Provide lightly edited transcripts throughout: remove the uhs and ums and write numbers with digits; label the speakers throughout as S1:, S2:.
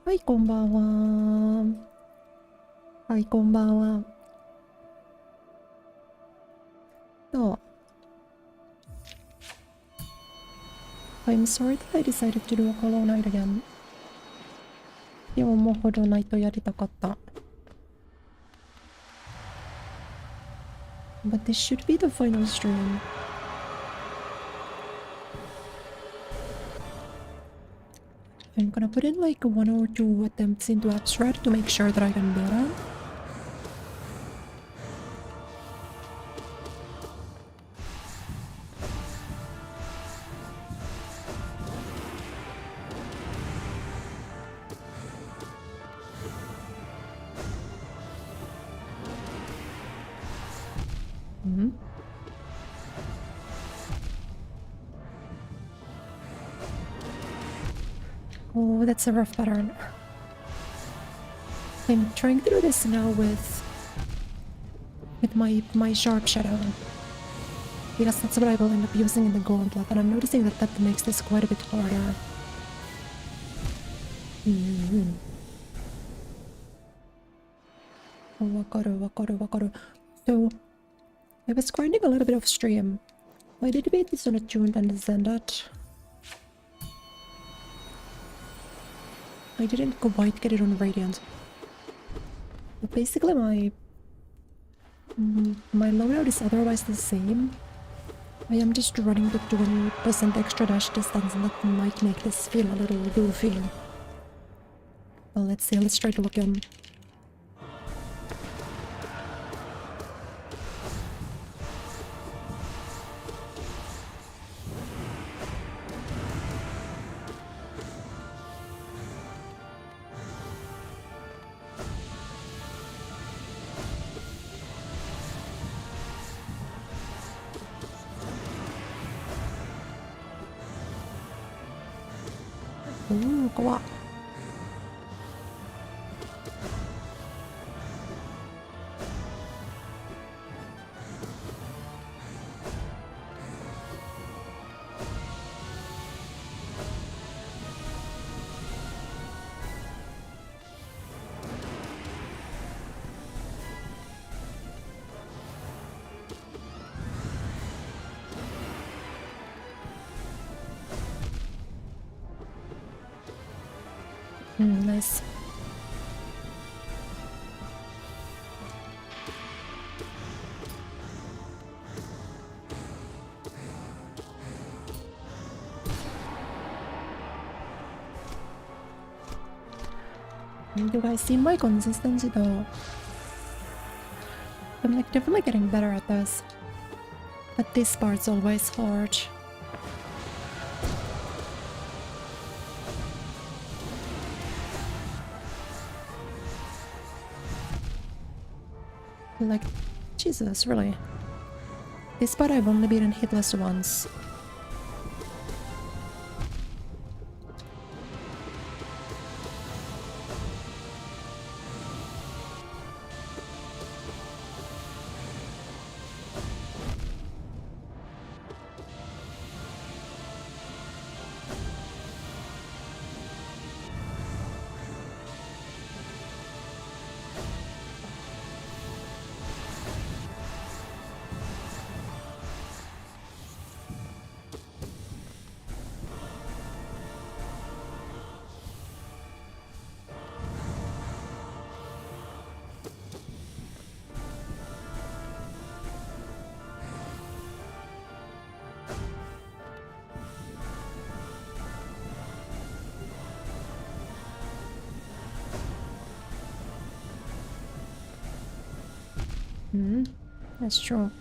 S1: はい、こんばんは。はい、こんばんは。So, I'm sorry that I decided to do a Hollow Knight again. でももうホローナイトやりたかった。But this should be the final stream. I'm gonna put in like 1 or 2 attempts into abstract to make sure that I can beat it. Oh, that's a rough pattern. I'm trying to do this now with my sharp shadow. Because that's what I will end up using in the gauntlet, and I'm noticing that that makes this quite a bit harder. Wakaru. So, I was grinding a little bit off stream. I did beat this on a tuned and Zendat. I didn't quite get it on Radiant. But basically my loadout is otherwise the same. I am just running the 20% extra dash distance, and that might make this feel a little goofy. Well, let's see, let's try to look in. Ooh, go up. Nice. You guys see my consistency though? I'm like definitely getting better at this. But this part's always hard. Like, Jesus, really? This part I've only beaten hitless once. That's true.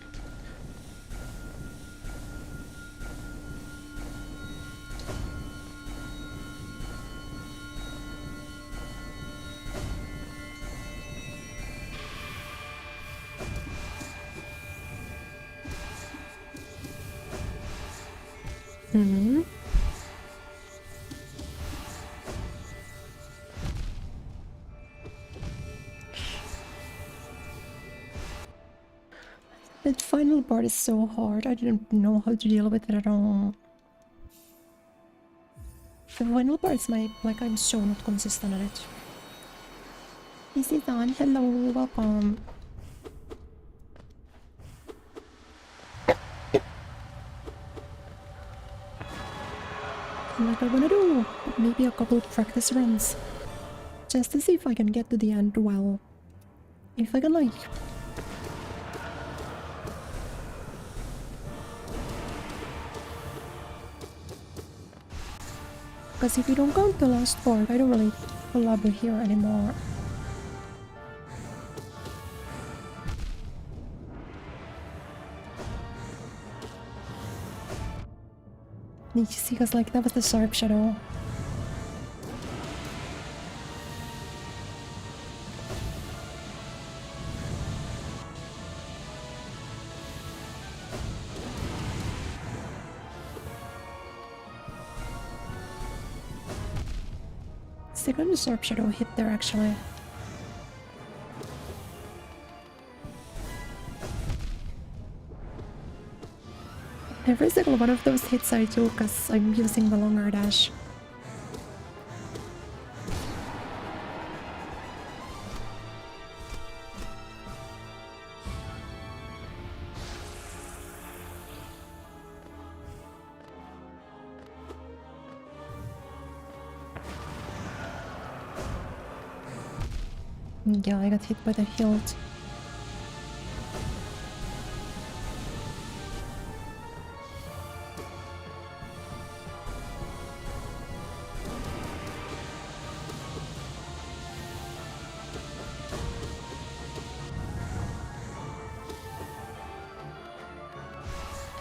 S1: That final part is so hard. I didn't know how to deal with it at all. The final parts, like, I'm so not consistent at it. This is on. Hello, welcome. Like, I wanna do maybe a couple practice runs. Just to see if I can get to the end well. If I can, like... Because if you don't count the last part, I don't really collaborate here anymore. Need to see, because like that was the sharp shadow. Second sharp shadow hit there actually. Every single one of those hits I do because I'm using the longer dash. Yeah, I got hit by the hilt.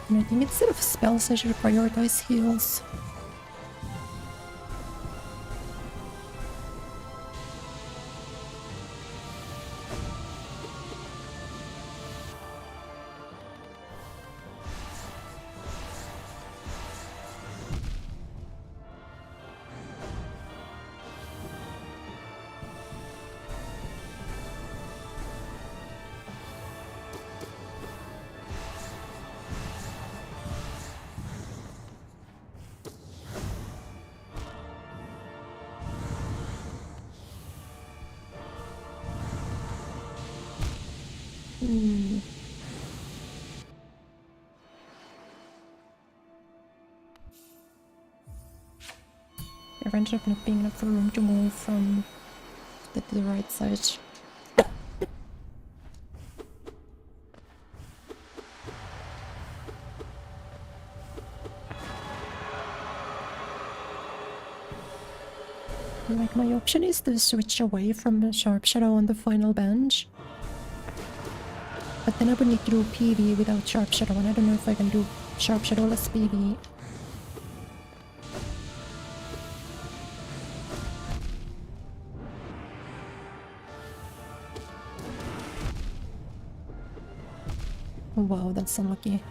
S1: And I think instead of spells, I should prioritize heals. There ended up not being enough room to move from to the right side. Like, my option is to switch away from the sharp shadow on the final bench. But then I would need to do PV without sharp shadow, and I don't know if I can do sharp shadowless PV. Wow, that's unlucky.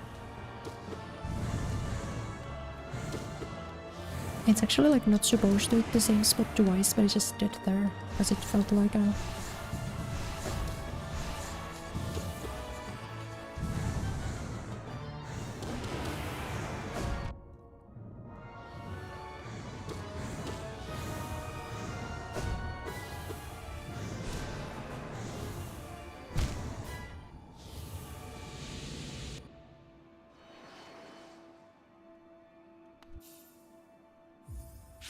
S1: It's actually like not supposed to hit the same spot twice, but it just did there, as it felt like a...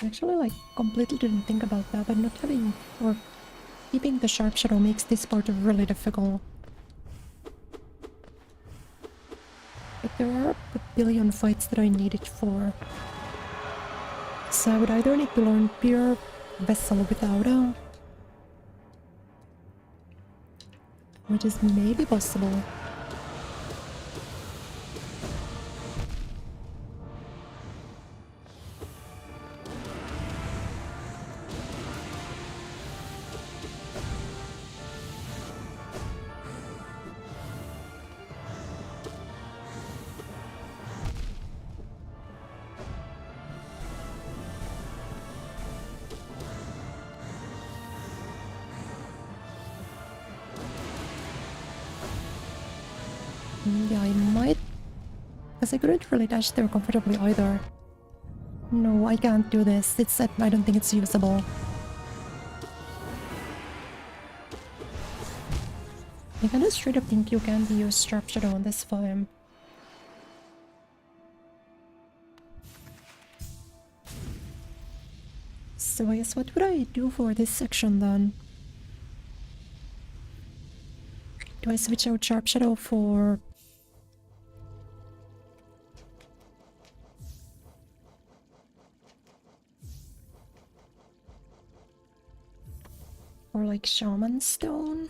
S1: I actually like completely didn't think about that, but not having or keeping the sharp shadow makes this part really difficult. Like, there are a billion fights that I need it for. So I would either need to learn pure vessel without a... which is maybe possible. Yeah, I might... because I couldn't really dash there comfortably either. No, I can't do this. I don't think it's usable. I kinda straight up think you can't use Sharp Shadow on this farm. So I guess what would I do for this section then? Do I switch out Sharp Shadow for... or like Shaman Stone?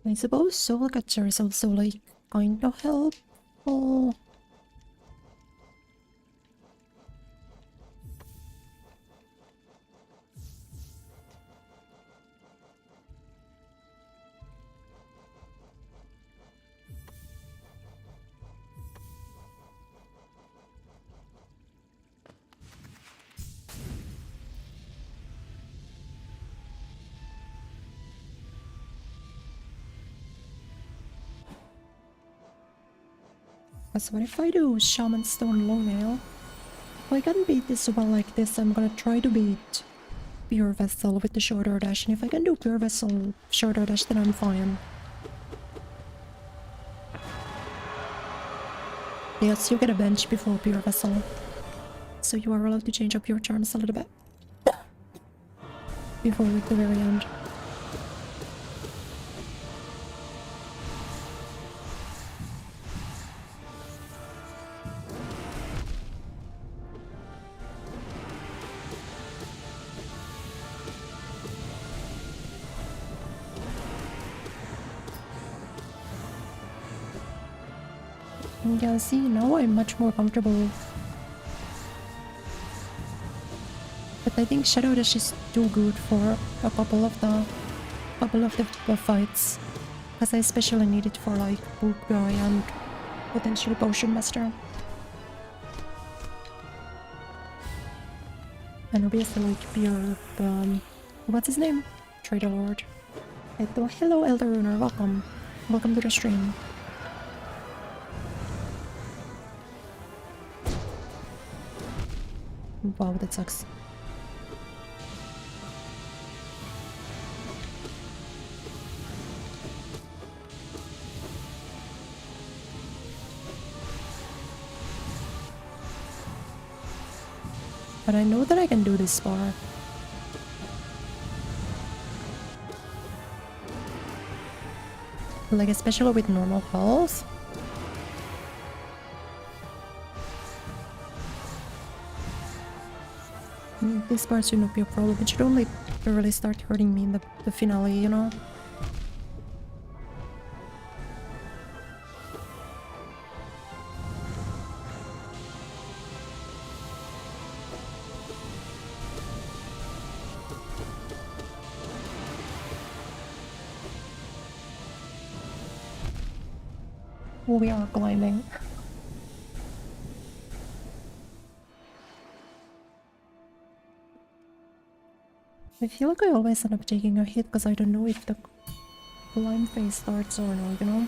S1: I suppose Soul Catcher is also like kind of helpful. Because what if I do Shaman Stone Long Nail? If I can beat this well like this, I'm gonna try to beat Pure Vessel with the shorter dash, and if I can do Pure Vessel shorter dash, then I'm fine. Yes, you get a bench before Pure Vessel, so you are allowed to change up your charms a little bit before the very end. Yeah, see, now I'm much more comfortable. But I think Shadow Dash is too good for a couple of the fights. Because I especially need it for like Book Guy and potentially Potion Master. And obviously like Pure, what's his name? Trader Lord. Hello Elder Runer, welcome. Welcome to the stream. Wow, that sucks. But I know that I can do this bar. Like, especially with normal health. This bar should not be a problem. It should only really start hurting me in the finale, you know? We are climbing. I feel like I always end up taking a hit because I don't know if the climb phase starts or not, you know?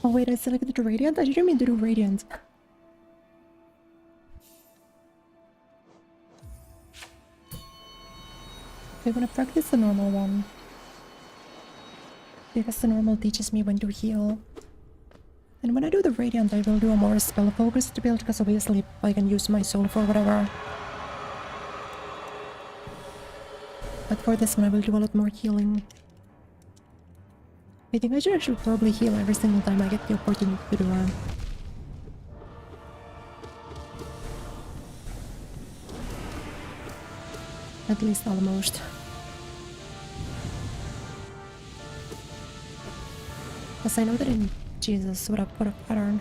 S1: Oh wait, I selected Radiant? I didn't mean to do Radiant. I wanna practice the normal one. Because the normal teaches me when to heal. And when I do the Radiant, I will do a more spell-focused build, because obviously I can use my soul for whatever. But for this one I will do a lot more healing. I think I should actually probably heal every single time I get the opportunity to do that. At least almost. Because I know that in Jesus, what a pattern.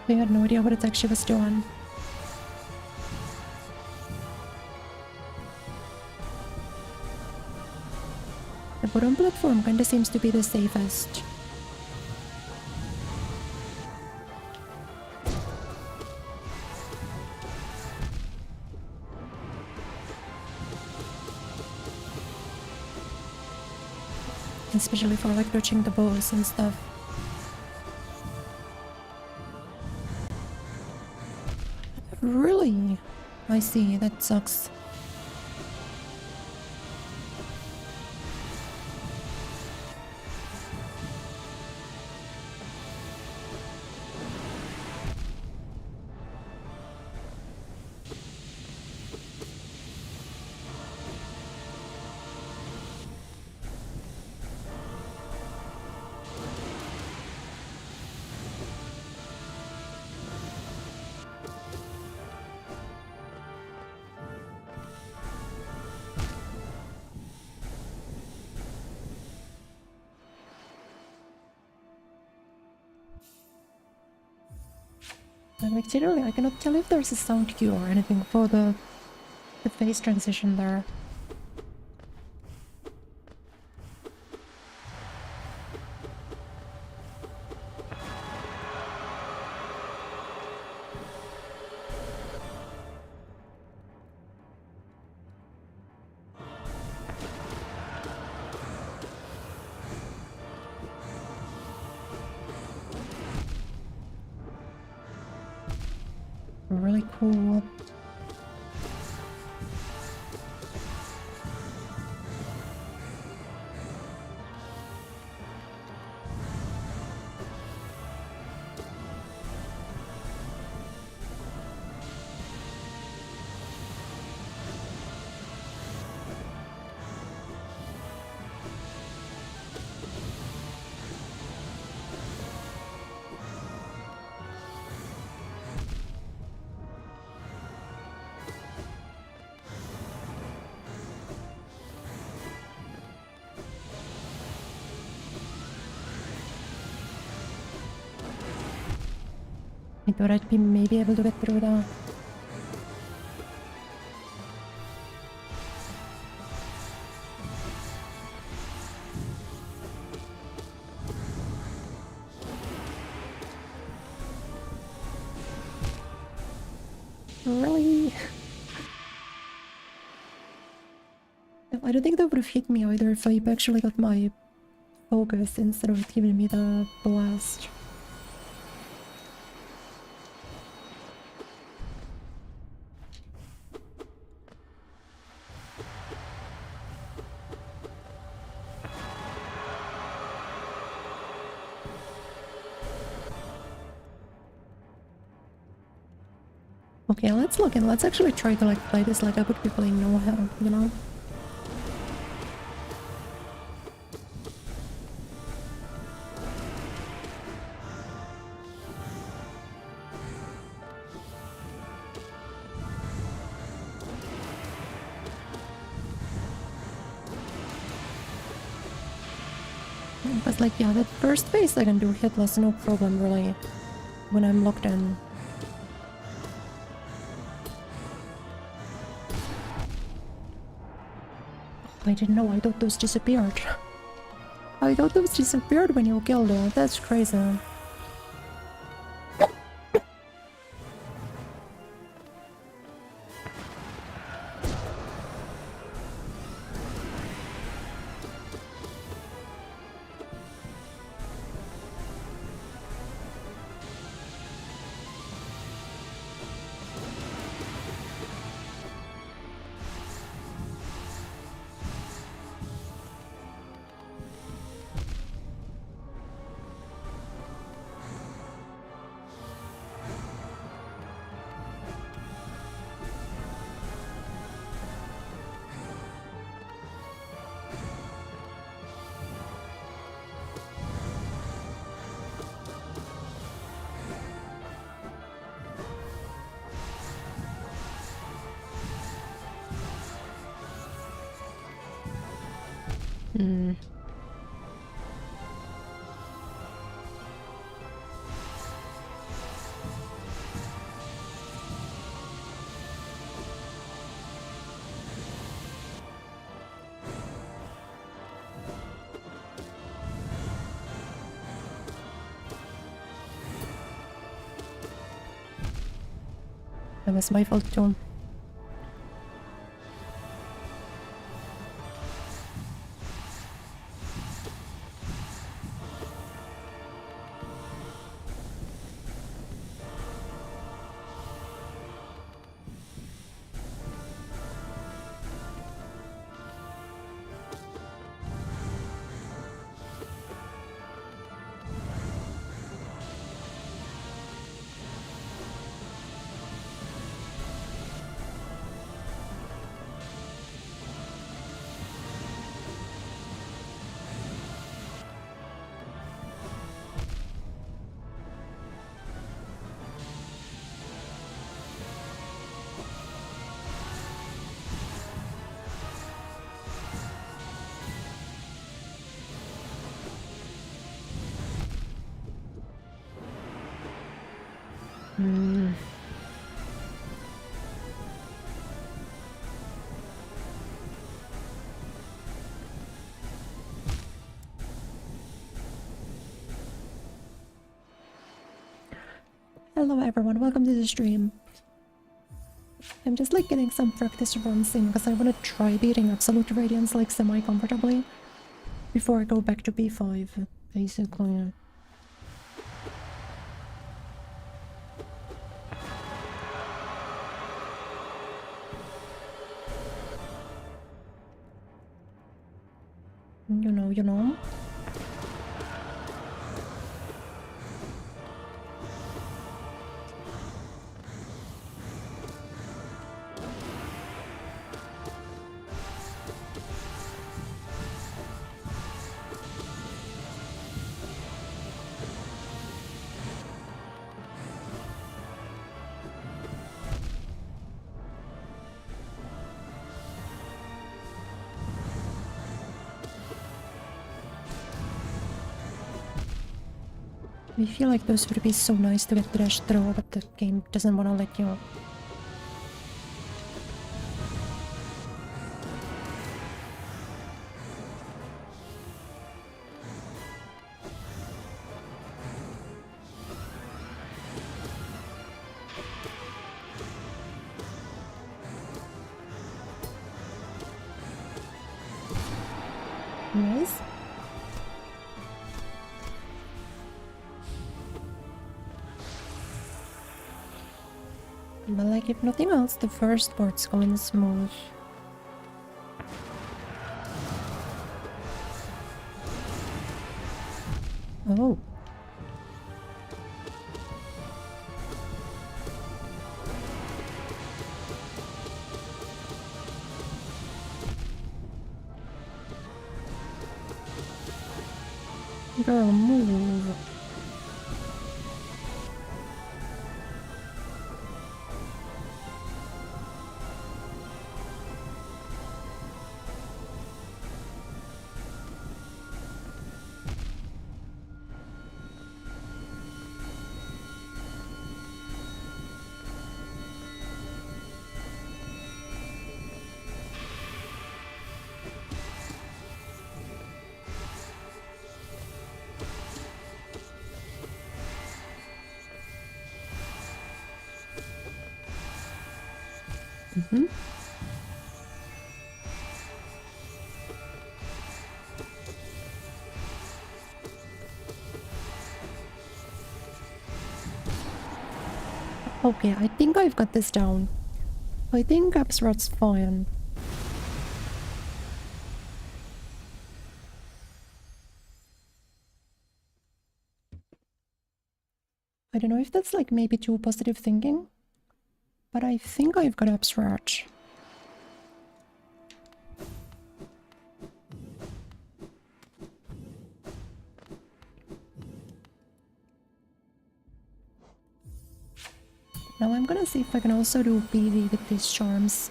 S1: I had no idea what attack she was doing. The bottom platform kinda seems to be the safest. Especially for like dodging the bows and stuff. Really? I see, that sucks. Like, generally, I cannot tell if there's a sound cue or anything for the phase transition there. Really cool. I thought I'd be maybe able to get through that. Really? I don't think that would have hit me either if I actually got my focus instead of giving me the blast. Okay, let's look and let's actually try to like play this like I would be playing no hell, you know? But like, yeah, that first phase I can do hitless, no problem really, when I'm locked in. I didn't know, I thought those disappeared. I thought those disappeared when you killed her, that's crazy. That was my fault too. Hello everyone, welcome to the stream. I'm just like getting some practice runs in because I want to try beating Absolute Radiance like semi-comfortably before I go back to B5, basically. You know. I feel like those would be so nice to get to dash through, but the game doesn't want to let you. Nice. But like, if nothing else, the first part's going smooth. Oh. Girl, move. Mm-hmm. Okay, I think I've got this down. I think Abstract fine. I don't know if that's like maybe too positive thinking, but I think I've got Abstract. Now I'm gonna see if I can also do PV with these charms.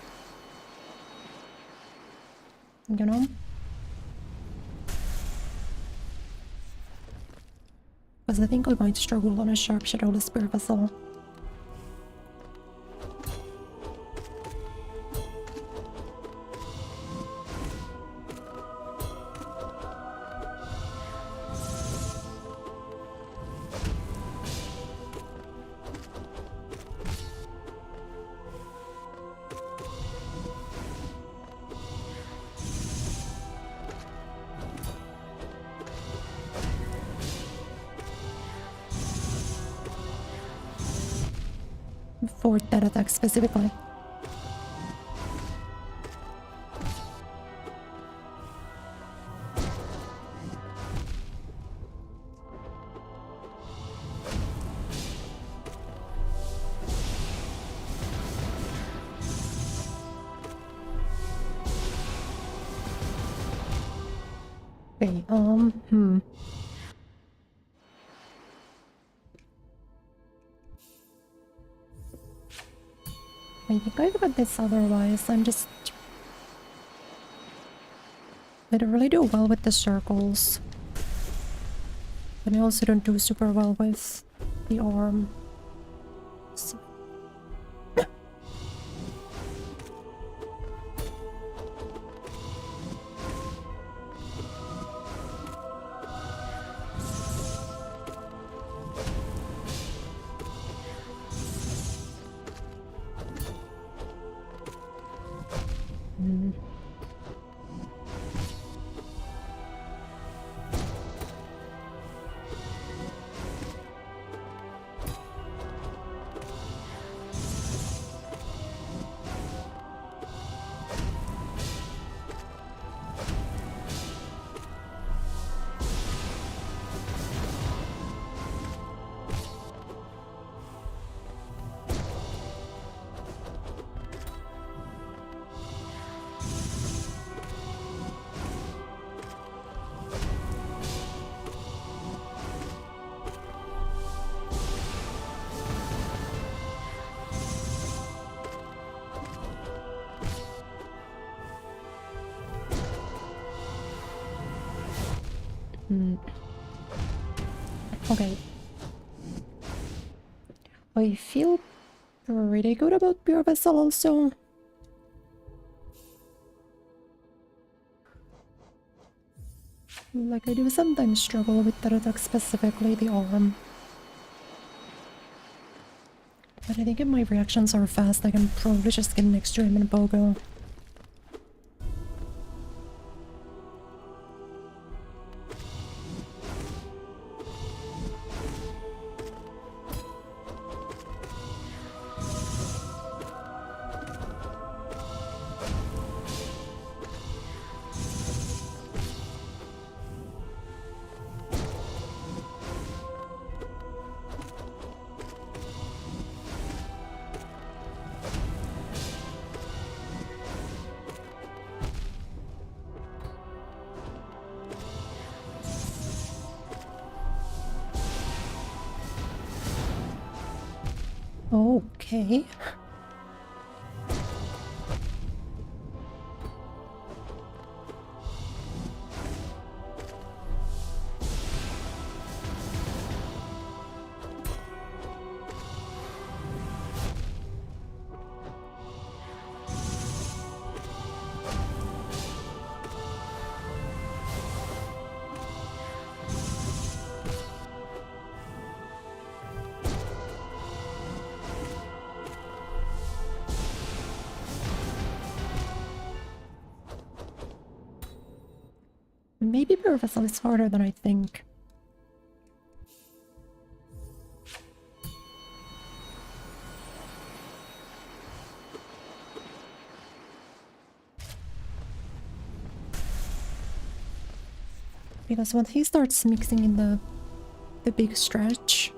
S1: You know? Because I think I might struggle on a sharp shadowless spear vessel. For that attack specifically. Okay, I think I've got this otherwise. I don't really do well with the circles. But I also don't do super well with the arm. So. Okay. I feel pretty good about Pure Vessel also. Like, I do sometimes struggle with that attack, specifically the arm. But I think if my reactions are fast, I can probably just get next to him in a pogo. Okay. Maybe Pure Vessel is harder than I think. Because when he starts mixing in the big stretch,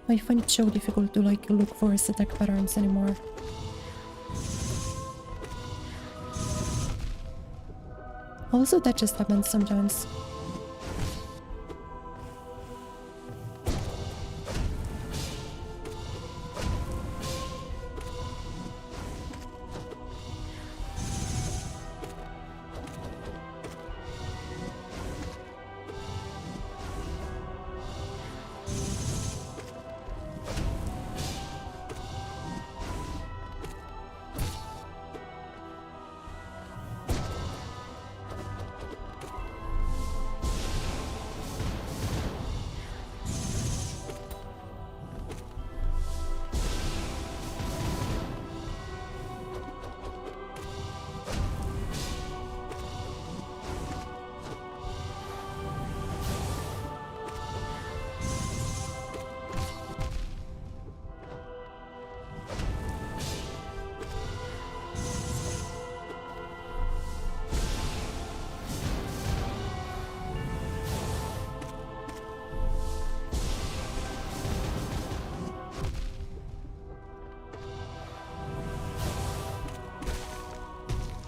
S1: I find it so difficult to like look for his attack patterns anymore. Also, that just happens sometimes.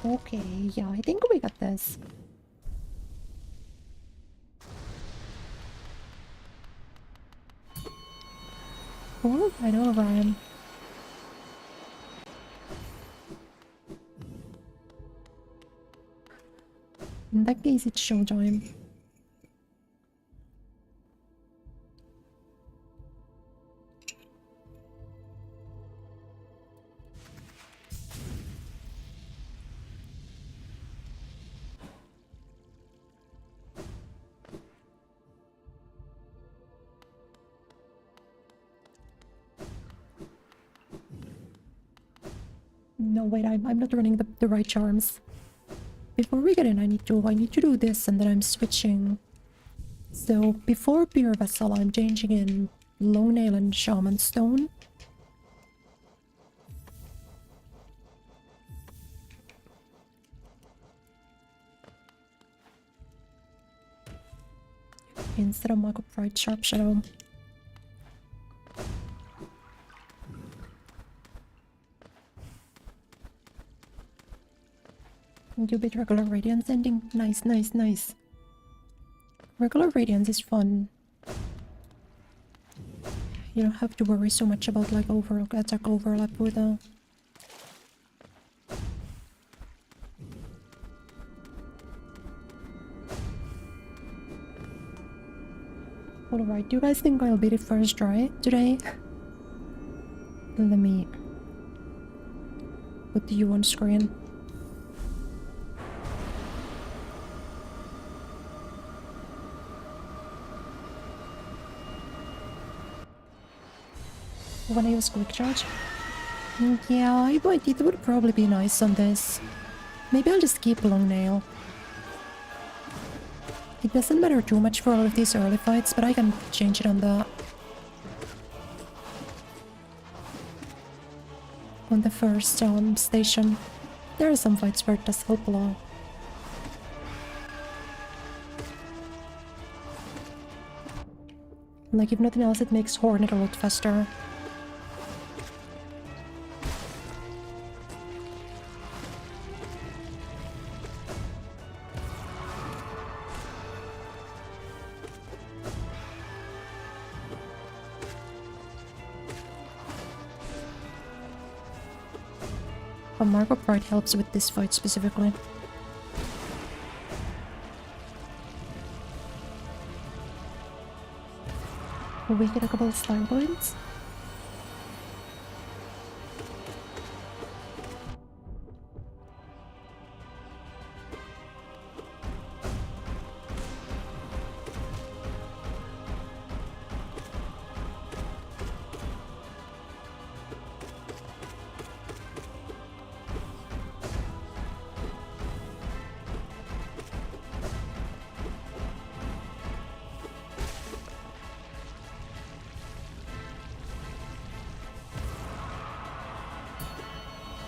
S1: Okay, yeah, I think we got this. Oh, I know, Ryan. In that case, it's showtime. No, wait, I'm not running the right charms. Before we get in, I need to do this, and then I'm switching. So before Pure Vessel, I'm changing in Long Nail and Shaman Stone. Instead of Mark Pride Sharp Shadow. You bit regular Radiance ending. Nice, nice, nice. Regular Radiance is fun. You don't have to worry so much about like attack overlap with Alright, do you guys think I'll beat it first try today? Let me put you on screen. When I use quick charge? Yeah, it would probably be nice on this. Maybe I'll just keep Long Nail. It doesn't matter too much for all of these early fights, but I can change it on the first station. There are some fights where it does help a lot. Like if nothing else, it makes Hornet a lot faster. But Marco Pride helps with this fight specifically. Will we get a couple of style points?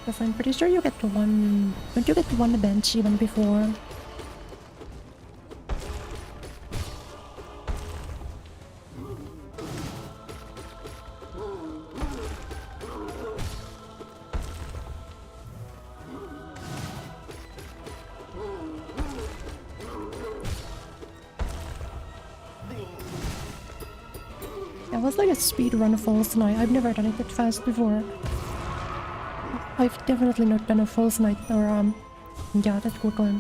S1: Because I'm pretty sure you get to one... Don't you get to one bench even before? That was like a speed run False Night. I've never done it that fast before. I've definitely not done a False Night or yeah, that quickly.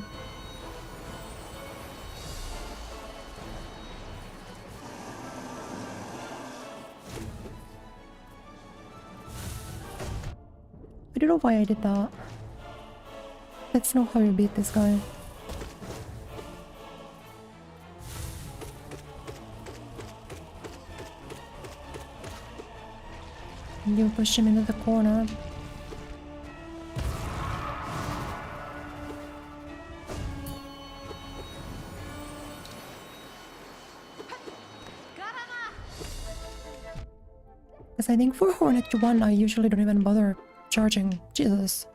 S1: I don't know why I did that. That's not how you beat this guy. You push him into the corner. Because I think for Hornet 1 I usually don't even bother charging. Jesus.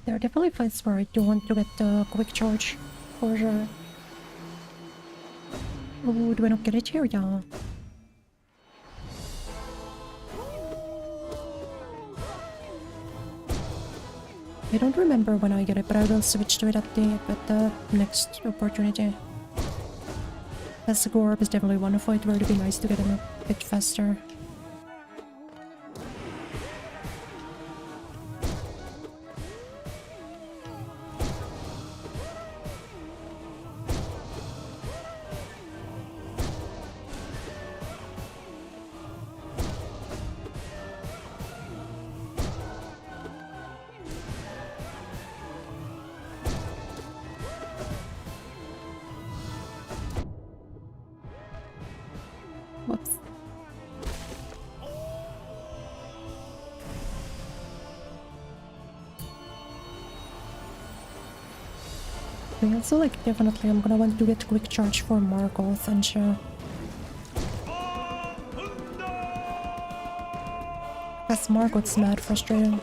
S1: There are definitely fights where I do want to get the quick charge, for sure. Oh, do I not get it here? Yeah. I don't remember when I get it, but I will switch to it at the next opportunity. As the Gorb is definitely one fight where it would be nice to get him a bit faster. Whoops. I also like definitely I'm gonna want to get quick charge for Margolth and Sha. That's Margot's mad frustrating.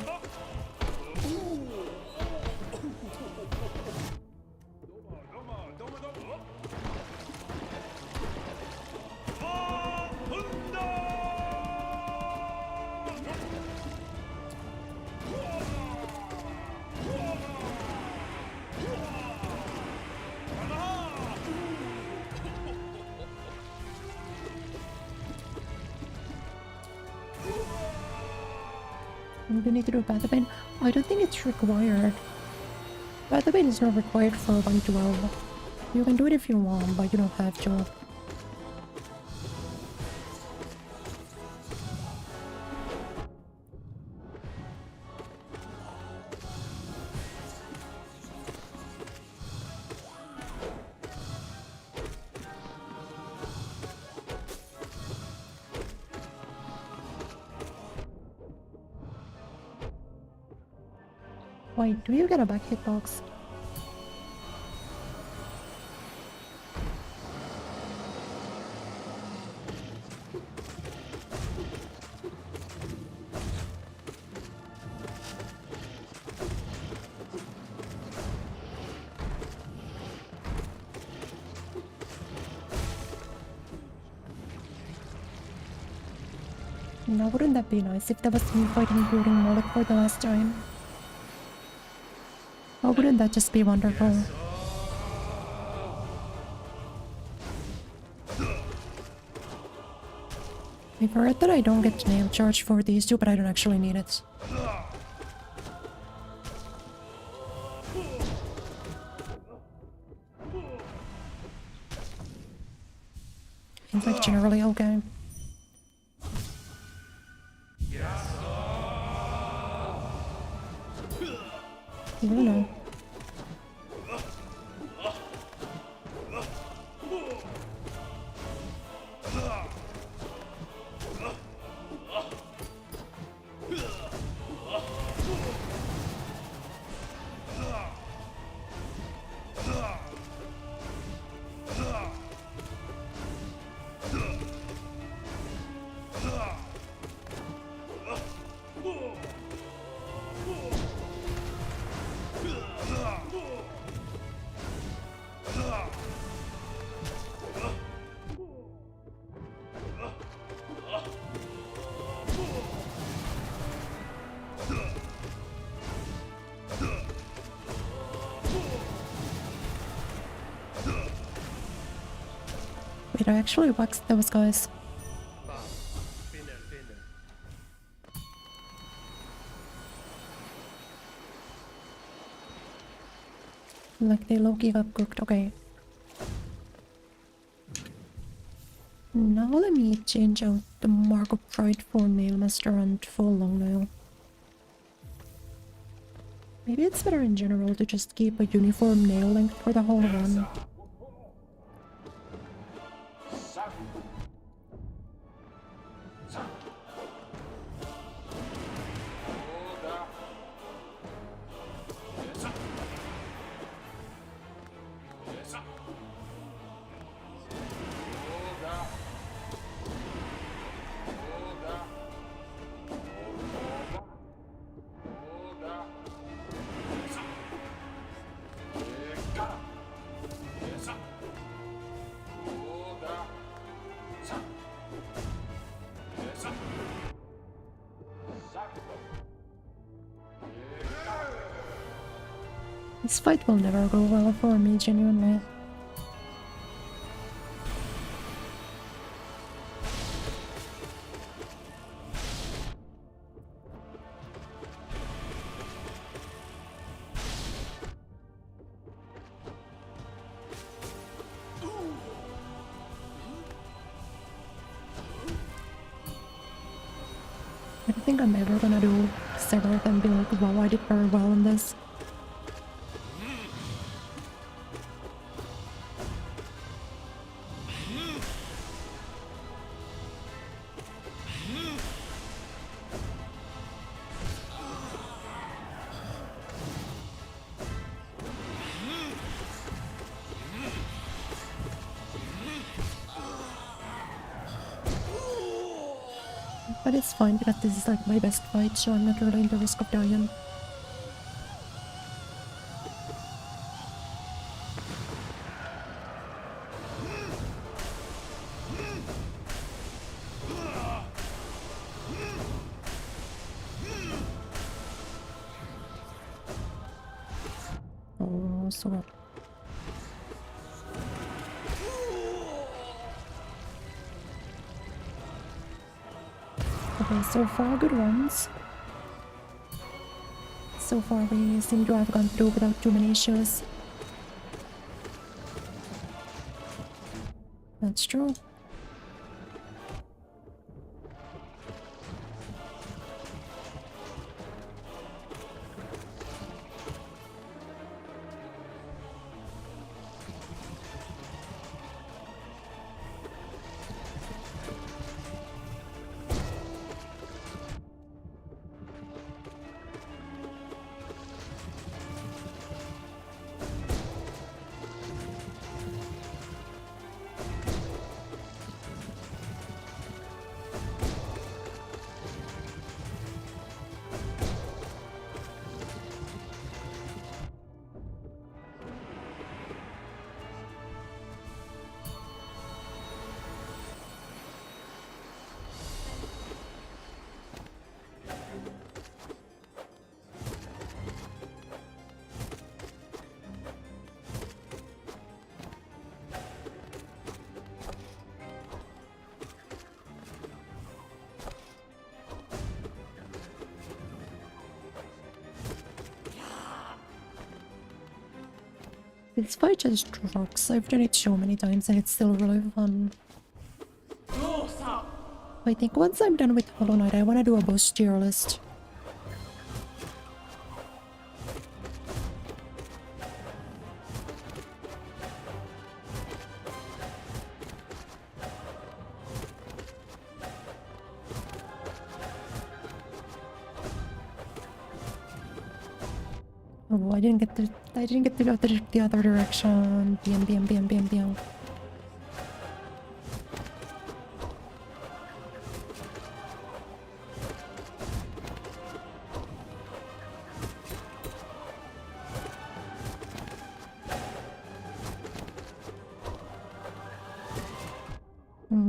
S1: Do you need to do Bathabane? I don't think it's required. Bathabane is not required for 112. You can do it if you want, but you don't have to. Wait, do you get a back hitbox? Now wouldn't that be nice if that was me fighting brooding Moloch for the last time? Oh, wouldn't that just be wonderful? I've heard that I don't get nail charge for these two, but I don't actually need it. Seems like generally okay. I don't know. Wait, I actually waxed those guys. Like they low-key got cooked, okay. Now let me change out the Mark of Pride for Nailmaster and for Long Nail. Maybe it's better in general to just keep a uniform nail length for the whole run. This fight will never go well for me, genuinely. I don't think I'm ever gonna do several and be like, wow, I did very well in this. But it's fine because this is like my best fight, so I'm not really in the risk of dying. Oh, so good. Okay, so far good ones. So far we seem to have gone through without too many issues. That's true. This fight just rocks. I've done it so many times and it's still really fun. I think once I'm done with Hollow Knight, I want to do a boss tier list. Oh, I didn't get to go the other direction. BM.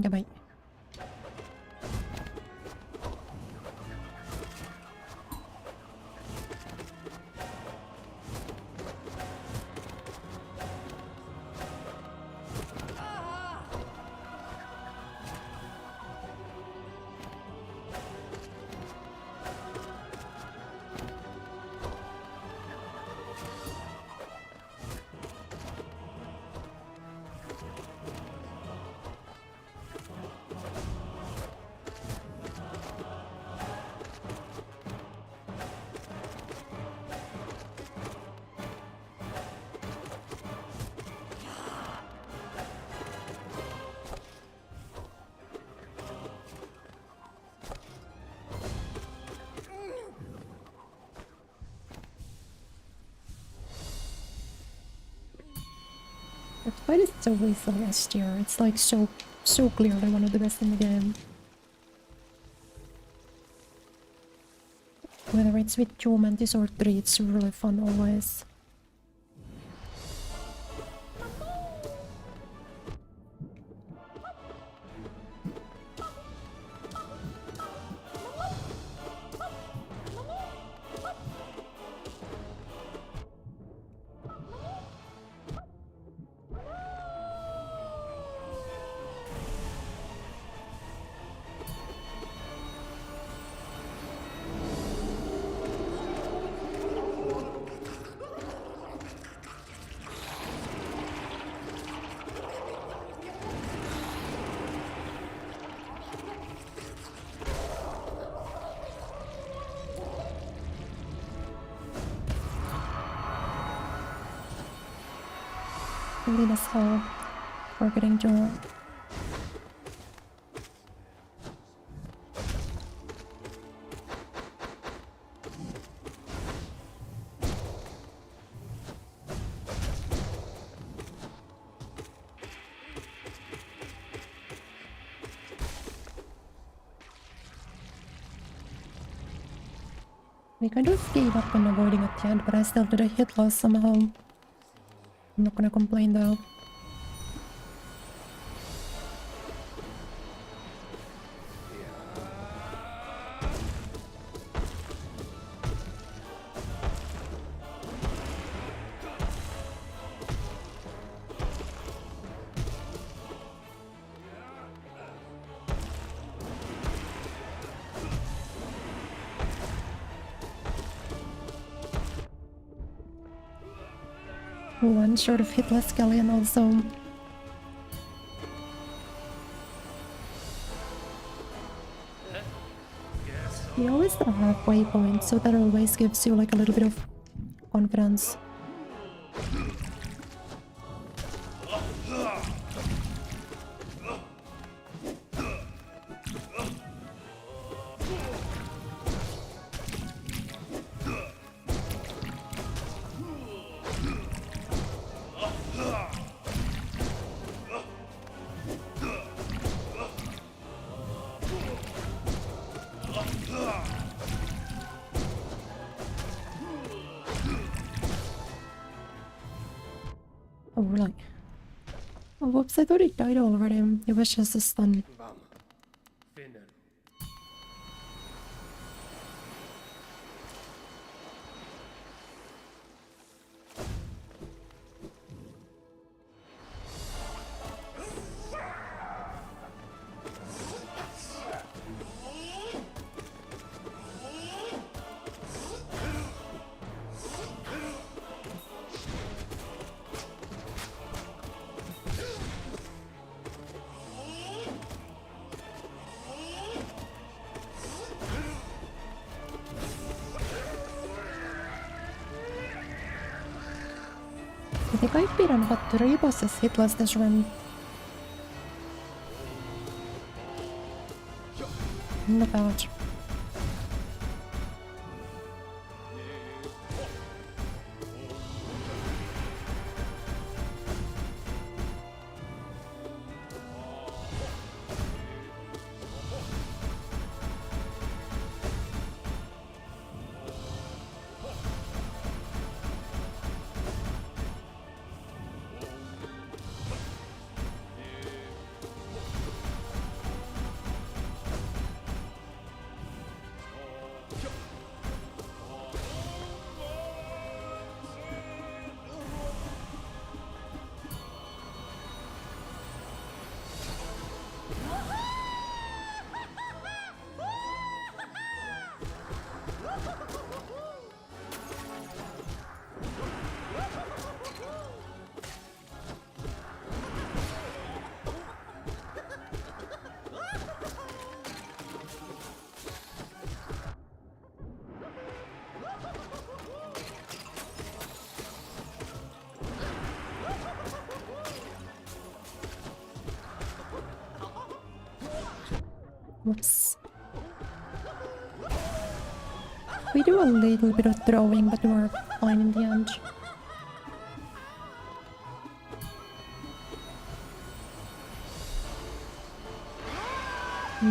S1: Goodbye. That fight is so lethal last year. It's like so clearly one of the best in the game. Whether it's with 2 Mantis or 3, it's really fun always. Lead us home. We're getting to we kind of gave up on avoiding at the end, but I still did a hit loss somehow. I'm not gonna complain though. One short of hitless Galleon also. You always the halfway point, so that always gives you like a little bit of confidence. Oh, really? Oh, whoops, I thought it died already. It was just a stun. think I've beaten about 3 bosses hitless this run. Not bad. Whoops. We do a little bit of throwing, but we're fine in the end.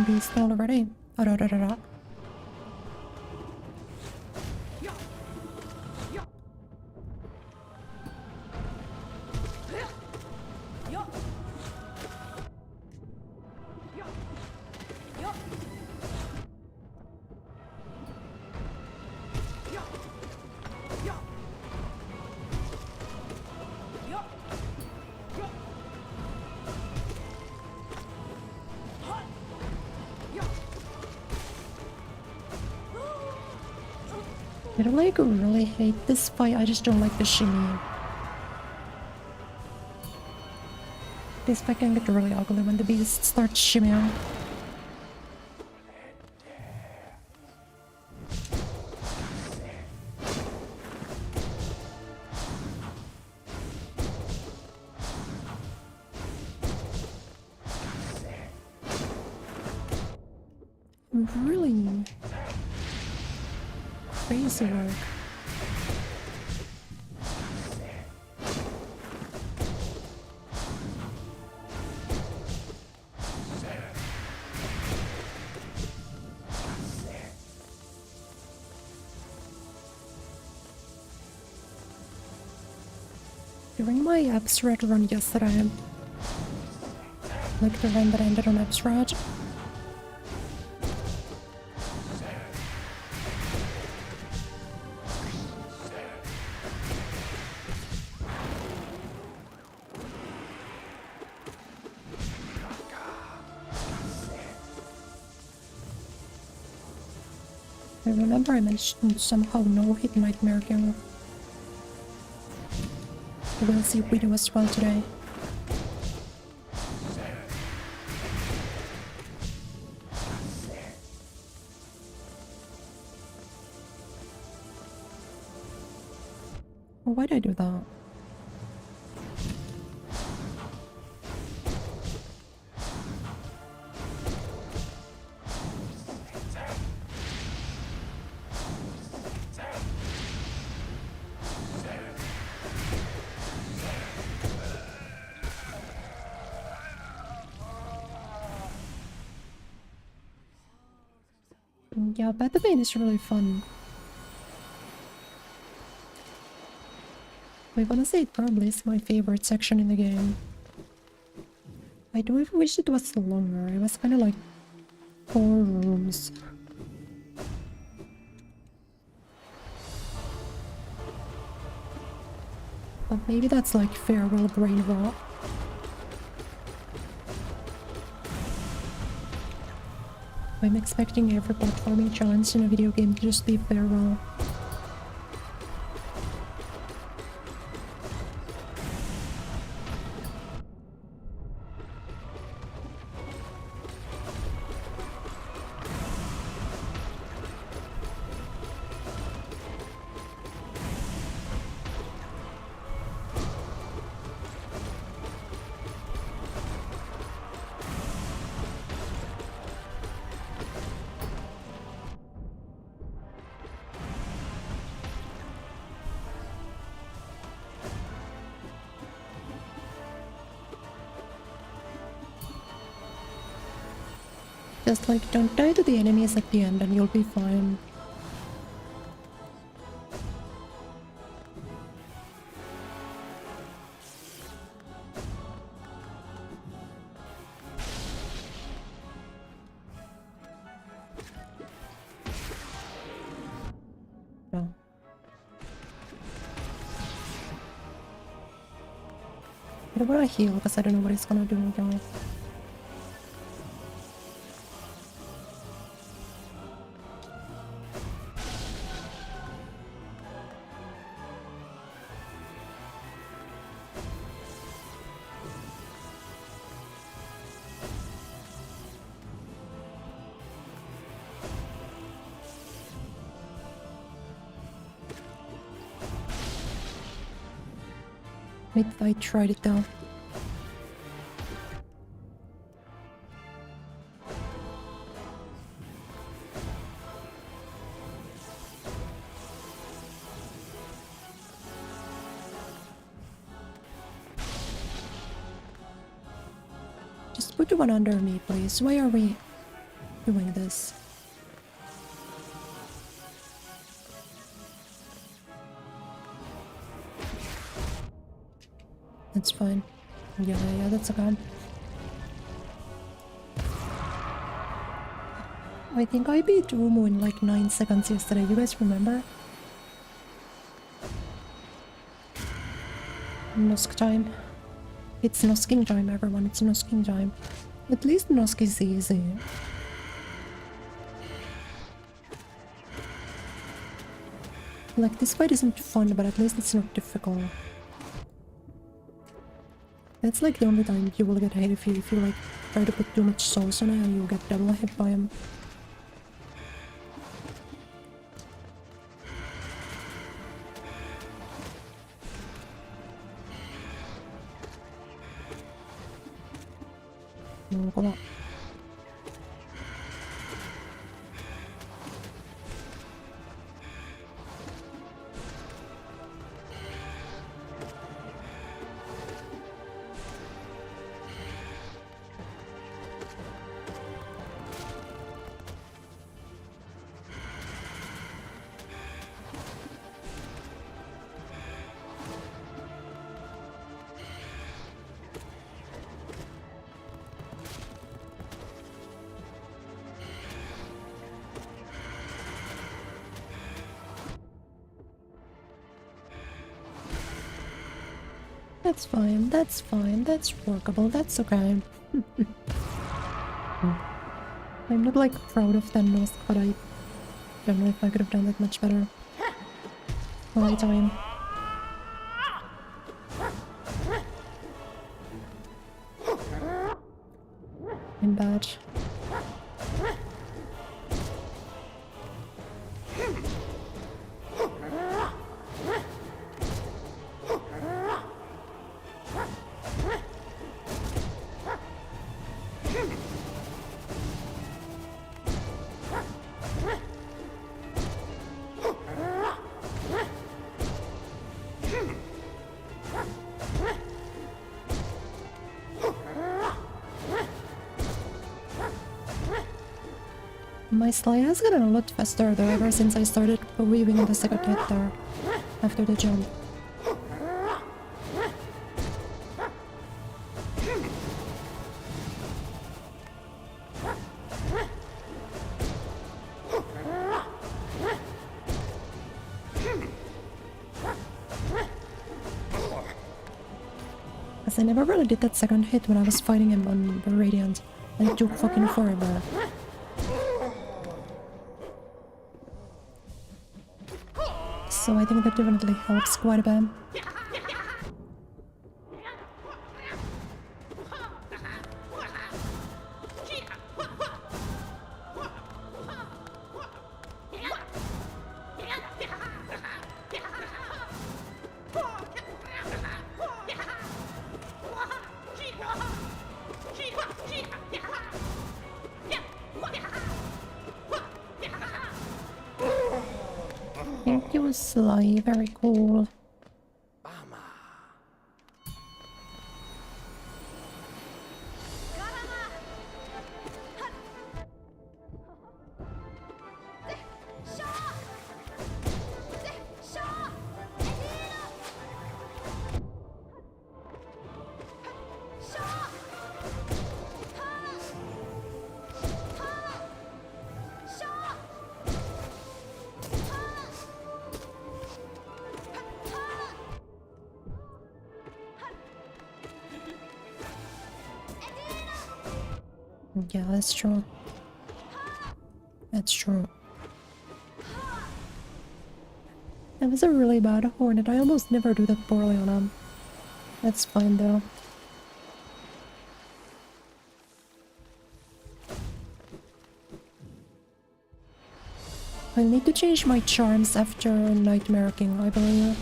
S1: Beast already. Arararara. I don't like really hate this fight, I just don't like the shimmy. This fight can get really ugly when the beast starts shimmying. Really crazy work. During my abstract run yesterday, like the run that ended on abstract, I remember I mentioned somehow no hit nightmare game. We'll see if we do as well today. Why'd I do that? Yeah, Battle Bane is really fun. I wanna say it probably is my favorite section in the game. I do wish it was longer. It was kinda like 4 rooms. But maybe that's like farewell brain rot. I'm expecting every platforming challenge in a video game to just be farewell. Just like don't die to the enemies at the end and you'll be fine. No. I don't want to heal because I don't know what it's gonna do again. Wait, I tried it though. Just put one under me, please. Why are we doing this? That's fine. Yeah, that's okay. I think I beat Umu in like 9 seconds yesterday. You guys remember? Nosk time. It's nosking time, everyone. It's nosking time. At least nosk is easy. Like, this fight isn't fun, but at least it's not difficult. That's like the only time you will get hit if you like try to put too much sauce on it and you'll get double hit by him. No, come on. That's fine, that's workable, that's okay. I'm not like proud of that nose, but I don't know if I could have done that much better. My time. I'm bad. My slide has gotten a lot faster though ever since I started weaving the second hit there after the jump. Because I never really did that second hit when I was fighting him on the Radiant, and it took fucking forever. So I think that definitely helps quite a bit. Thank you, Sly. Very cool. Yeah, that's true. That's true. That was a really bad hornet. I almost never do that poorly on him. That's fine though. I need to change my charms after Nightmare King, I believe.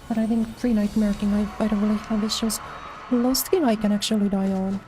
S1: But I think pre-Nightmare King I don't really have issues. Lost King I can actually die on.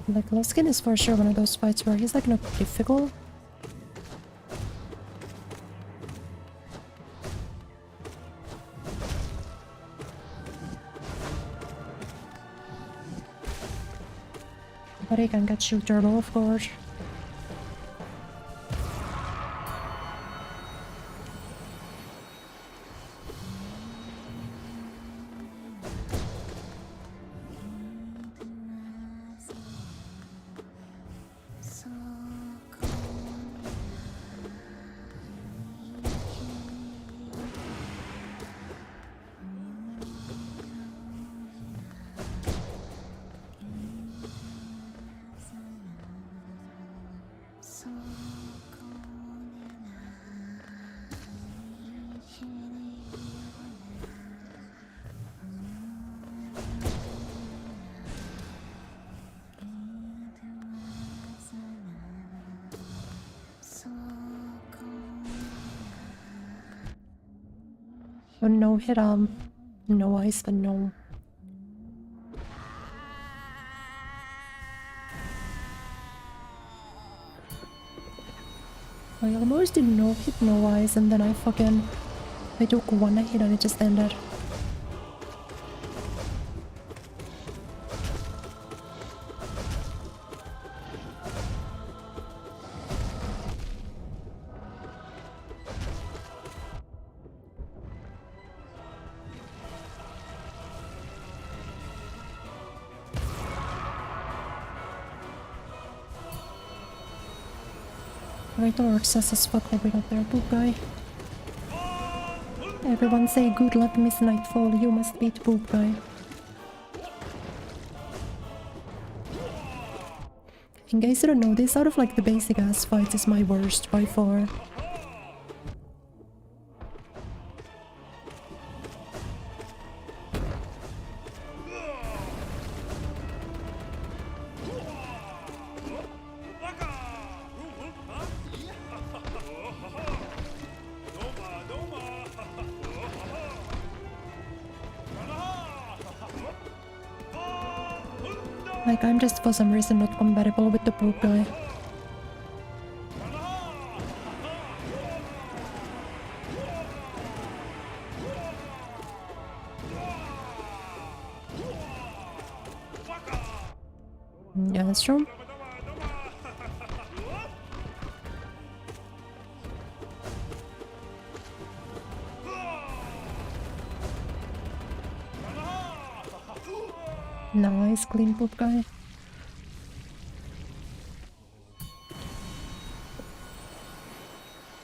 S1: Like, Loskin is for sure one of those fights where he's like not difficult. But he can get you turtle, of course. Oh, no hit no ice, but no. I almost did no hit no ice and then I took one hit and it just ended. Right, or excess as fuck that we got there, poop guy. Everyone say good luck, Miss Nightfall, you must beat poop guy. In case you don't know, this out of like the basic ass fights is my worst by far. Like, I'm just for some reason not compatible with the poop guy. Yeah, that's true. Nice, clean poop guy.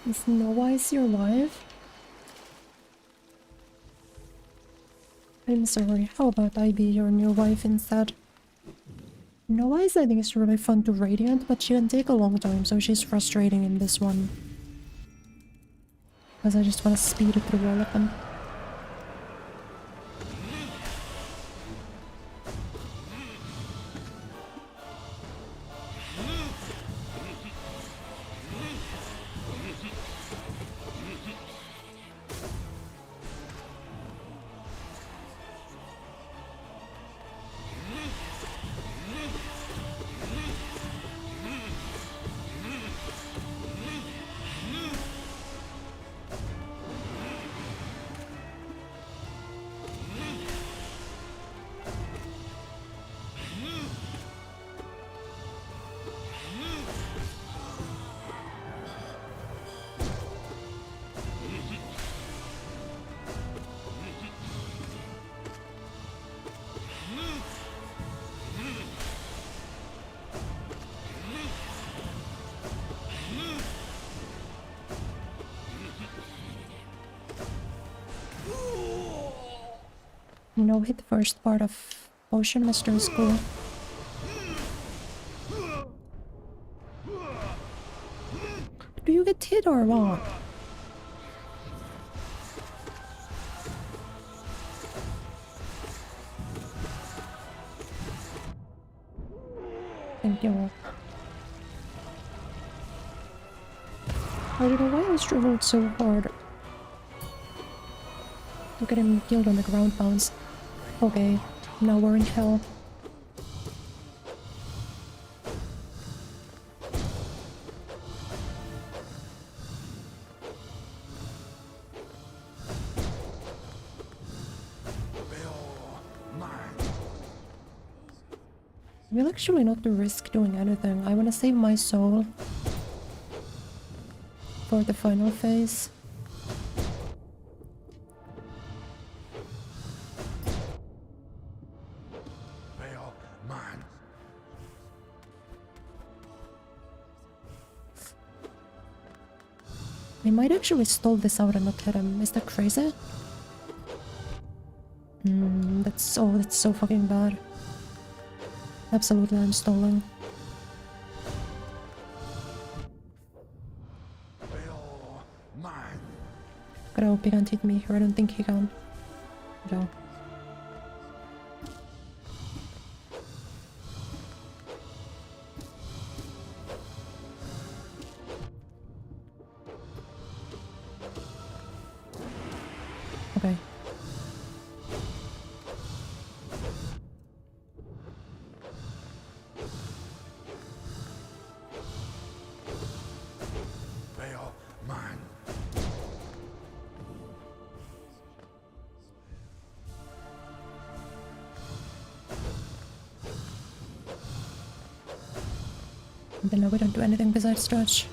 S1: Is No Ice your wife? I'm sorry, how about I be your new wife instead? No Ice I think is really fun to Radiant, but she can take a long time, so she's frustrating in this one. Because I just want to speed it through all of them. You know, hit the first part of Ocean Mystery School. Do you get hit or what? Thank you. I don't know why I struggled so hard. Look at him killed on the ground bounce. Okay, now we're in hell. We'll actually not risk doing anything. I wanna save my soul for the final phase. I might actually stall this out and not hit him. Is that crazy? That's so fucking bad. Absolutely, I'm stalling. But I hope he can't hit me here. I don't think he can. No. Okay. And then now we don't do anything besides stretch.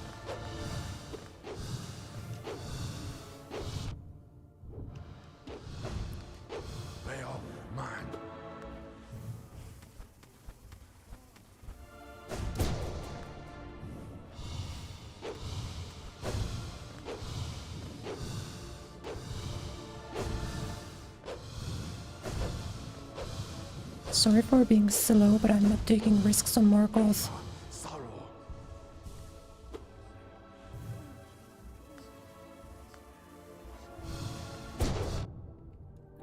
S1: Sorry for being slow, but I'm not taking risks on Markov.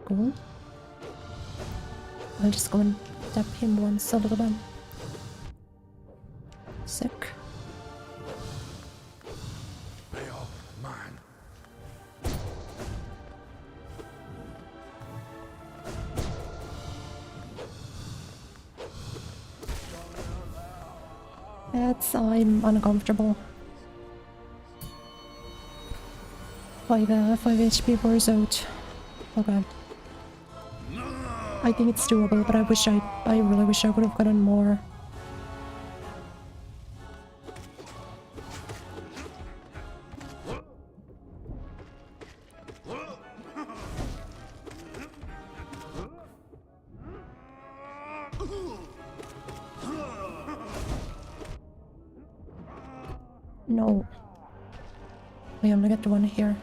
S1: Cool. I'll just go and tap him once a little bit. Sick. I'm uncomfortable. 5 HP bars out. Okay. I think it's doable, but I really wish I would have gotten more. No. We only get one here.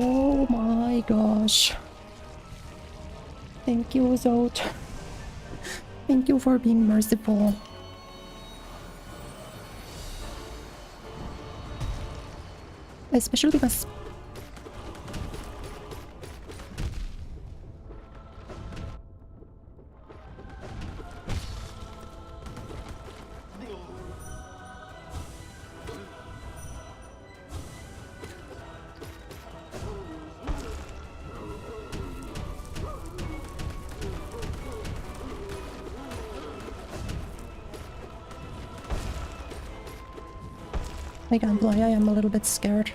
S1: Oh my gosh. Thank you, Zot. Thank you for being merciful. Especially because I can't lie, I am a little bit scared.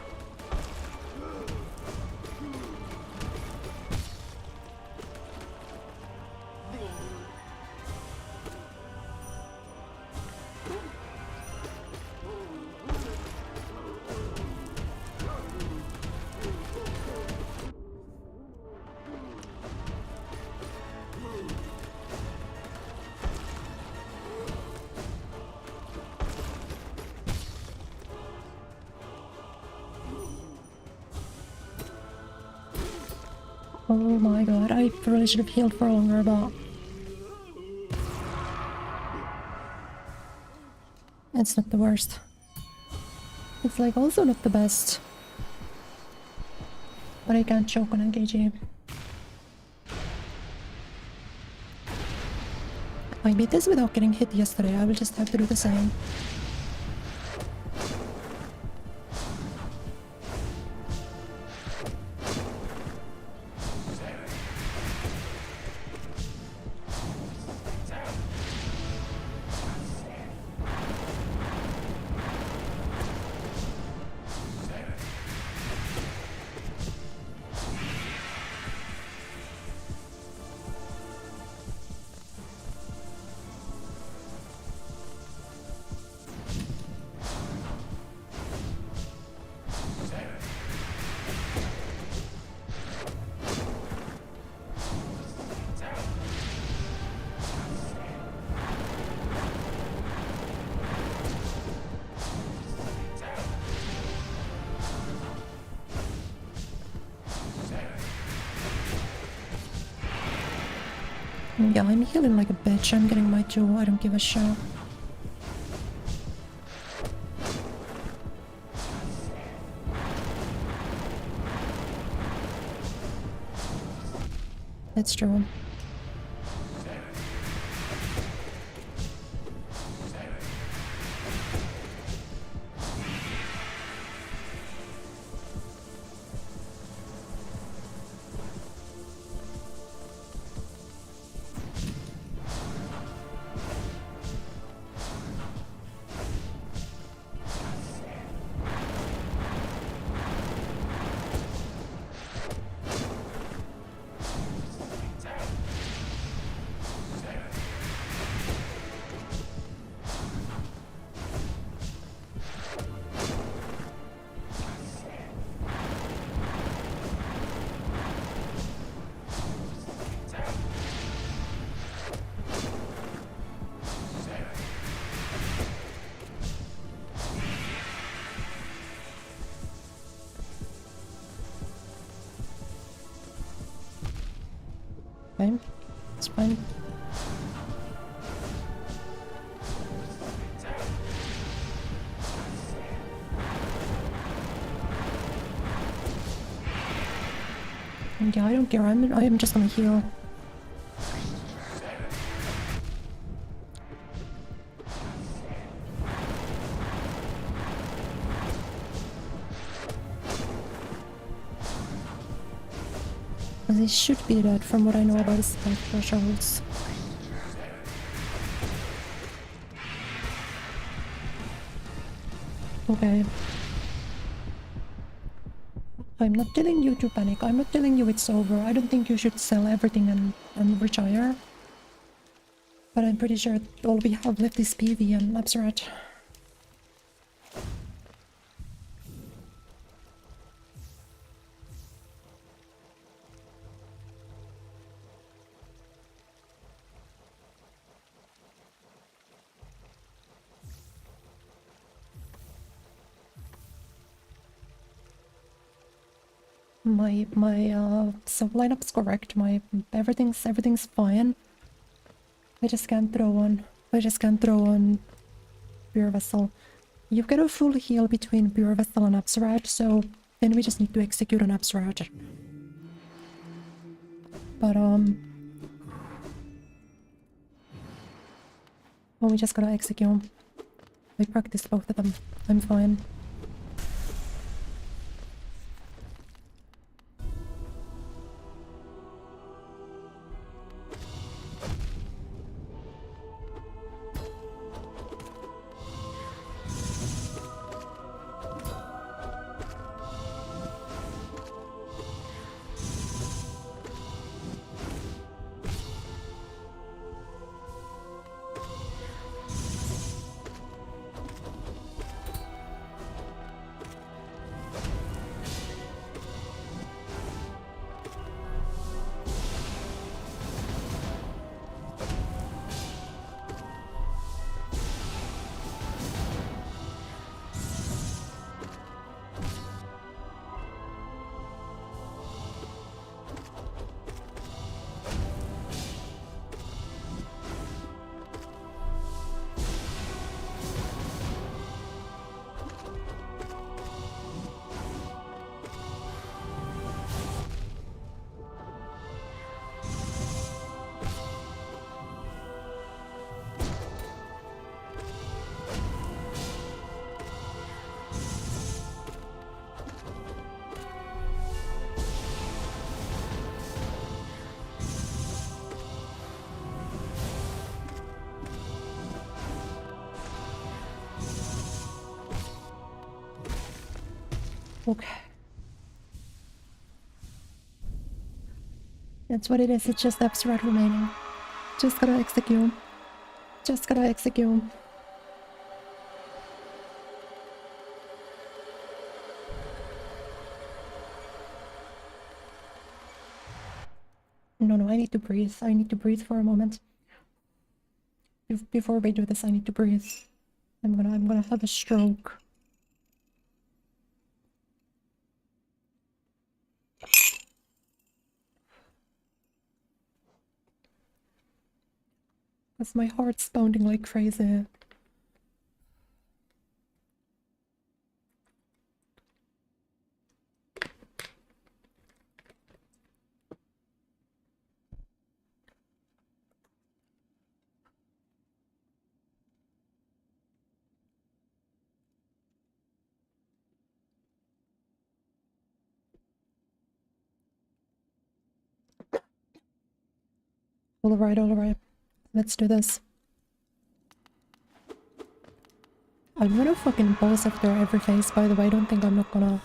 S1: Oh my god, I really should have healed for longer, but it's not the worst. It's like also not the best. But I can't choke on engaging. I beat this without getting hit yesterday, I will just have to do the same. Yeah, I'm healing like a bitch. I'm getting my jaw. I don't give a shit. It's true. Okay, it's fine. Yeah, I don't care. I'm just gonna heal. He should be dead from what I know about his health thresholds. Okay. I'm not telling you to panic. I'm not telling you it's over. I don't think you should sell everything and retire. But I'm pretty sure all we have left is PV and Lapsrat. My sub lineup's correct. My everything's fine. I just can't throw on Pure Vessel. You get a full heal between Pure Vessel and Upsrat, so then we just need to execute on Upsrat. But well, we just gotta execute. I practiced both of them. I'm fine. Okay. That's what it is, it's just abstract remaining. Just gotta execute. Just gotta execute. No, I need to breathe. I need to breathe for a moment. Before we do this, I need to breathe. I'm gonna have a stroke. Because my heart's pounding like crazy. Alright. Let's do this. I'm gonna fucking pause after every phase, by the way. I don't think I'm not gonna...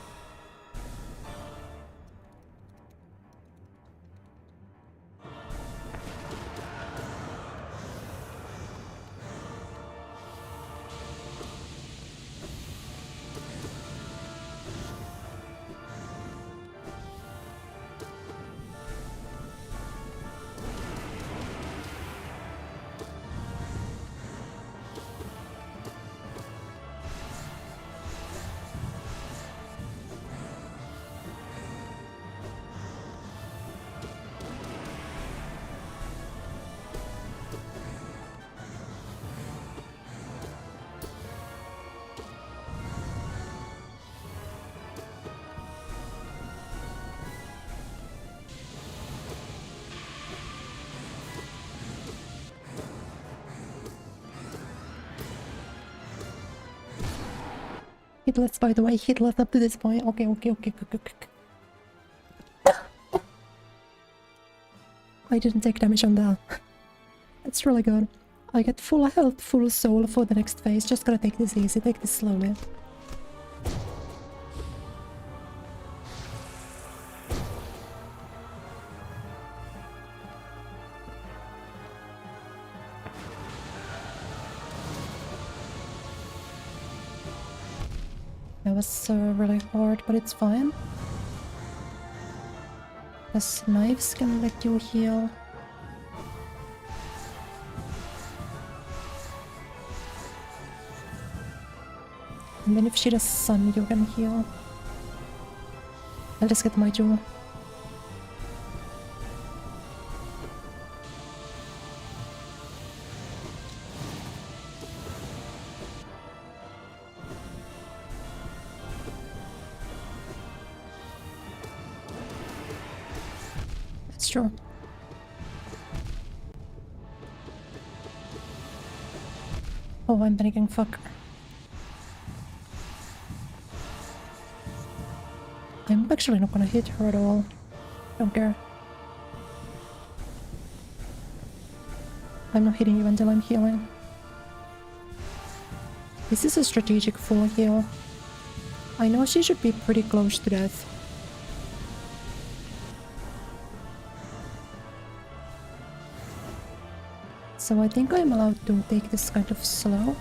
S1: Hitless, by the way, hitless up to this point. Okay. I didn't take damage on that. That's really good. I get full health, full soul for the next phase. Just gotta take this easy, take this slowly. That was really hard, but it's fine. Because knives can let you heal. And then if she does sun, you can heal. I'll just get my jewel. Sure. Oh, I'm panicking, fuck. I'm actually not gonna hit her at all. Don't care. I'm not hitting you until I'm healing. This is a strategic full heal. I know she should be pretty close to death. So I think I'm allowed to take this kind of slow.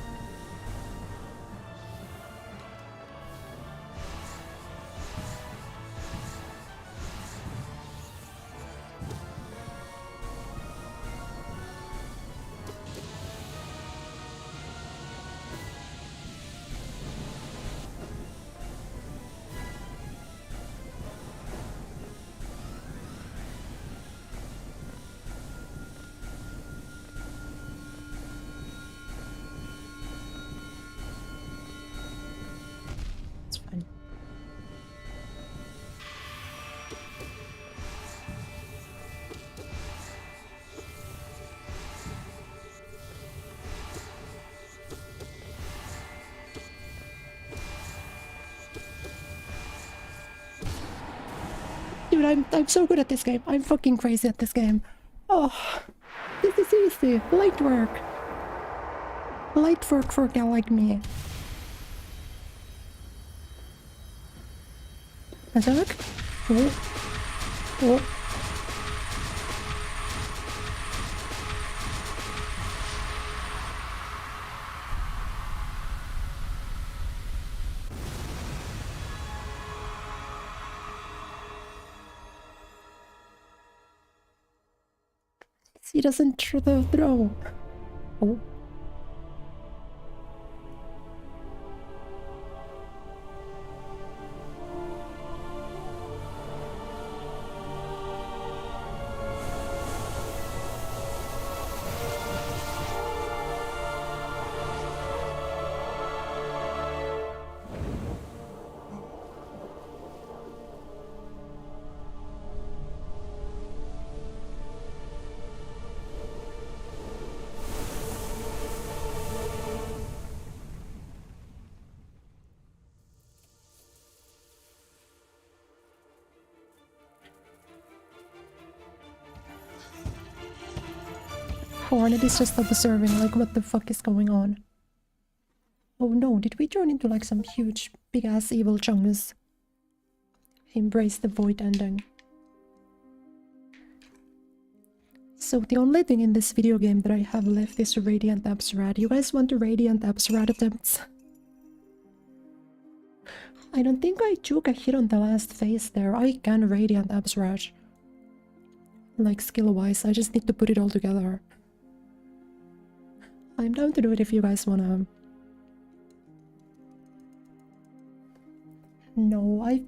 S1: Dude, I'm so good at this game. I'm fucking crazy at this game. Oh, this is easy. Light work. Light work for a girl like me. Attack? Oh. Oh. He doesn't throw. Oh. Hornet is just observing, like, what the fuck is going on? Oh no, did we turn into like some huge, big-ass evil chungus? Embrace the void ending. So the only thing in this video game that I have left is Radiant Absrat. You guys want the Radiant Absrat attempts? I don't think I took a hit on the last phase there. I can Radiant Absrat. Like, skill-wise, I just need to put it all together. I'm down to do it if you guys wanna. No, I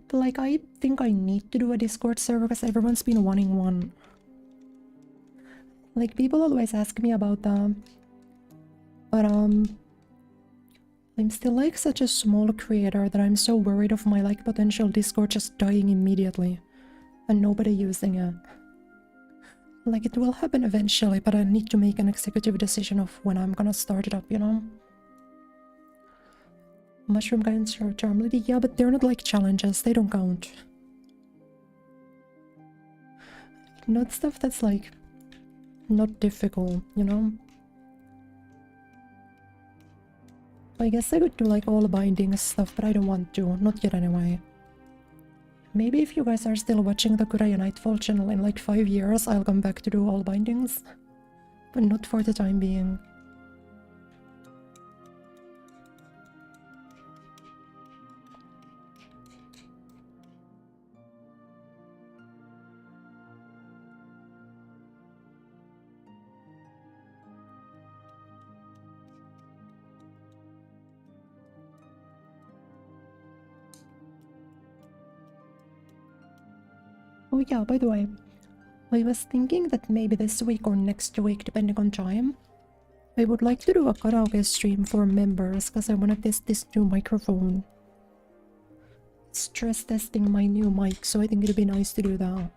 S1: think I need to do a Discord server because everyone's been wanting one. Like, people always ask me about that. But I'm still like such a small creator that I'm so worried of my like potential Discord just dying immediately and nobody using it. Like, it will happen eventually, but I need to make an executive decision of when I'm gonna start it up, you know? Mushroom guidance or charm lady? Yeah, but they're not like challenges, they don't count. Not stuff that's like not difficult, you know? I guess I could do like all binding stuff, but I don't want to, not yet anyway. Maybe if you guys are still watching the Kureya Nightfall channel in like 5 years, I'll come back to do all bindings. But not for the time being. Oh yeah, by the way, I was thinking that maybe this week or next week, depending on time, I would like to do a karaoke stream for members because I want to test this new microphone. Stress testing my new mic, so I think it'd be nice to do that.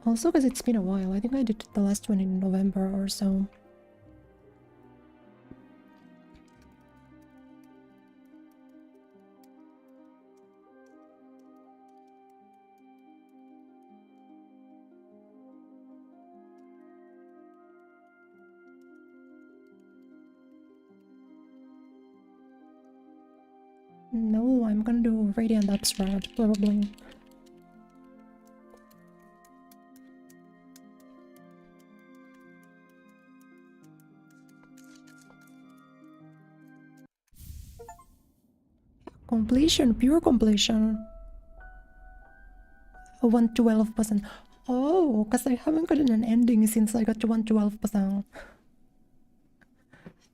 S1: Also because it's been a while, I think I did the last one in November or so. No, I'm gonna do Radiant Absrat, probably. Completion, pure completion. 112%. Oh, because I haven't gotten an ending since I got to 112%.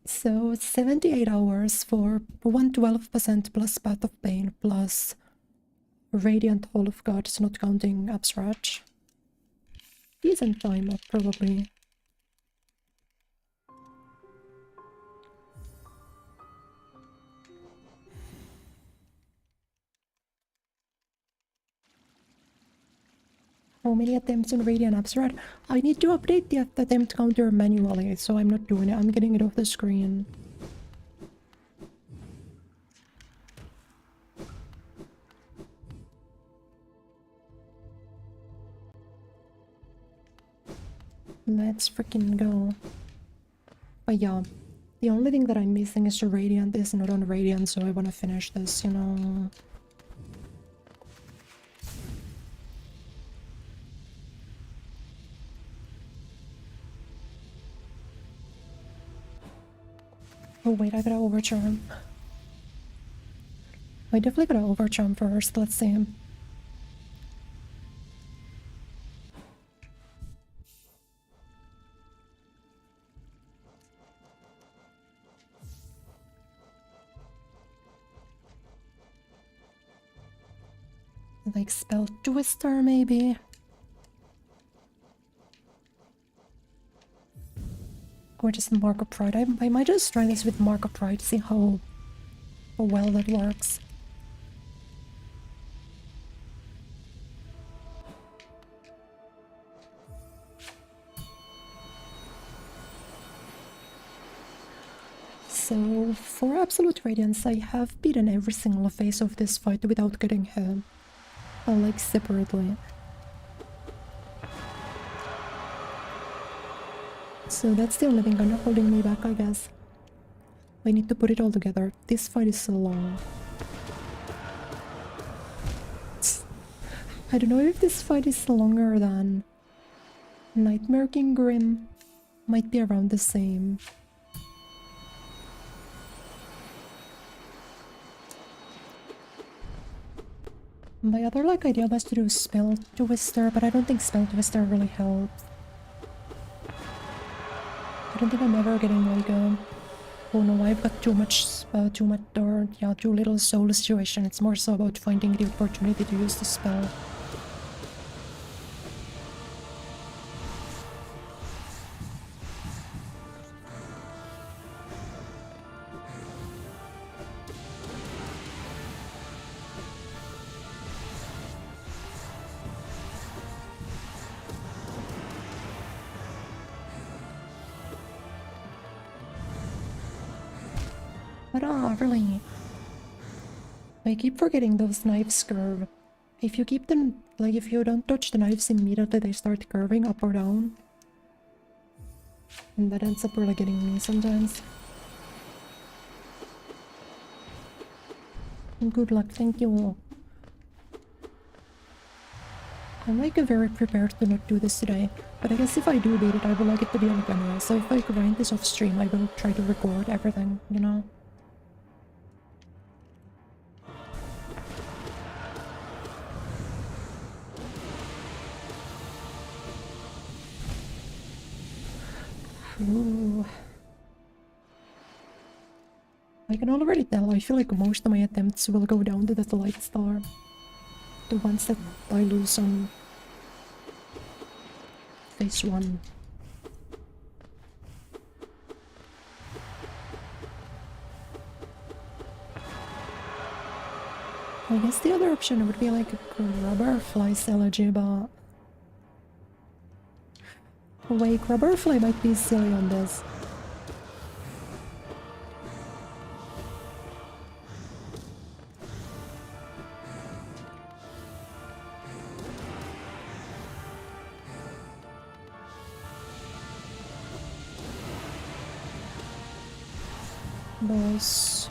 S1: So 78 hours for 112% plus Path of Pain plus Radiant Hall of Gods, not counting Absrat. Decent time up, probably. How many attempts on Radiant Absrat? I need to update the attempt counter manually, so I'm not doing it. I'm getting it off the screen. Let's freaking go. But yeah, the only thing that I'm missing is the Radiant is not on Radiant, so I want to finish this, you know. Oh wait, I gotta overcharm. I definitely gotta overcharm first, let's see. Like spell twister maybe? Or just Mark of Pride. I might just try this with Mark of Pride, see how well that works. So, for Absolute Radiance, I have beaten every single phase of this fight without getting hit. Like, separately. So that's the only thing kind of holding me back, I guess. I need to put it all together. This fight is so long. I don't know if this fight is longer than Nightmare King Grim. Might be around the same. My other idea was to do Spell Twister, but I don't think Spell Twister really helps. I don't think I'm ever getting oh no, I've got too little soul situation. It's more so about finding the opportunity to use the spell. But really, I keep forgetting those knives curve. If you keep them, if you don't touch the knives immediately, they start curving up or down. And that ends up really getting me sometimes. Good luck, thank you. I'm very prepared to not do this today, but I guess if I do beat it, I would like it to be on camera, so if I grind this off stream, I will try to record everything, you know? Ooh. I can already tell, I feel like most of my attempts will go down to the light star. The ones that I lose on phase 1. I guess the other option would be a Grubberfly's elegy, but... Wait, Grubberfly might be silly on this. Boss.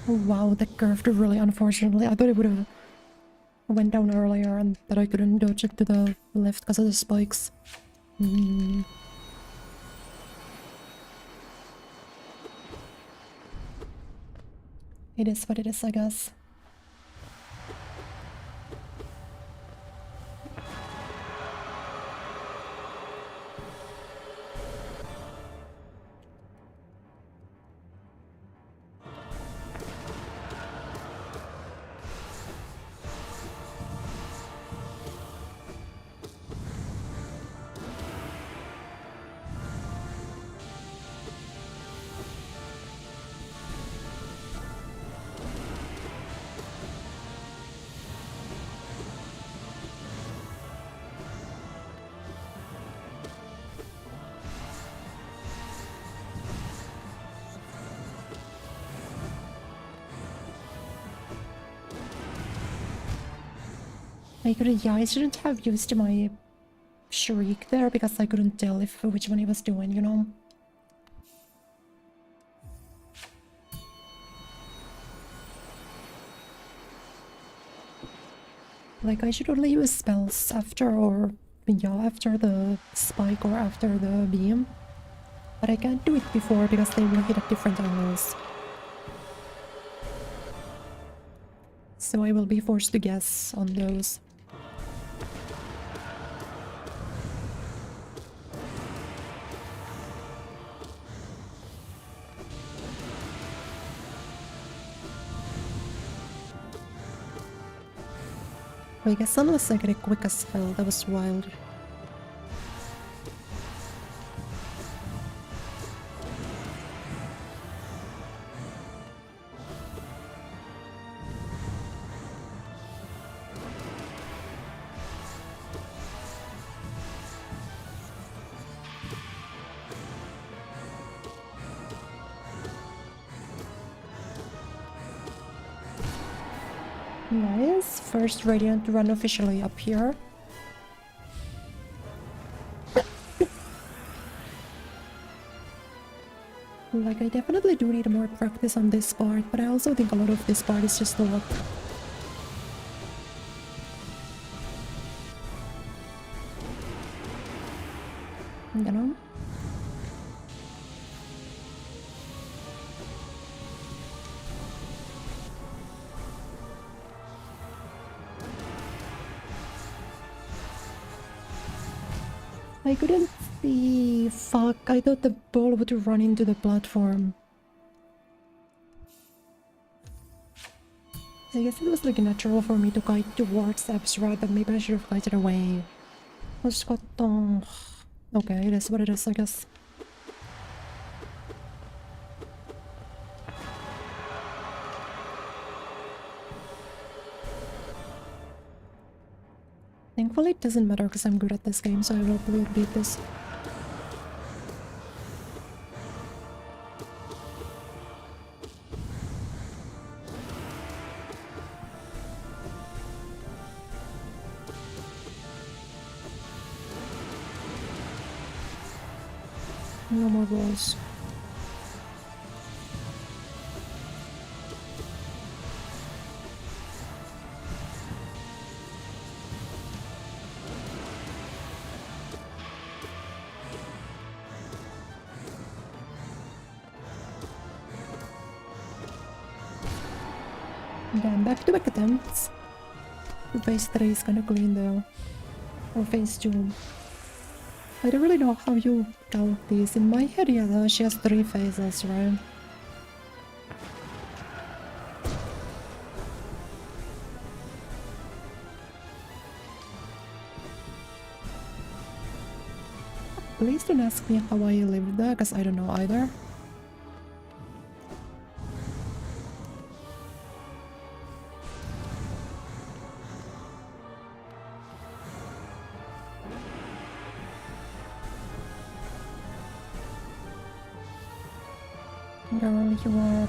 S1: Oh wow, that curved really unfortunately. I thought it would have went down earlier and that I couldn't dodge it to the left because of the spikes. It is what it is, I guess. I shouldn't have used my shriek there because I couldn't tell which one he was doing, you know? Like, I should only use spells after after the spike or after the beam. But I can't do it before because they will hit at different angles. So I will be forced to guess on those. I guess unless I get a quick spell, that was wild. Nice. First Radiant run officially up here. Like, I definitely do need more practice on this part, but I also think a lot of this part is just the luck. You know? I couldn't see. Fuck, I thought the ball would run into the platform. I guess it was like natural for me to kite towards Absra, but maybe I should have kited away. Okay, it is what it is, I guess. Thankfully it doesn't matter because I'm good at this game, so I will probably beat this. No more balls. Damn, back-to-back attempts. Phase 3 is kinda clean though. Or phase 2. I don't really know how you count these. In my head, yeah, she has 3 phases, right? Please don't ask me how I lived there, because I don't know either. Girl, you are...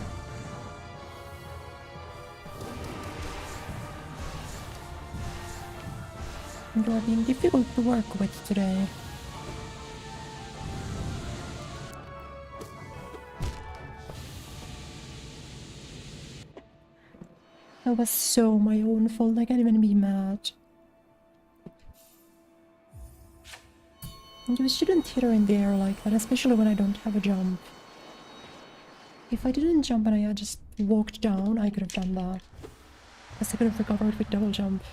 S1: You are being difficult to work with today. That was so my own fault, I can't even be mad. You shouldn't hit her in the air like that, especially when I don't have a jump. If I didn't jump and I had just walked down, I could have done that. Because I could have recovered with double jump.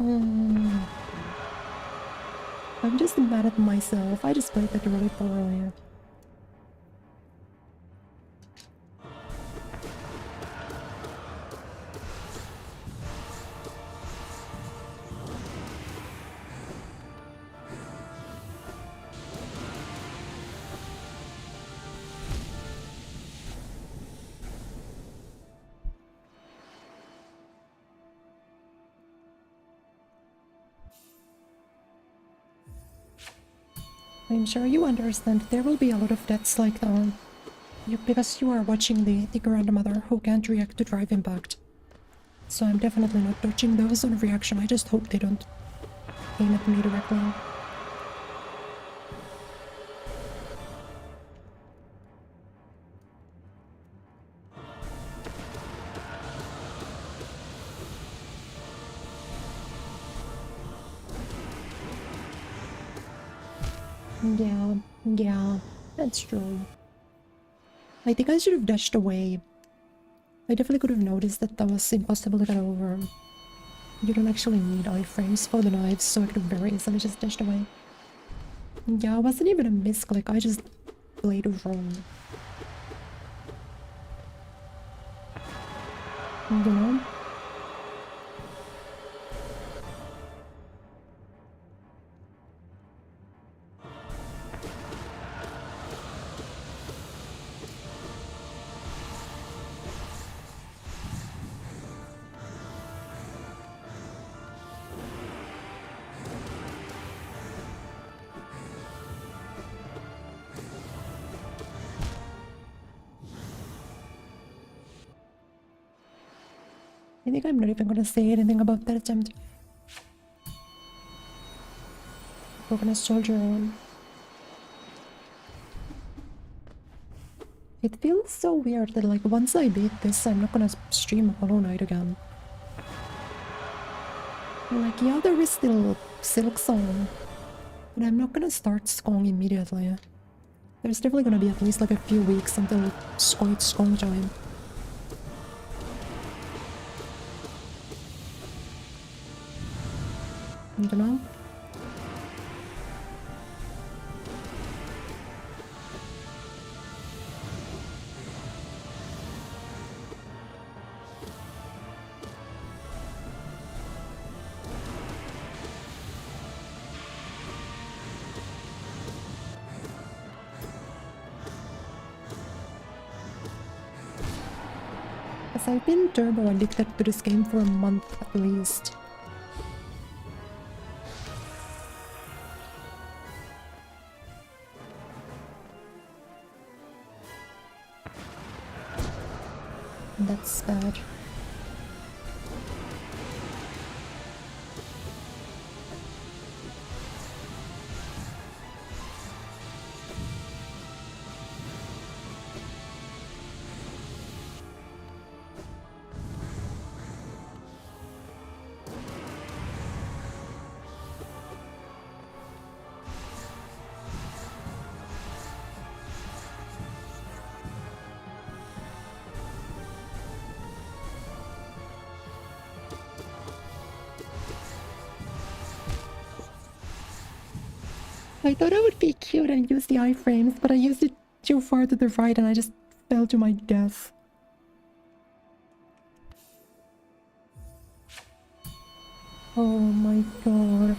S1: I'm just mad at myself. I just played that really poorly. I'm sure you understand there will be a lot of deaths like that. Because you are watching the grandmother who can't react to drive impact. So I'm definitely not dodging those on reaction, I just hope they don't aim at me directly. Yeah, that's true. I think I should have dashed away. I definitely could have noticed that that was impossible to get over. You don't actually need iframes for the knives, so I could have very easily just dashed away. Yeah, it wasn't even a misclick, I just played wrong. You know? I think I'm not even gonna say anything about that attempt. We're gonna soldier on. It feels so weird that like once I beat this, I'm not gonna stream Hollow Knight again. Like, yeah, there is still Silk Song, but I'm not gonna start Skong immediately. There's definitely gonna be at least like a few weeks until it's Skong time. You know? Because I've been turbo addicted to this game for a month at least. That's bad. I thought I would be cute and use the iframes, but I used it too far to the right and I just fell to my death. Oh my god.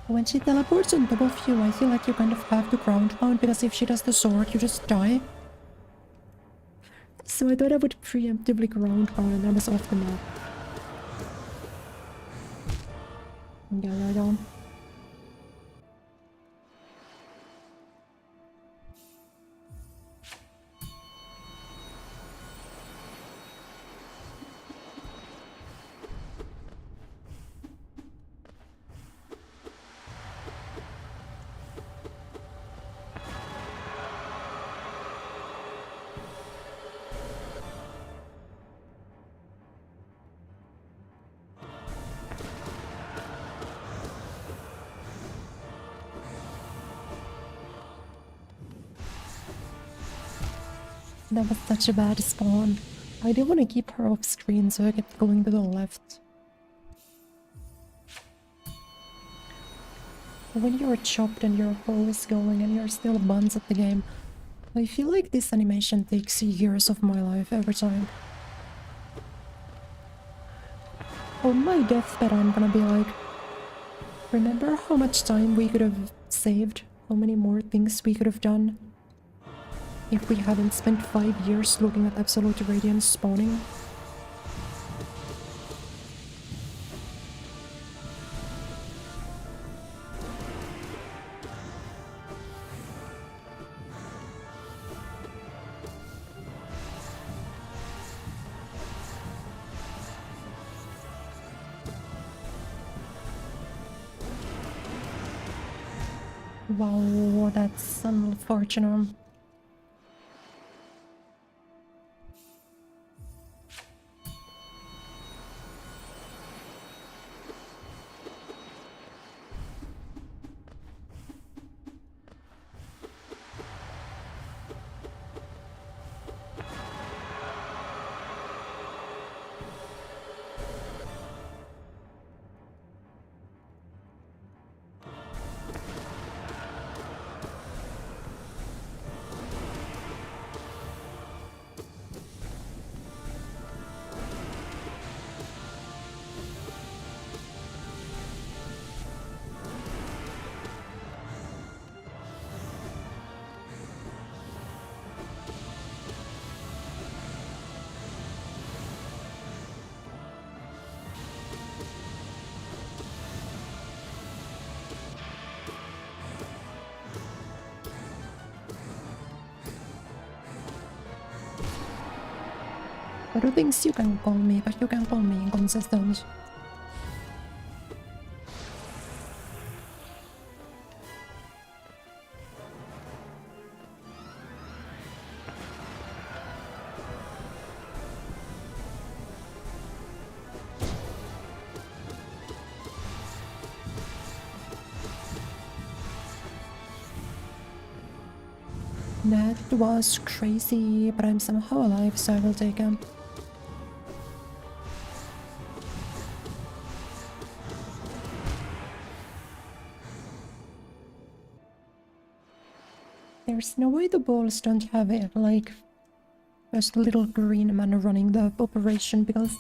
S1: When she teleports on top of you, I feel like you kind of have to ground pound, because if she does the sword, you just die. So I thought I would preemptively ground pound and I was off the map. Yeah. That was such a bad spawn. I didn't want to keep her off screen, so I kept going to the left. When you're chopped and your hoe is going and you're still buns at the game, I feel like this animation takes years of my life every time. On my deathbed I'm gonna be like, remember how much time we could have saved? How many more things we could have done? If we hadn't spent 5 years looking at Absolute Radiance spawning? Wow, that's unfortunate. There are things you can call me, but you can call me inconsistent. That was crazy, but I'm somehow alive, so I will take him. There's no way the balls don't have it, like, there's the little green man running the operation, because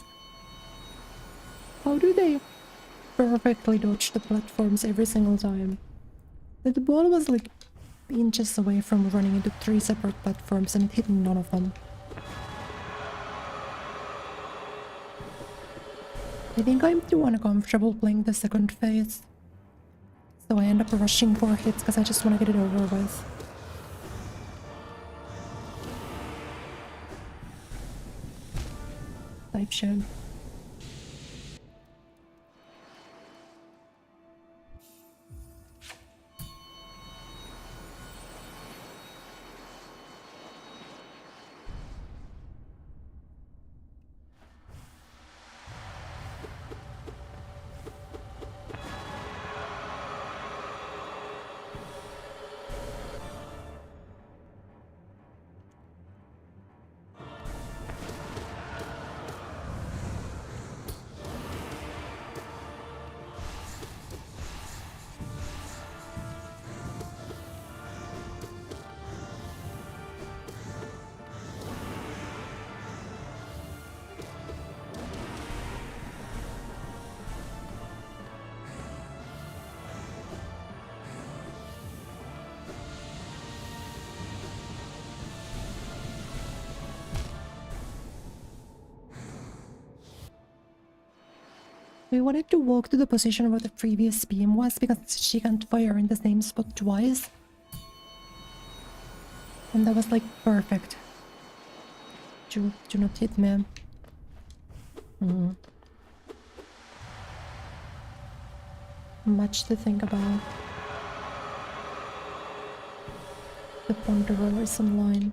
S1: how do they perfectly dodge the platforms every single time? The ball was like inches away from running into 3 separate platforms and it hit none of them. I think I'm too uncomfortable playing the second phase, so I end up rushing for hits because I just want to get it over with. Type shit. We wanted to walk to the position where the previous beam was because she can't fire in the same spot twice. And that was like perfect. Do not hit me. Much to think about. The Ponderer is online.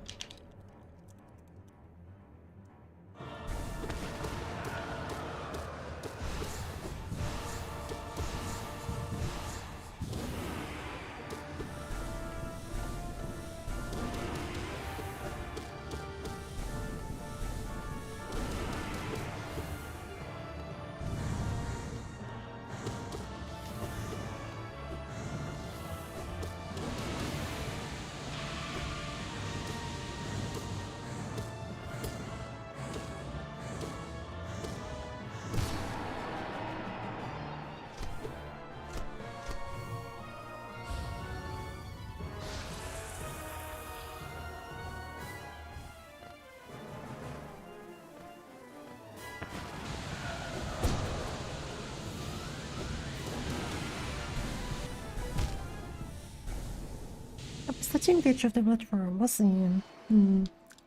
S1: Touching the edge of the platform was in.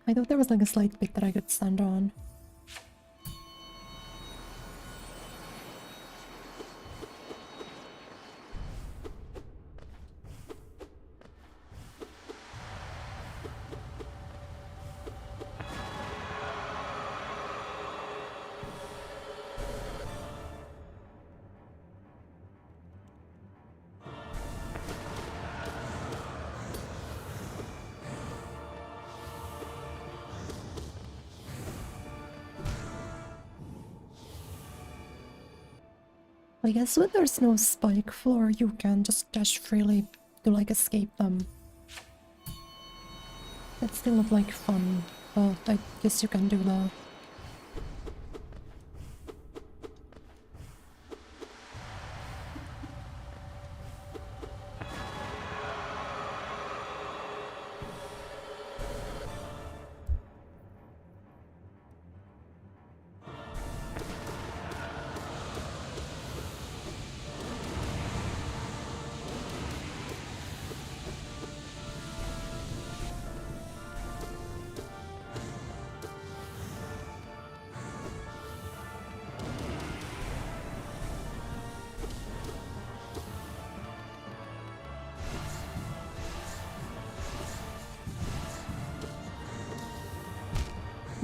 S1: I thought there was like a slight bit that I could stand on. I guess when there's no spike floor, you can just dash freely to like escape them. That's still not like fun, but I guess you can do that.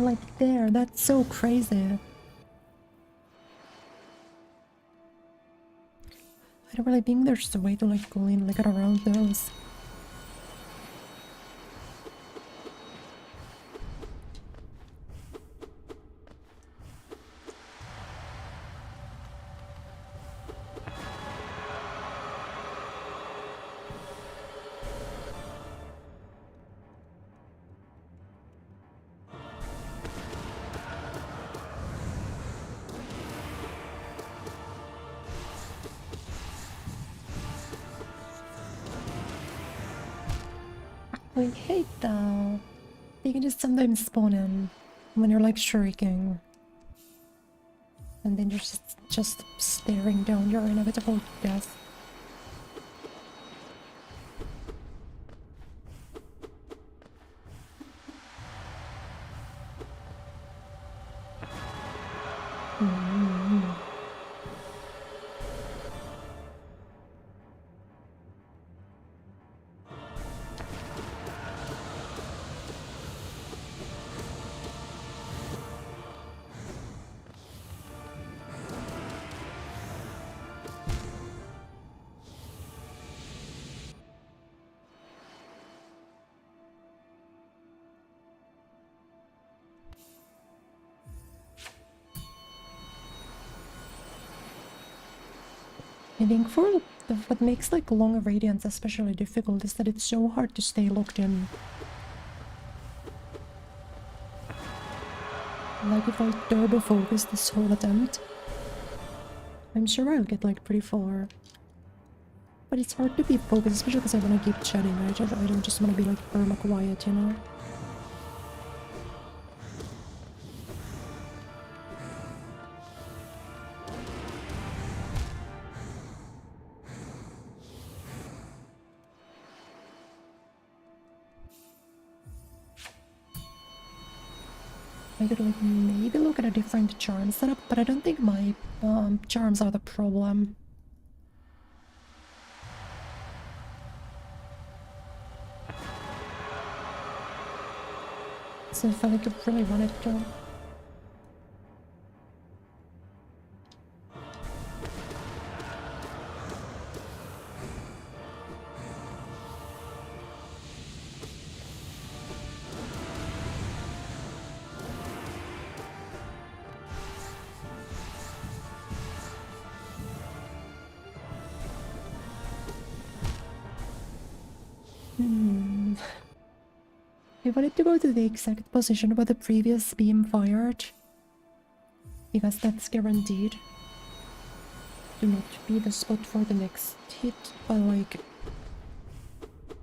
S1: Like there, that's so crazy. I don't really think there's a way to like go in, like get around those. I hate that. You can just sometimes spawn in when you're like shrieking. And then you're just staring down your inevitable death. I think what makes like longer radiance especially difficult is that it's so hard to stay locked in. Like if I turbo focus this whole attempt, I'm sure I'll get like pretty far. But it's hard to be focused, especially because I want to keep chatting. I don't just want to be like perma quiet, you know? I could like maybe look at a different charm setup, but I don't think my charms are the problem. So if I like really wanted to. I wanted to go to the exact position where the previous beam fired, because that's guaranteed to not be the spot for the next hit, but like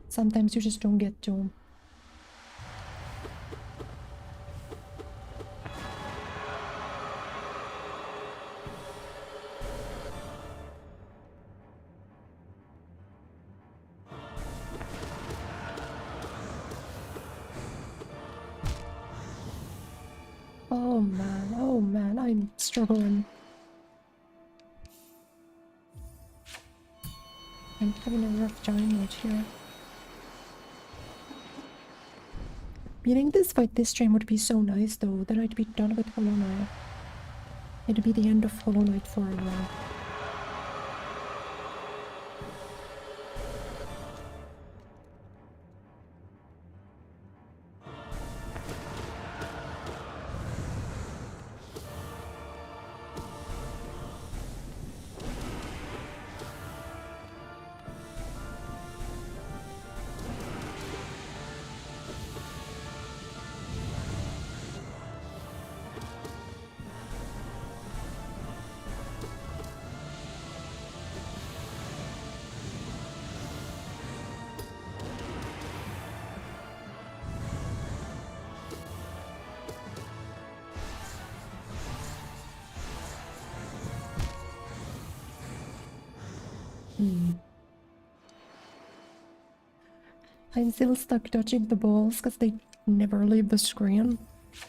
S1: sometimes you just don't get to. Oh man, I'm struggling. I'm having a rough time out here. Beating this fight this stream would be so nice though, then I'd be done with Hollow Knight. It'd be the end of Hollow Knight for a while. I'm still stuck dodging the balls because they never leave the screen.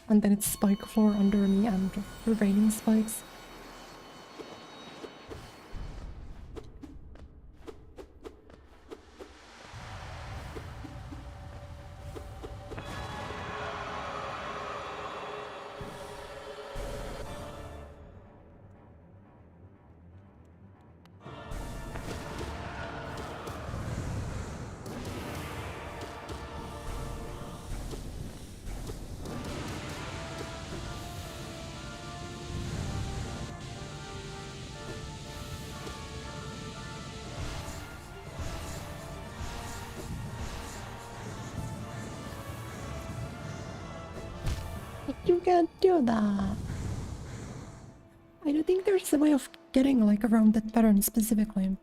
S1: And then it's spike floor under me and raining spikes. can't do that. I don't think there's a way of getting like around that pattern specifically.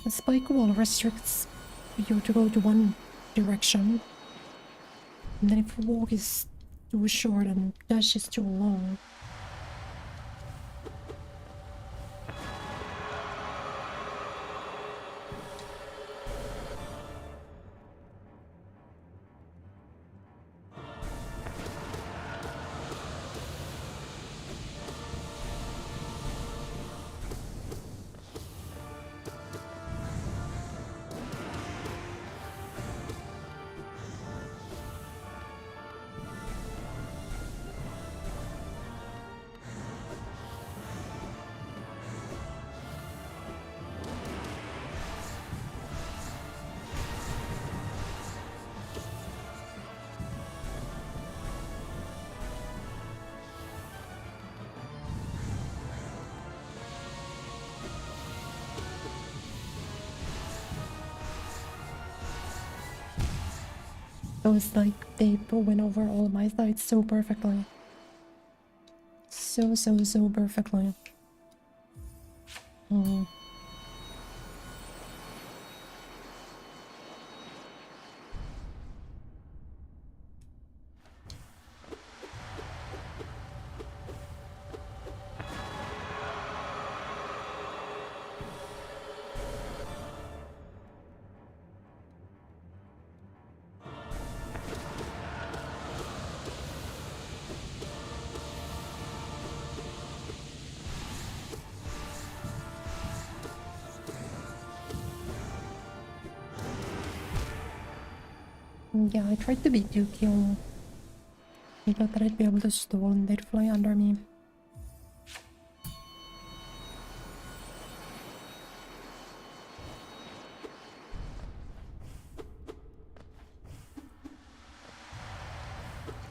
S1: The spike wall restricts you to go to one direction, and then if walk is too short and dash is too long. It was like they went over all my sides so perfectly. So perfectly. Oh. Yeah, I tried to beat 2Kill. I thought that I'd be able to stall and they'd fly under me.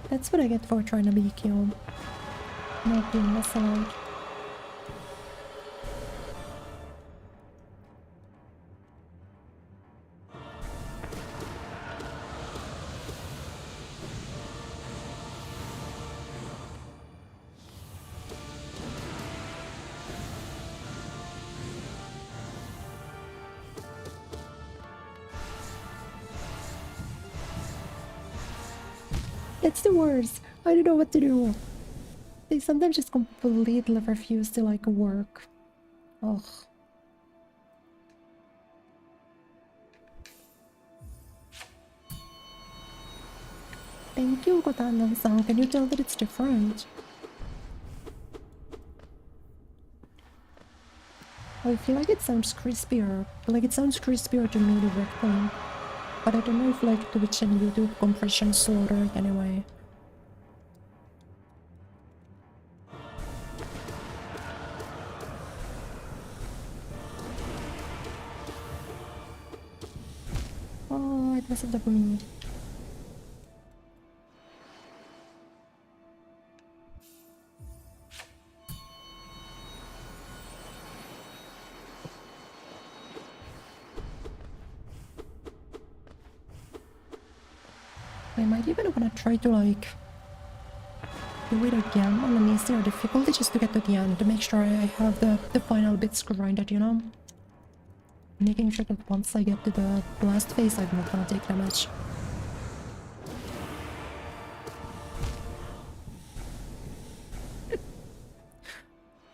S1: That's what I get for trying to be killed. Not being less allowed. It's the worst. I don't know what to do. They sometimes just completely refuse to like work. Ugh. Thank you, Kotanan-san. Can you tell that it's different? I feel like it sounds crispier. Like it sounds crispier to me directly. But I don't know if like Twitch and YouTube compression slaughter it anyway. Oh, it wasn't up me. I might even wanna try to like do it again on an easier difficulty just to get to the end, to make sure I have the final bits grinded, you know? Making sure that once I get to the last phase I'm not gonna take damage.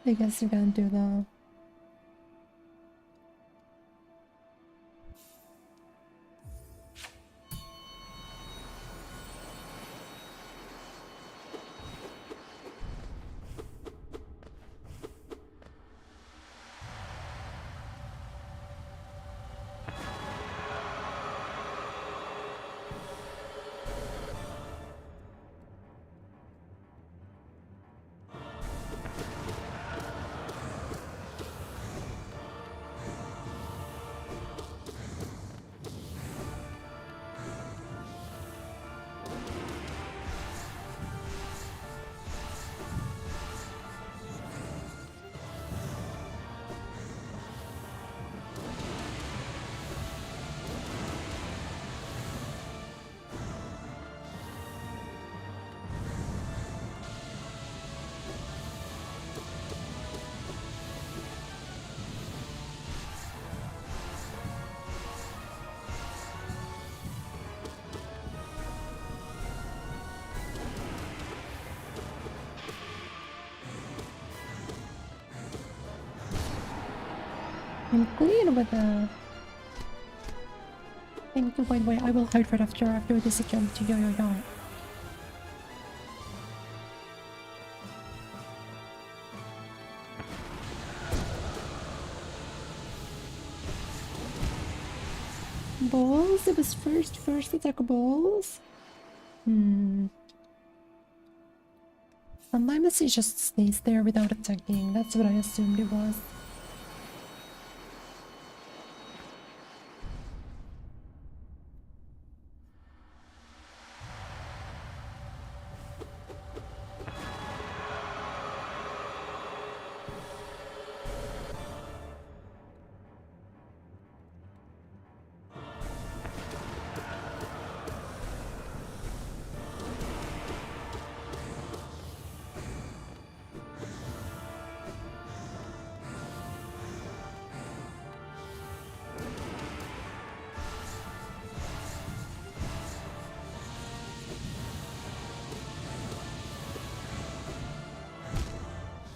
S1: I guess you can't do that. I'm clean with that. Thank you, by the way. I will hide right after this attempt. Yo. Balls? It was first attack balls? Sometimes it just stays there without attacking. That's what I assumed it was.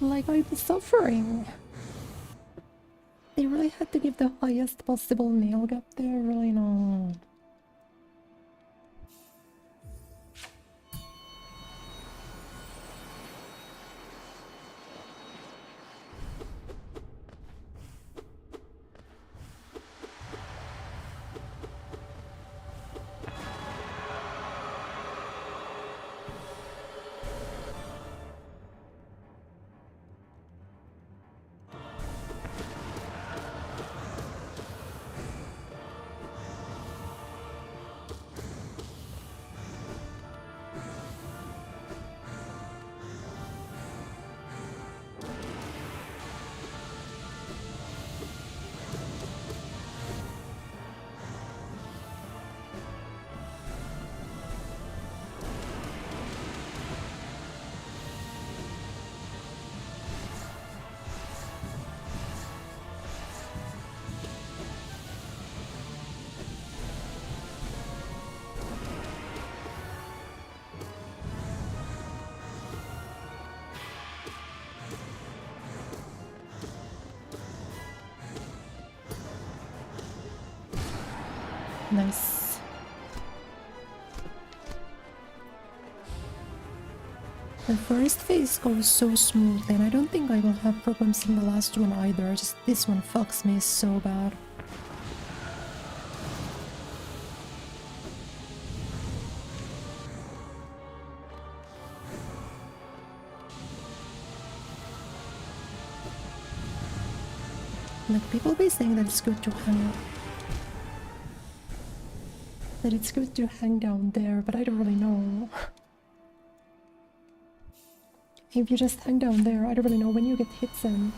S1: Like I was suffering. They really had to give the highest possible nail gap there, really no. Nice. The first phase goes so smoothly, and I don't think I will have problems in the last one either. Just this one fucks me so bad. Like, people be saying that it's good to hang out. That it's good to hang down there, but I don't really know. If you just hang down there, I don't really know when you get hits in.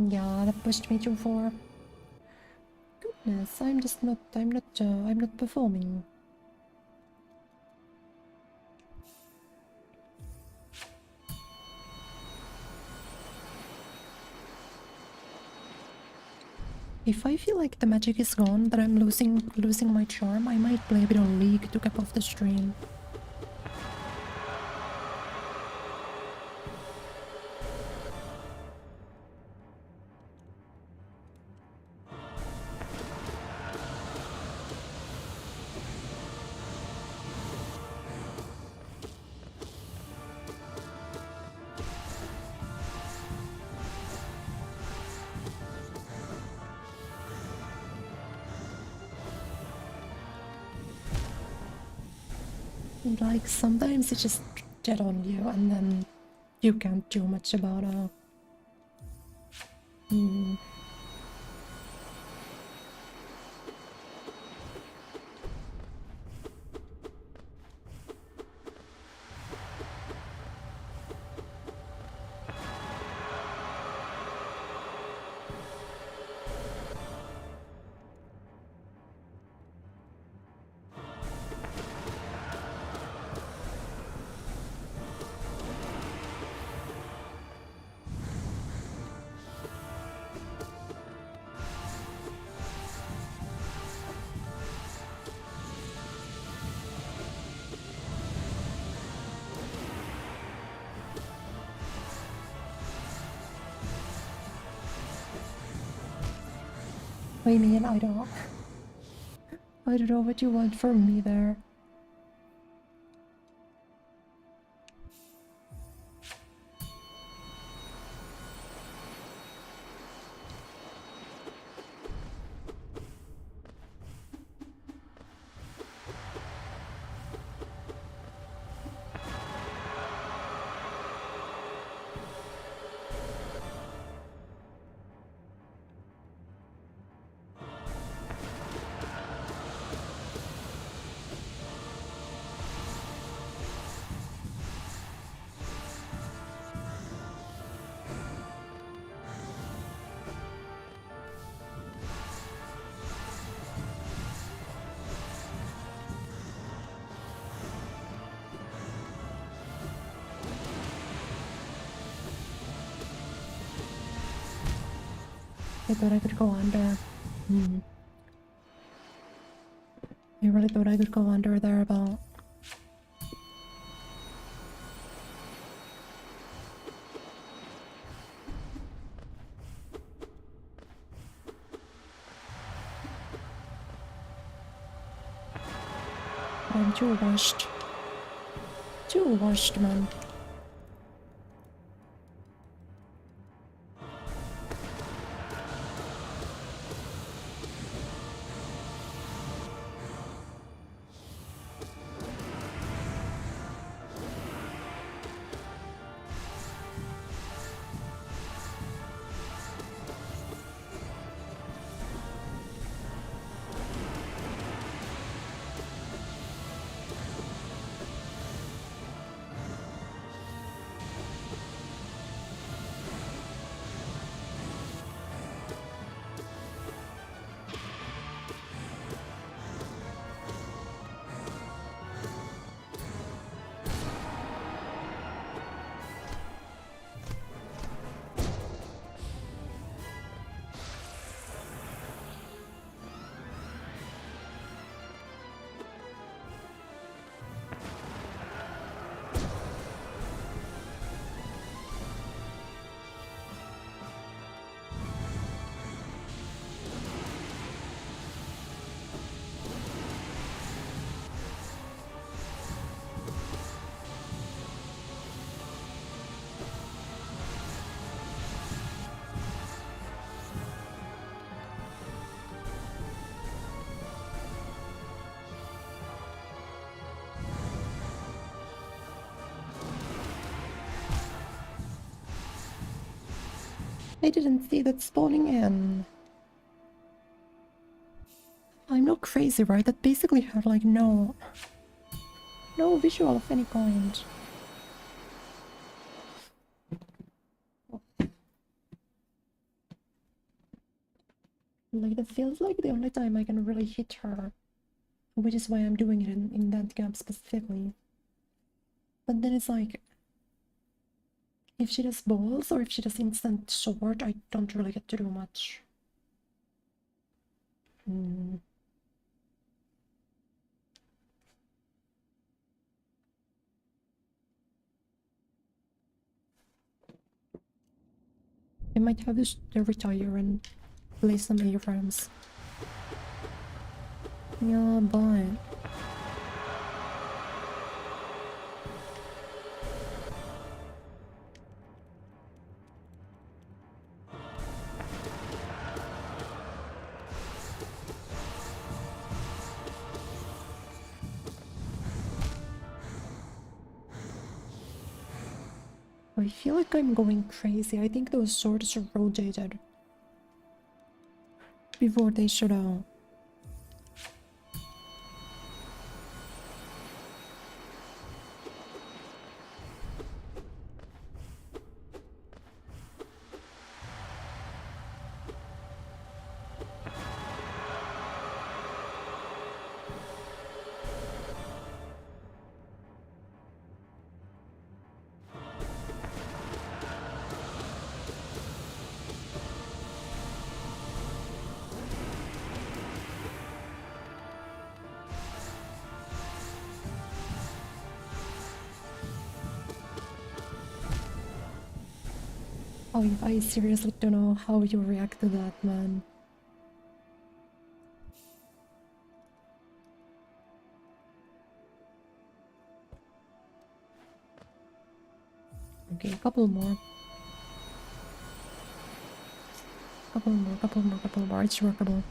S1: Yeah, that pushed me too far. Goodness, I'm not performing. If I feel like the magic is gone, that I'm losing my charm, I might play a bit on League to cap off the stream. Like, sometimes it just get on you and then you can't do much about it. I mean, I don't know what you want from me there. I thought I could go under. I really thought I could go under there about. I'm too washed. Too washed, man. I didn't see that spawning in. I'm not crazy, right? That basically had like no visual of any kind. Like that feels like the only time I can really hit her, which is why I'm doing it in that gap specifically. But then it's like, if she does balls or if she does instant sword, I don't really get to do much. I might have to retire and play some A-frames. Yeah, but I feel like I'm going crazy. I think those swords are rotated before they shut out. Oh, I seriously don't know how you react to that, man. Okay, a couple more. Couple more. It's workable.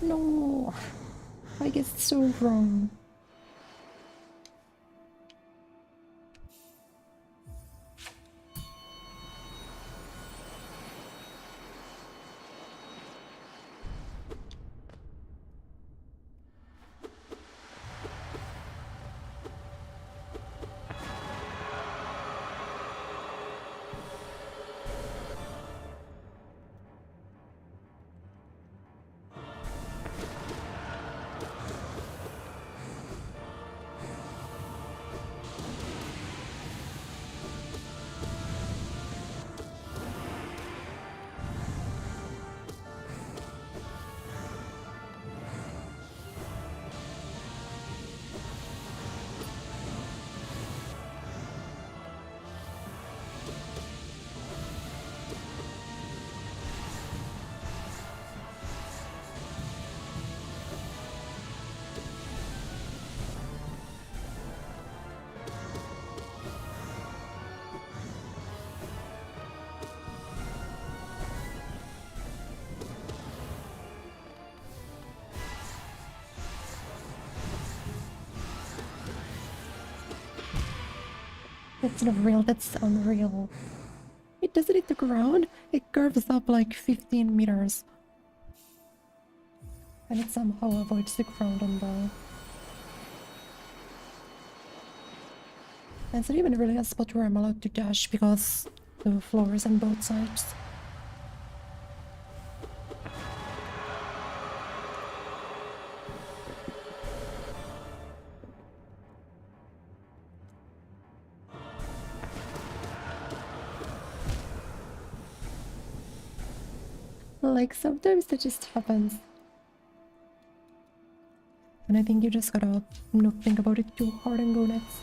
S1: No, I guessed so wrong. That's not real, that's unreal. It doesn't hit the ground, it curves up like 15 meters. And it somehow avoids the ground on the... And it's not even really a spot where I'm allowed to dash because the floor is on both sides. Like, sometimes that just happens. And I think you just gotta not think about it too hard and go next.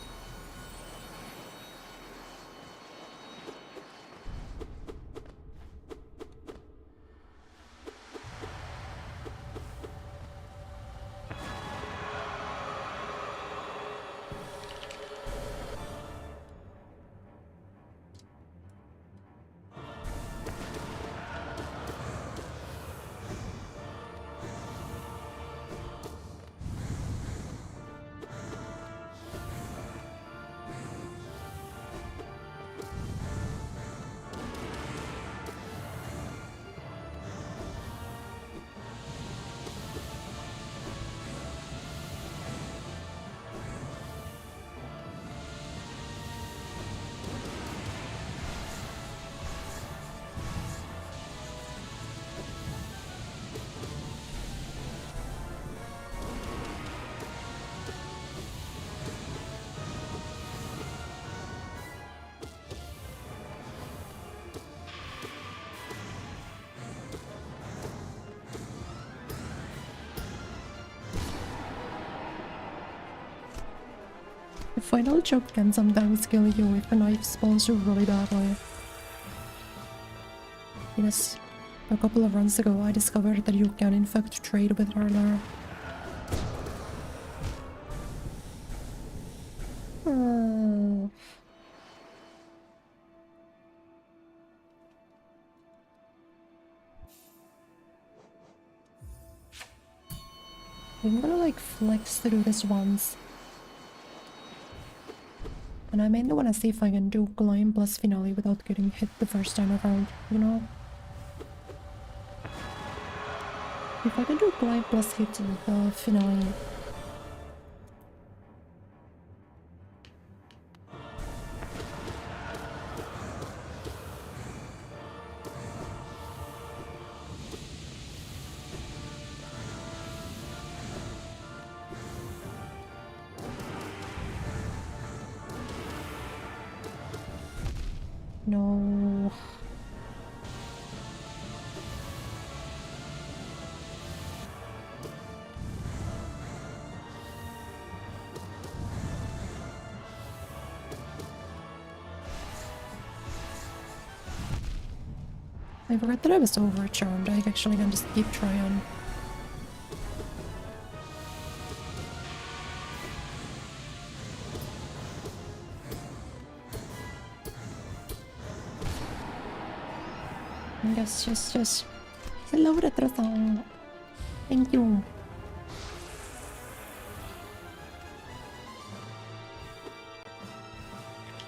S1: The final chop can sometimes kill you if a knife spawns you really badly. Because a couple of runs ago I discovered that you can in fact trade with her there. I'm gonna like flex through this once. And I mainly wanna see if I can do climb plus finale without getting hit the first time around, you know? If I can do climb plus hit the finale... No. I forgot that I was overcharmed. I actually can just keep trying. Yes. Hello, Retro-san. Thank you.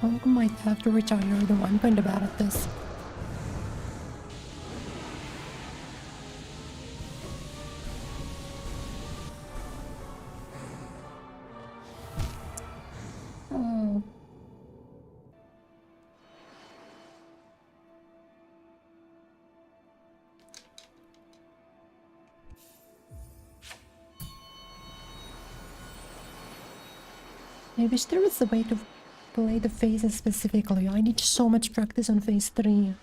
S1: I might have to retire though. I'm kinda bad at this. Oh. I wish there was a way to play the phases specifically. I need so much practice on phase 3.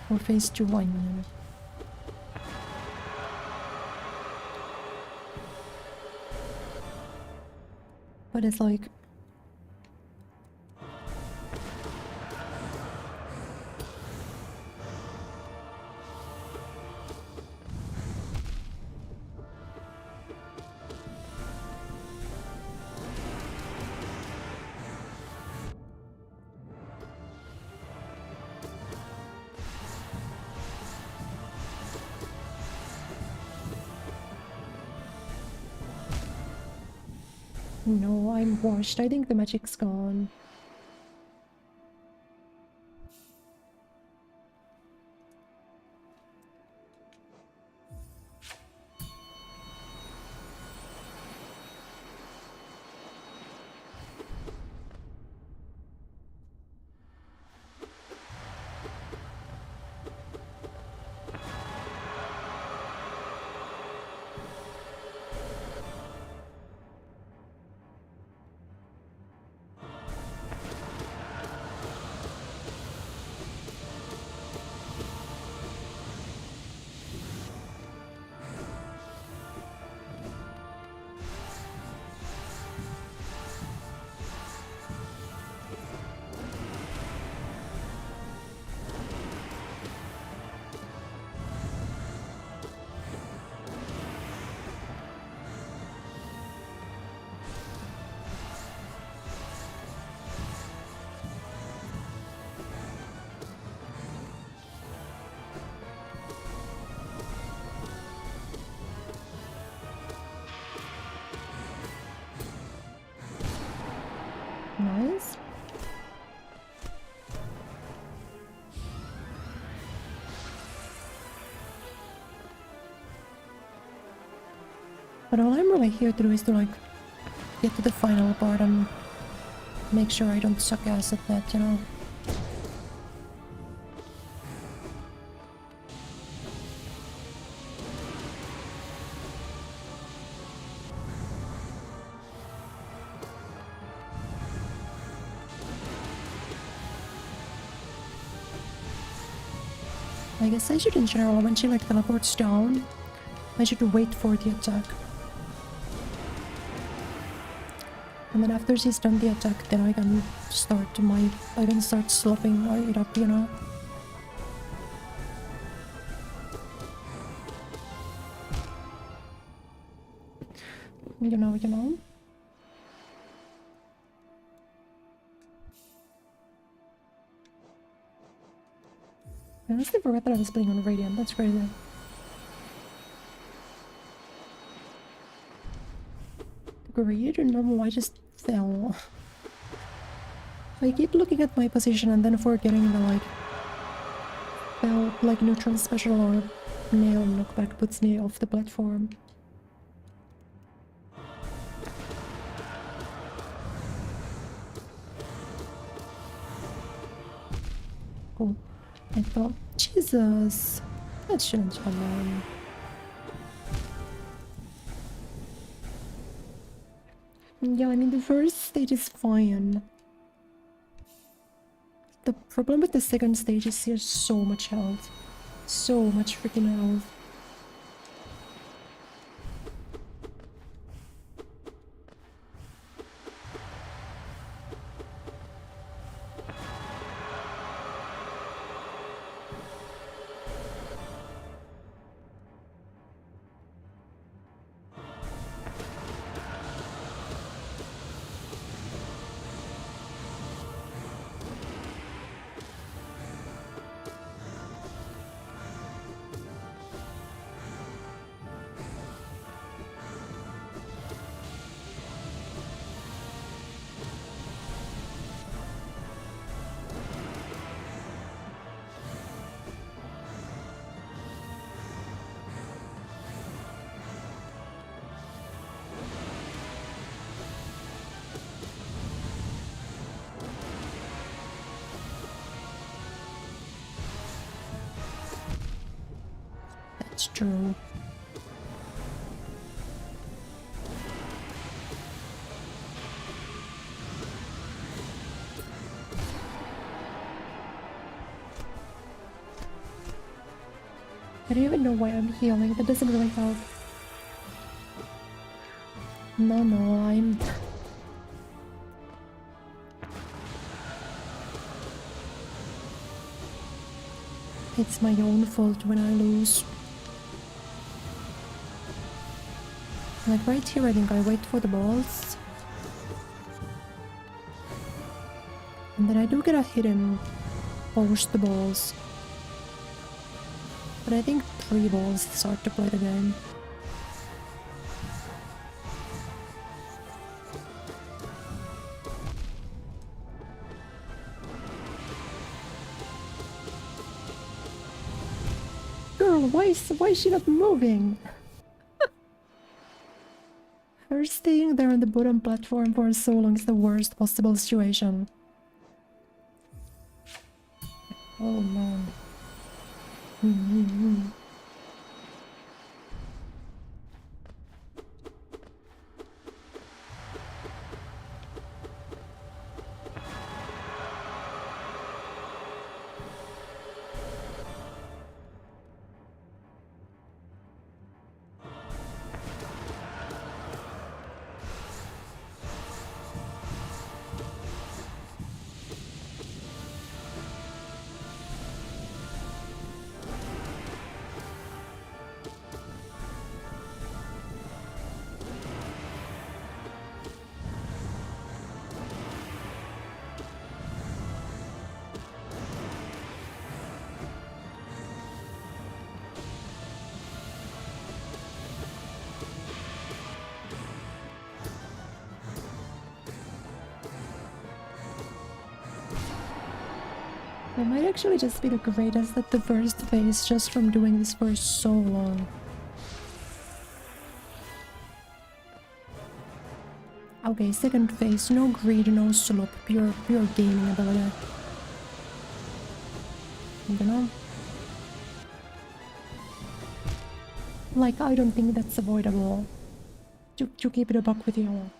S1: Or phase 2, I mean. But it's like... No, I'm washed. I think the magic's gone. Nice. But all I'm really here to do is to like get to the final part and make sure I don't suck ass at that, you know? I guess I should in general, when she like teleports down, I should wait for the attack. And then after she's done the attack, then I can start slopping it up, you know? You know? I honestly forgot that I was playing on Radiant, that's crazy. Great, no, I just fell. I keep looking at my position and then forgetting that like... Fell like neutral special or nail knockback puts me off the platform. Cool. I thought, Jesus, that shouldn't happen. Yeah, I mean the first stage is fine. The problem with the second stage is he has so much health. So much freaking health. That's true. I don't even know why I'm healing. That doesn't really help. No, I'm... It's my own fault when I lose. Like right here, I think I wait for the balls. And then I do get a hit and post the balls. But I think 3 balls start to play the game. Girl, why is she not moving? Her staying there on the bottom platform for so long is the worst possible situation. Oh no. It might actually just be the greatest at the first phase just from doing this for so long. Okay, second phase, no greed, no slop, pure gaming ability. You know? Like, I don't think that's avoidable. To keep it a buck with you.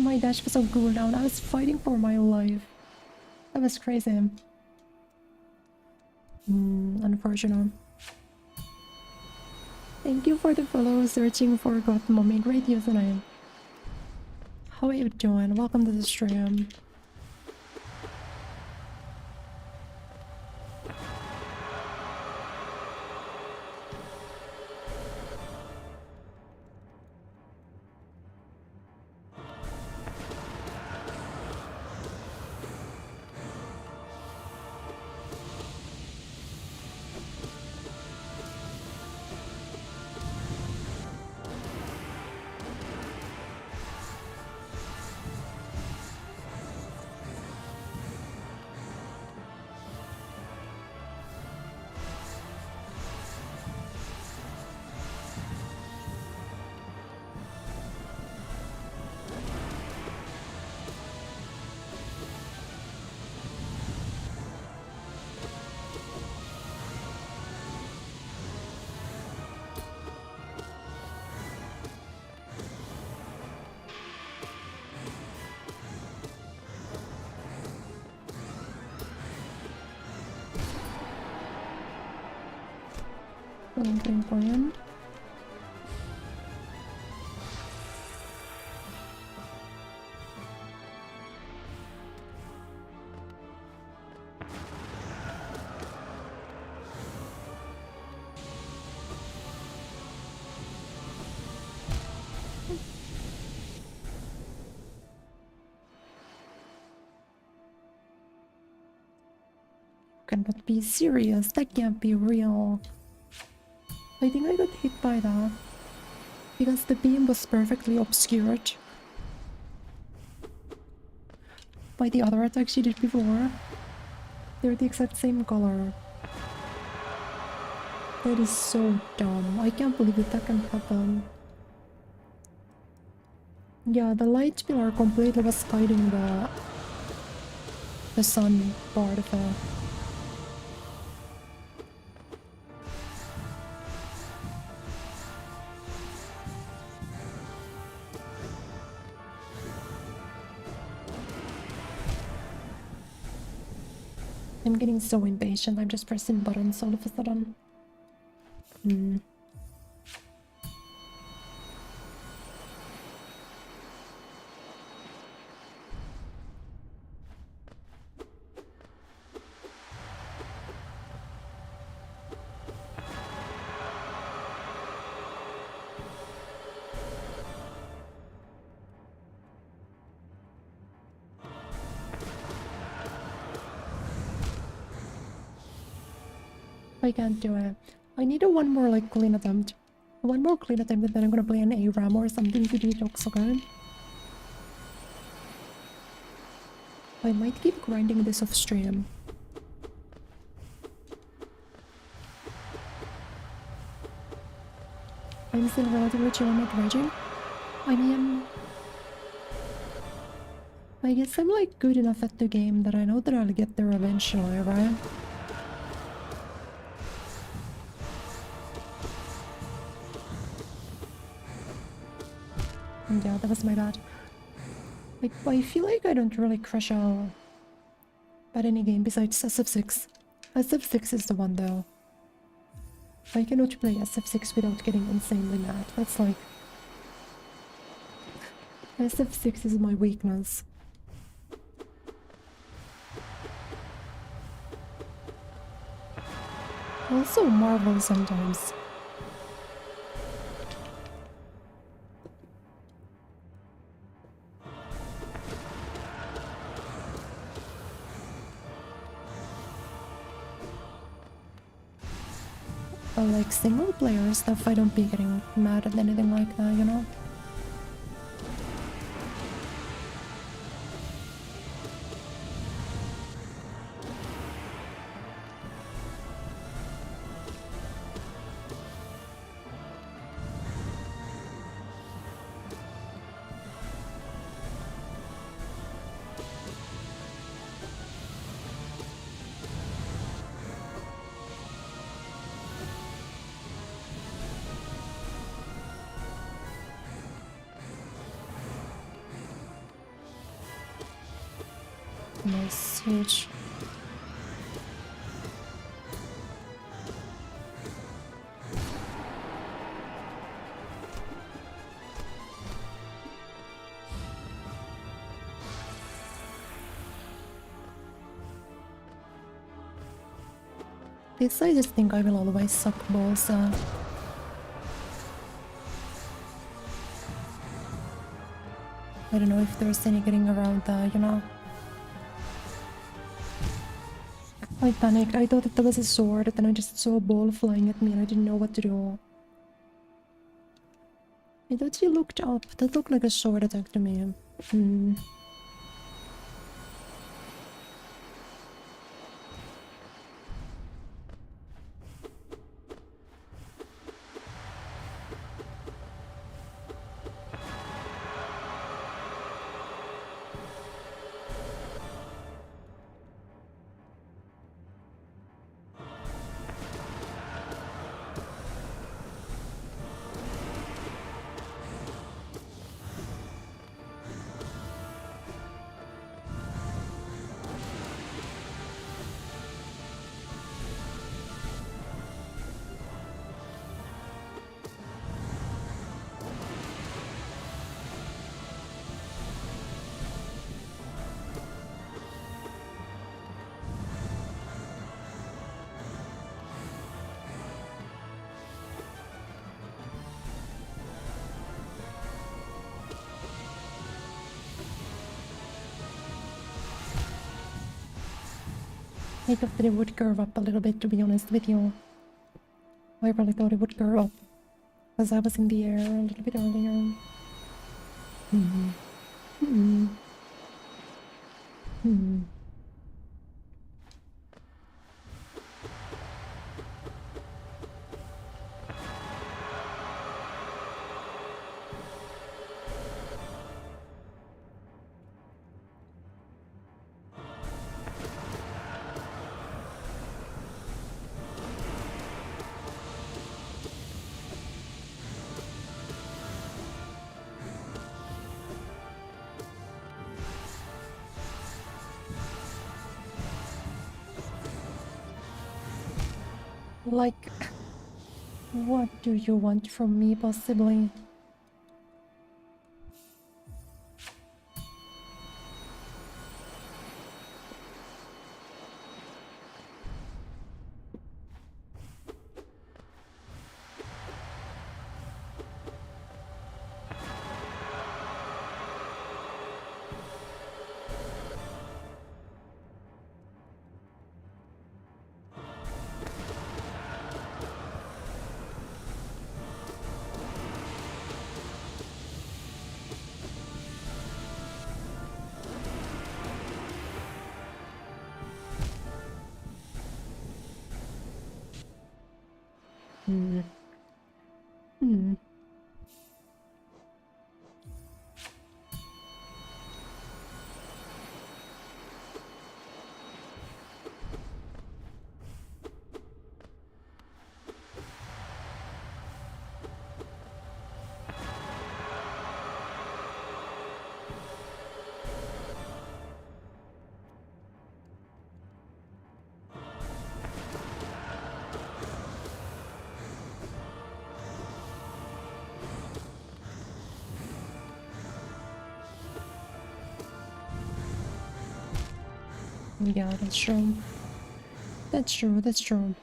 S1: My dash was on cooldown. I was fighting for my life. That was crazy. Unfortunate. Thank you for the follow. Searching for God Mommy. Great username. How are you doing? Welcome to the stream. Green for him. Cannot be serious. That can't be real. I think I got hit by that because the beam was perfectly obscured by the other attack she did before. They're the exact same color. That is so dumb. I can't believe that can happen. Yeah, the light pillar completely was hiding the sun part of it. I'm getting so impatient, I'm just pressing buttons all of a sudden. I can't do it. I need one more like clean attempt. One more clean attempt and then I'm gonna play an ARAM or something to detox, okay? I might keep grinding this off stream. I'm still relatively chill, I'm not raging. I mean, I guess I'm like good enough at the game that I know that I'll get there eventually, right? Yeah, that was my bad. Like, I feel like I don't really crash out at any game besides SF6. SF6 is the one though. I cannot play SF6 without getting insanely mad. That's like... SF6 is my weakness. Also Marvel sometimes. Like single player stuff, I don't be getting mad at anything like that, you know? Nice, huge. This I just think I will always suck balls. I don't know if there's any getting around, you know. I panicked. I thought that there was a sword, and then I just saw a ball flying at me and I didn't know what to do. I thought she looked up. That looked like a sword attack to me. I thought that it would curve up a little bit, to be honest with you. I really thought it would curve up, because I was in the air a little bit earlier. Like, what do you want from me, possibly? Yeah, that's true. That's true, that's true.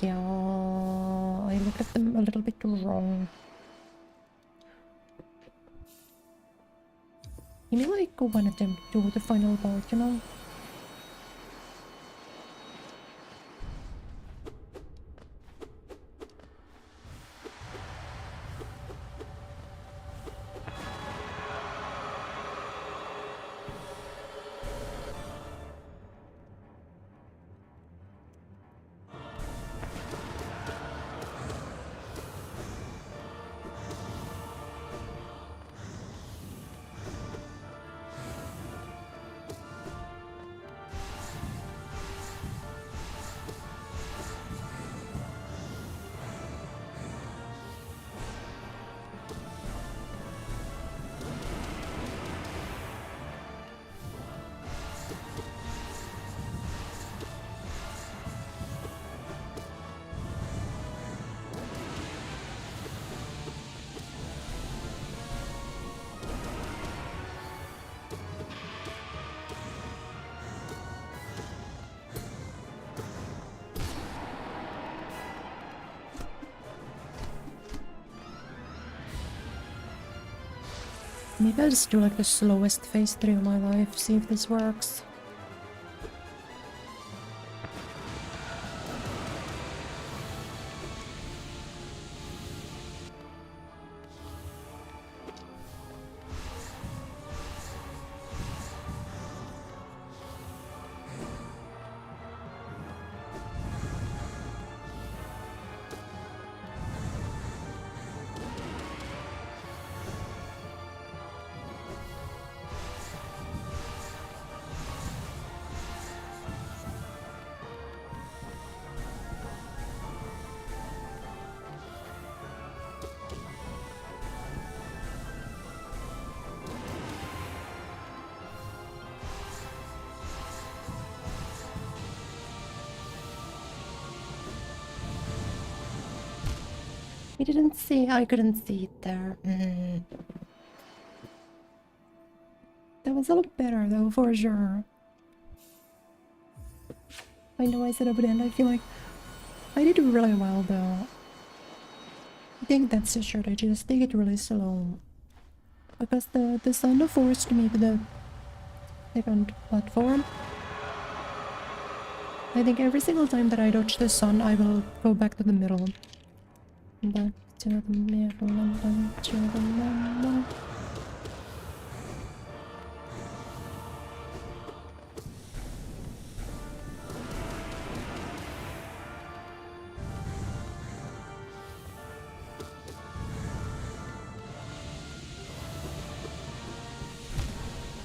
S1: Yeah, I looked at them a little bit wrong. Give me like one attempt to the final part, you know? Maybe I'll just do like the slowest phase 3 of my life, see if this works. We didn't see, I couldn't see it there. That was a lot better though, for sure. I know I said I would end, I feel like I did really well though. I think that's the strategy, just take it really slow. Because the sun forced me to the second platform. I think every single time that I dodge the sun, I will go back to the middle. Back to the middle and back to the middle.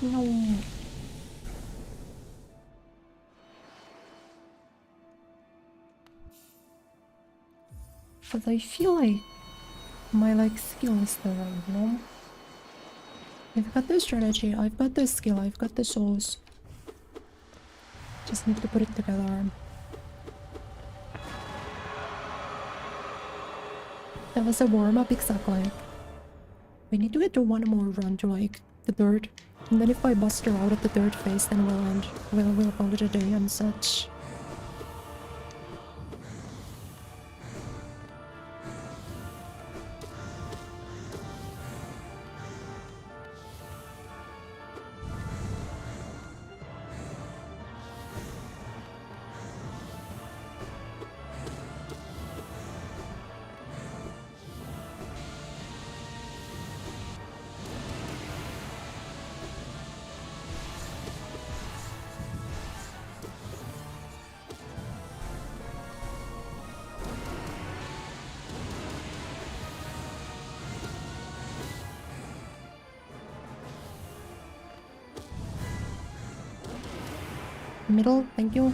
S1: No. But I feel like my skill is there, you know? I've got the strategy, I've got the skill, I've got the souls. Just need to put it together. That was a warm-up, exactly. We need to get to one more run to the third. And then if I bust her out at the third phase, then we'll end. We'll call it a day and such. Middle, thank you.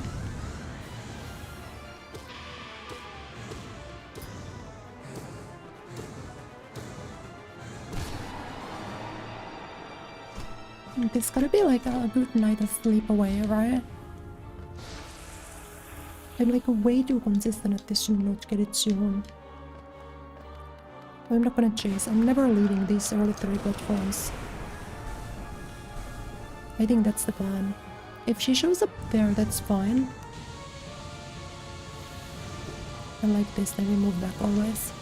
S1: This gotta be like a good night of sleep away, right? I'm like way too consistent at this to not get it soon. I'm not gonna chase. I'm never leading these early 3 platforms. I think that's the plan. If she shows up there, that's fine. And like this, then we move back always.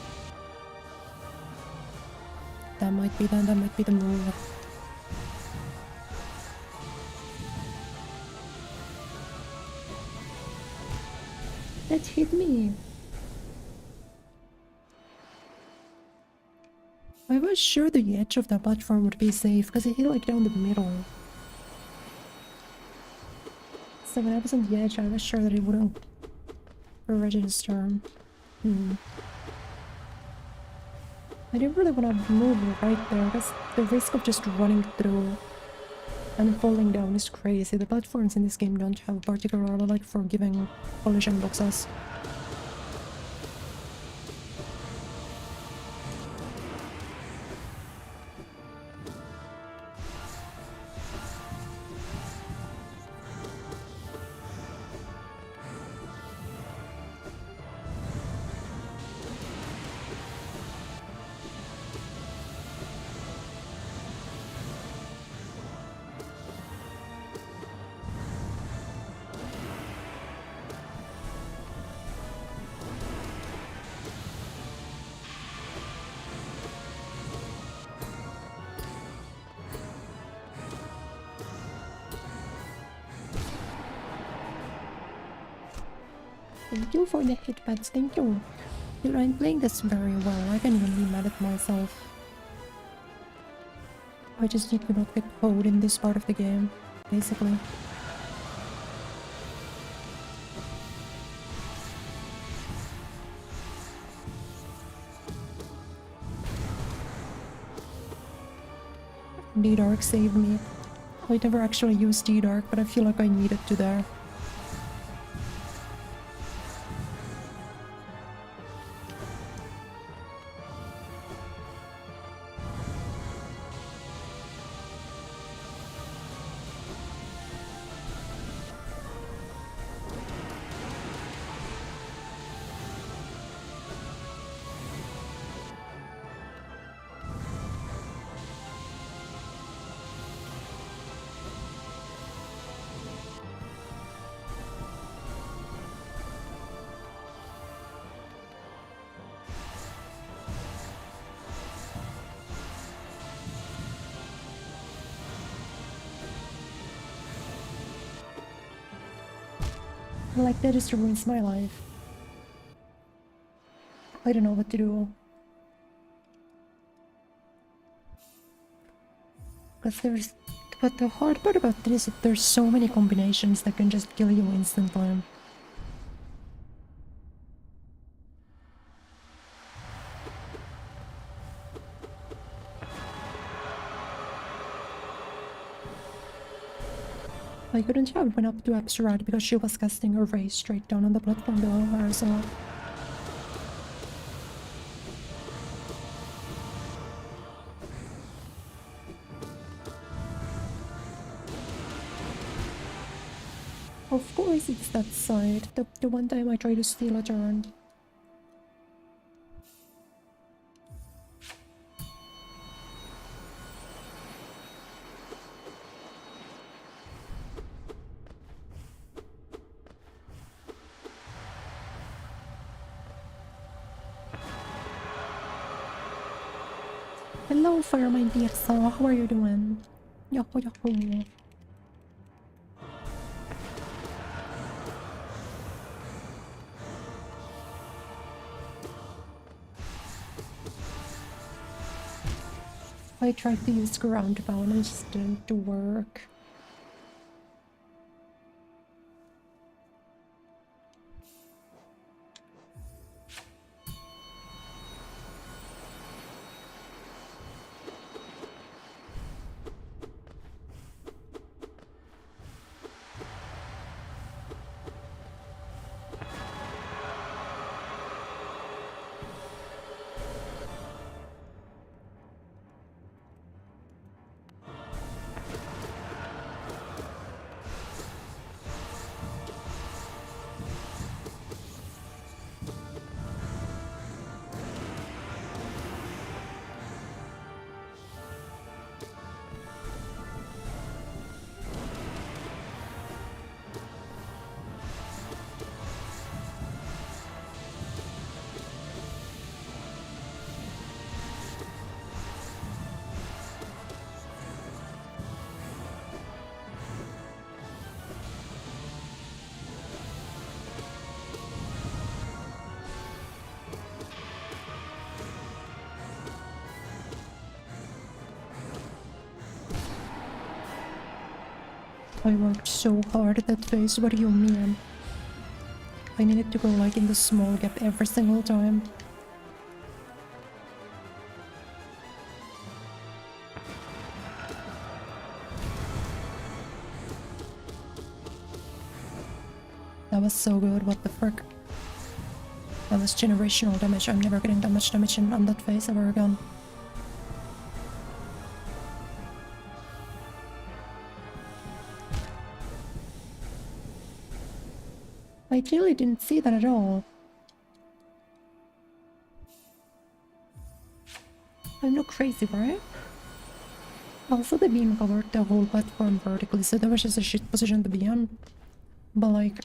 S1: That might be the move. That hit me. I was sure the edge of the platform would be safe because it hit like down the middle. So when I was on the edge, I was sure that it wouldn't register. I didn't really want to move right there because the risk of just running through and falling down is crazy. The platforms in this game don't have particularly forgiving collision boxes. Thank you for the hitpads, thank you. Dude, I'm playing this very well. I can't even be mad at myself. I just need to not get caught in this part of the game, basically. D-Dark saved me. I never actually used D-Dark, but I feel like I needed to there. Like, that just ruins my life. I don't know what to do. But the hard part about this is that there's so many combinations that can just kill you instantly. I couldn't have went up to Absurd because she was casting a ray straight down on the platform below her, so... Of course it's that side, the one time I tried to steal a turn. Hello, Fireman Tirsa, how are you doing? Yahoo yahoo. I tried to use ground pound and it just didn't work. I worked so hard at that phase, what do you mean? I needed to go like in the small gap every single time. That was so good, what the frick? That was generational damage. I'm never getting that much damage on that phase ever again. I really didn't see that at all. I'm not crazy, right? Also, the beam covered the whole platform vertically, so that was just a shit position to be in. But like...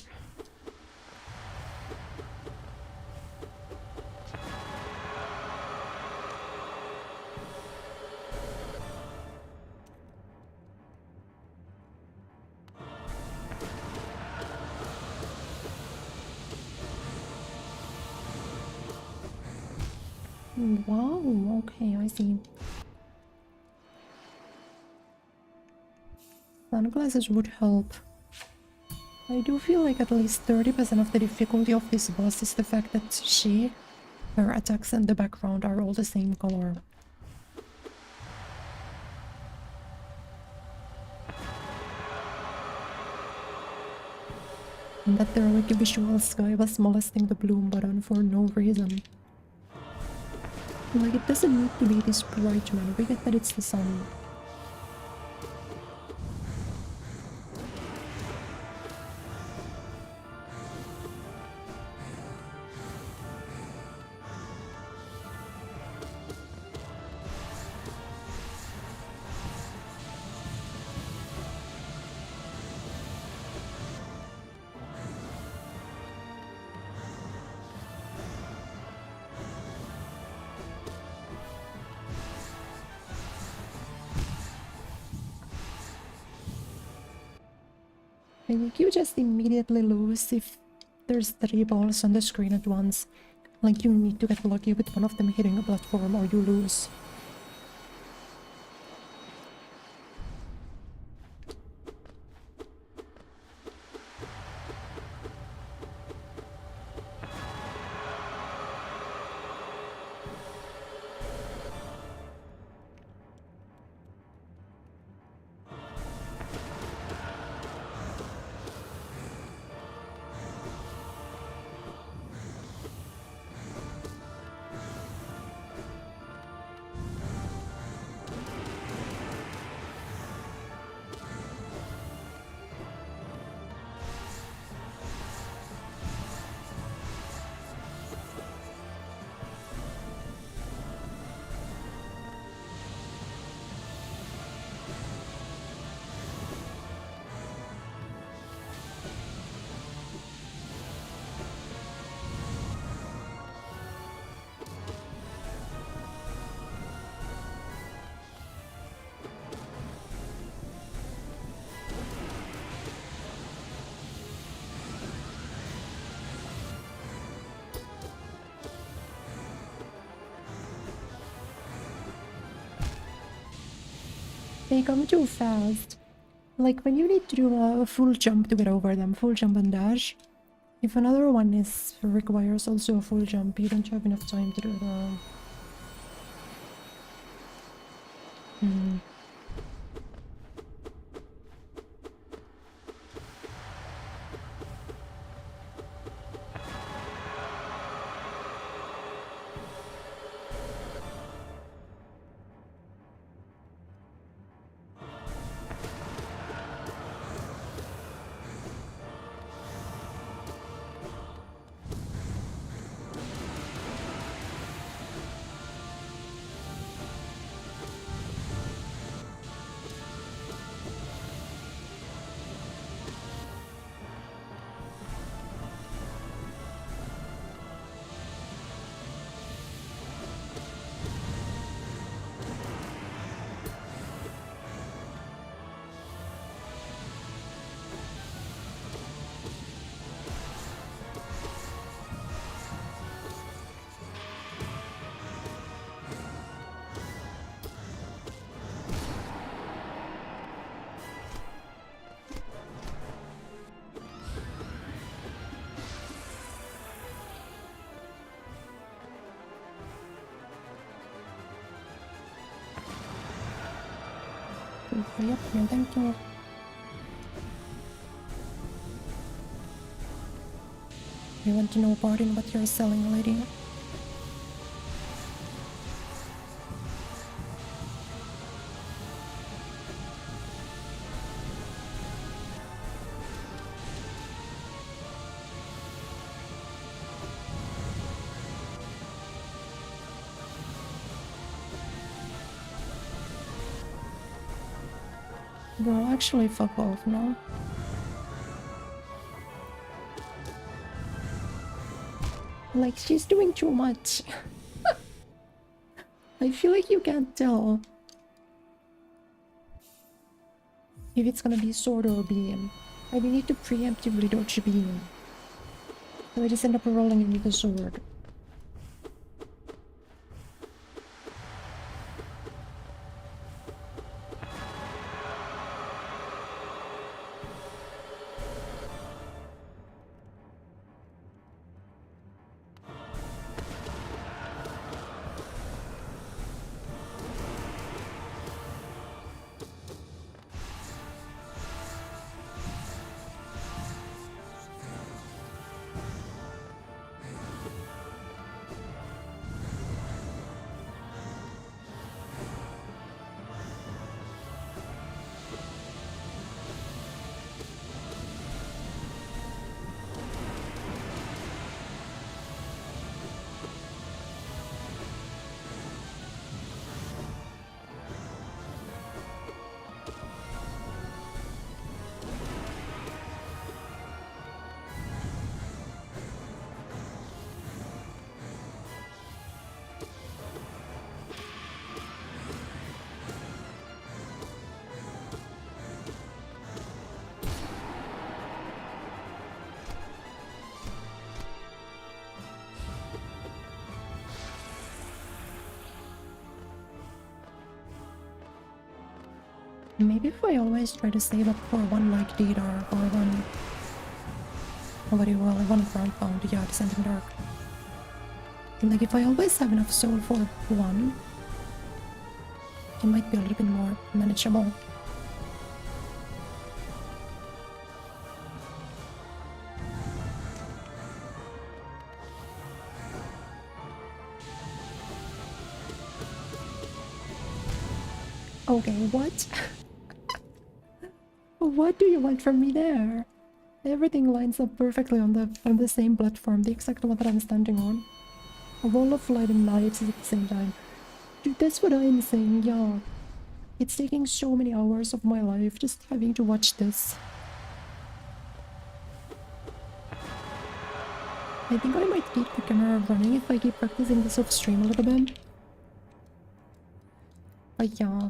S1: Wow, okay, I see. Sunglasses would help. I do feel like at least 30% of the difficulty of this boss is the fact that her attacks and the background are all the same color. And that their like visual sky was molesting the bloom button for no reason. Like, it doesn't need to be this bright, man. We get that it's the sun. I think you just immediately lose if there's 3 balls on the screen at once. Like, you need to get lucky with one of them hitting a platform or you lose. They come too fast. Like, when you need to do a full jump to get over them, full jump and dash, if another one requires also a full jump, you don't have enough time to do that. Yep, no thank you. You want to know about in what you're selling, lady? Bro, actually fuck off now. Like, she's doing too much. I feel like you can't tell if it's gonna be sword or beam. I need to preemptively dodge beam. So I just end up rolling into the sword. Maybe if I always try to save up for one like D-Dark or one... What do you call it? One ground pound, yeah, Descending Dark. Like if I always have enough soul for one, it might be a little bit more manageable. Okay, what? What do you want from me there? Everything lines up perfectly on the same platform, the exact one that I'm standing on. A wall of light and knives at the same time. Dude, that's what I'm saying, yeah. It's taking so many hours of my life just having to watch this. I think I might keep the camera running if I keep practicing this off stream a little bit. But yeah.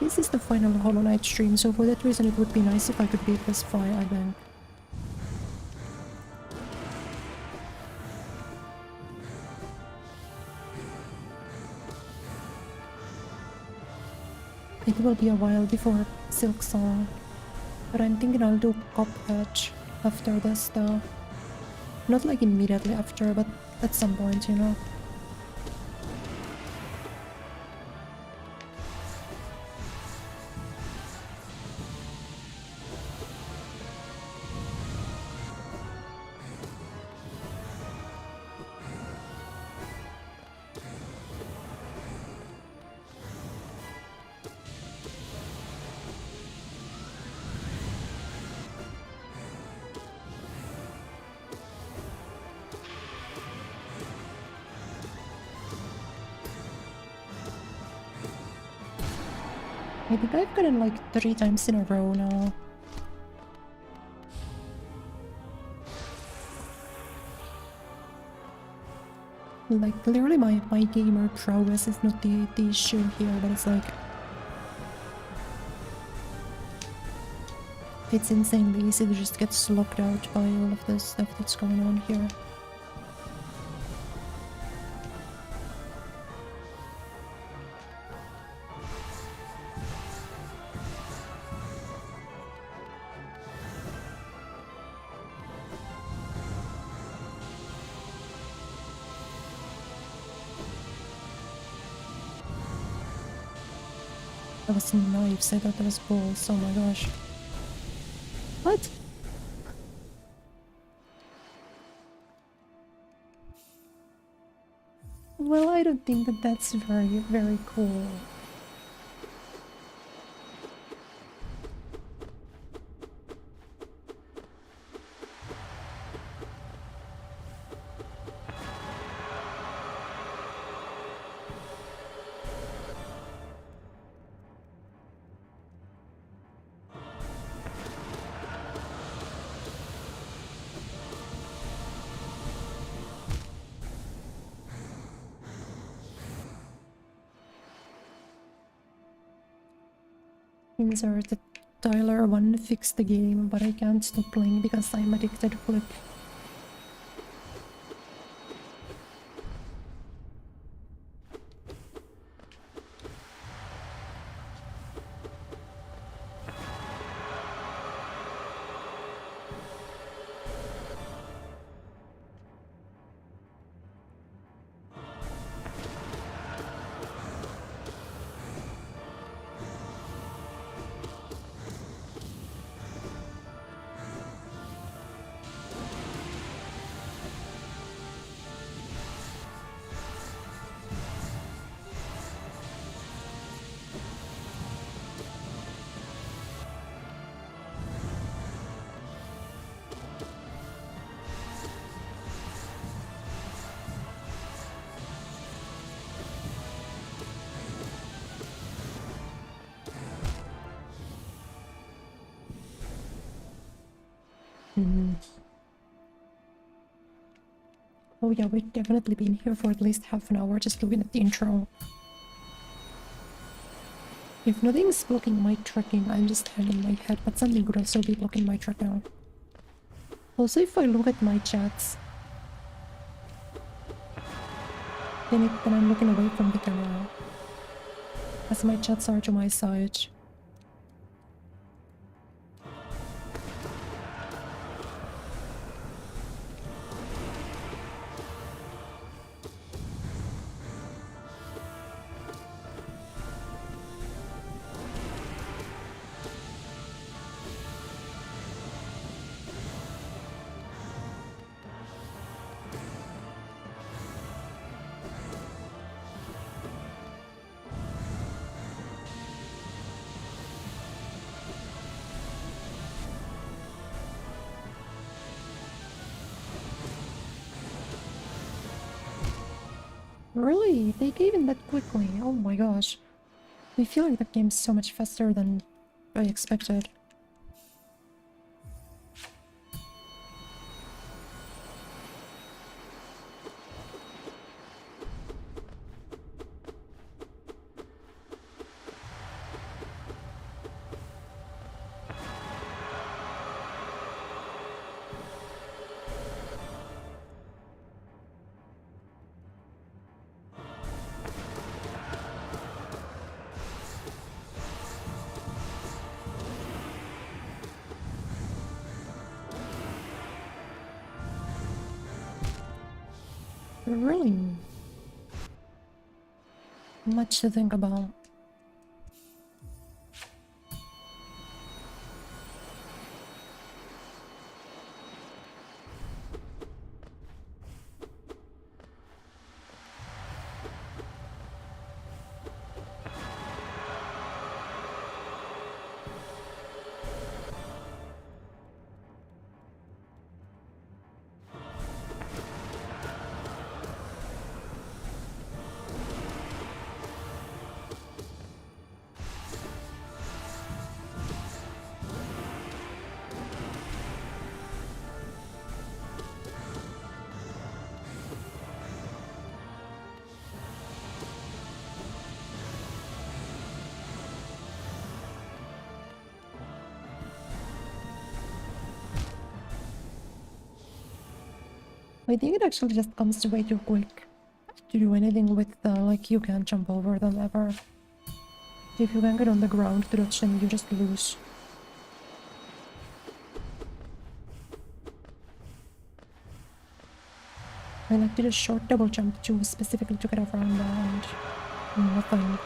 S1: This is the final Hollow Knight stream, so for that reason it would be nice if I could beat this fight, I think. It will be a while before Silk Song, but I'm thinking I'll do Cuphead after this though. Not like immediately after, but at some point, you know. I think I've gotten like 3 times in a row now. Like, clearly my gamer prowess is not the issue here, but it's like... It's insanely easy to just get slogged out by all of this stuff that's going on here. That was knives, I thought that was balls, oh my gosh. What? Well, I don't think that that's very cool. Insert the Tyler 1 fixed the game, but I can't stop playing because I'm addicted. Flip. Oh yeah, we've definitely been here for at least half an hour just looking at the intro. If nothing's blocking my tracking, I'm just hanging my head, but something could also be blocking my tracking. Also, if I look at my chats, then I'm looking away from the camera. as my chats are to my side. Really? They gave in that quickly? Oh my gosh. I feel like the game's so much faster than I expected. Really? Much to think about. I think it actually just comes way too quick to do anything with like, you can't jump over them ever. If you can get on the ground to dodge them, you just lose. I like did a short double jump too, specifically to get around that and nothing.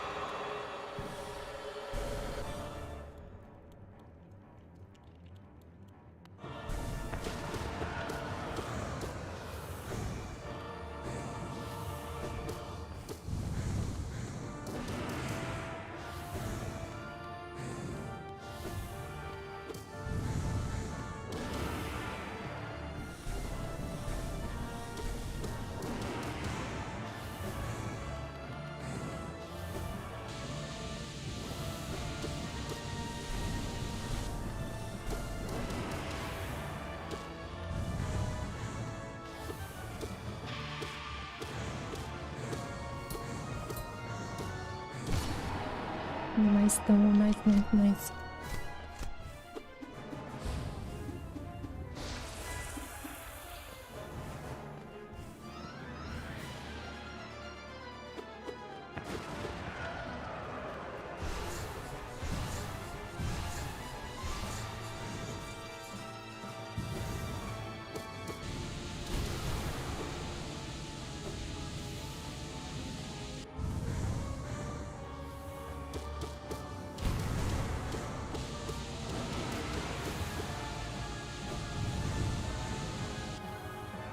S1: Nice though, nice.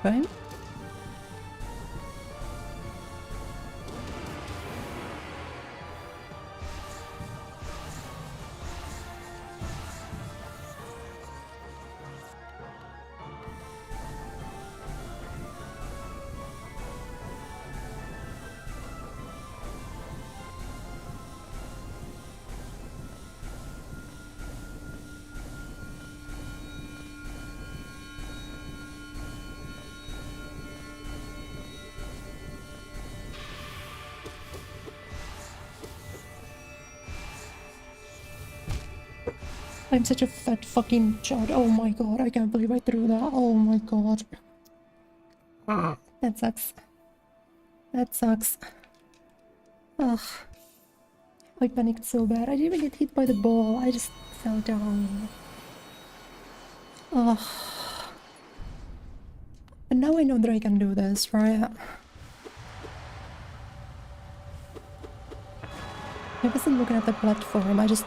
S1: Fine. I'm such a fat fucking chud. Oh my god, I can't believe I threw that. Oh my god. That sucks. That sucks. Ugh. I panicked so bad. I didn't even get hit by the ball. I just fell down. Ugh. But now I know that I can do this, right? I wasn't looking at the platform, I just...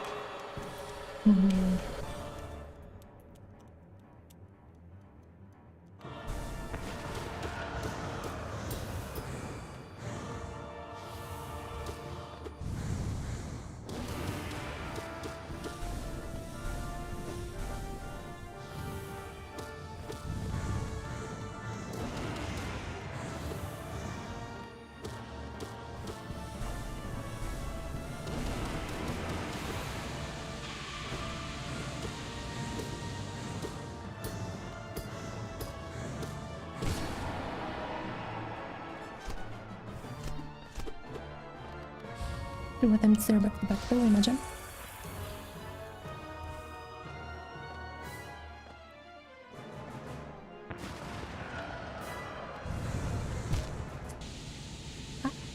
S1: Two attempts there back to back though, I imagine.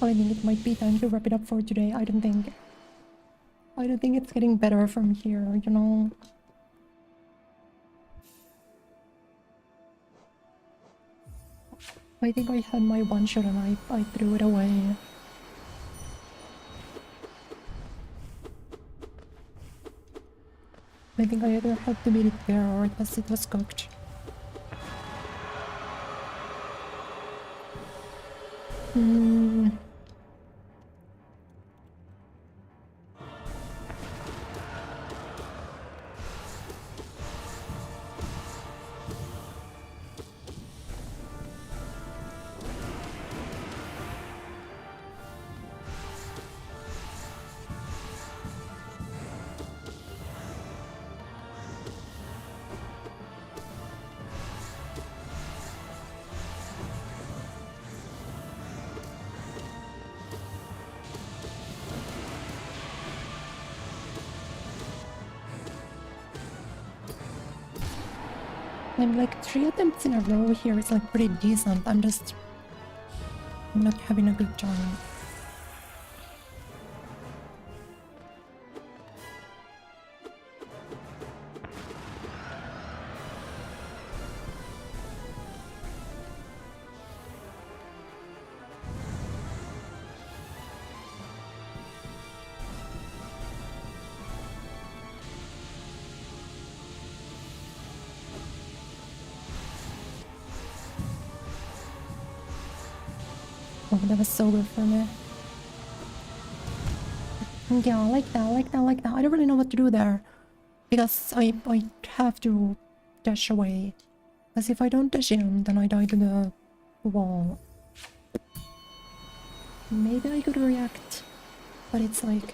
S1: I think it might be time to wrap it up for today. I don't think it's getting better from here, you know? I think I had my one shot and I threw it away. I think I either had to beat it there or it was cooked. I'm like 3 attempts in a row here is like pretty decent. I'm not having a good time. Oh, that was so good for me. Yeah, I like that. I don't really know what to do there. Because I have to dash away. Because if I don't dash in, then I die to the wall. Maybe I could react. But it's like...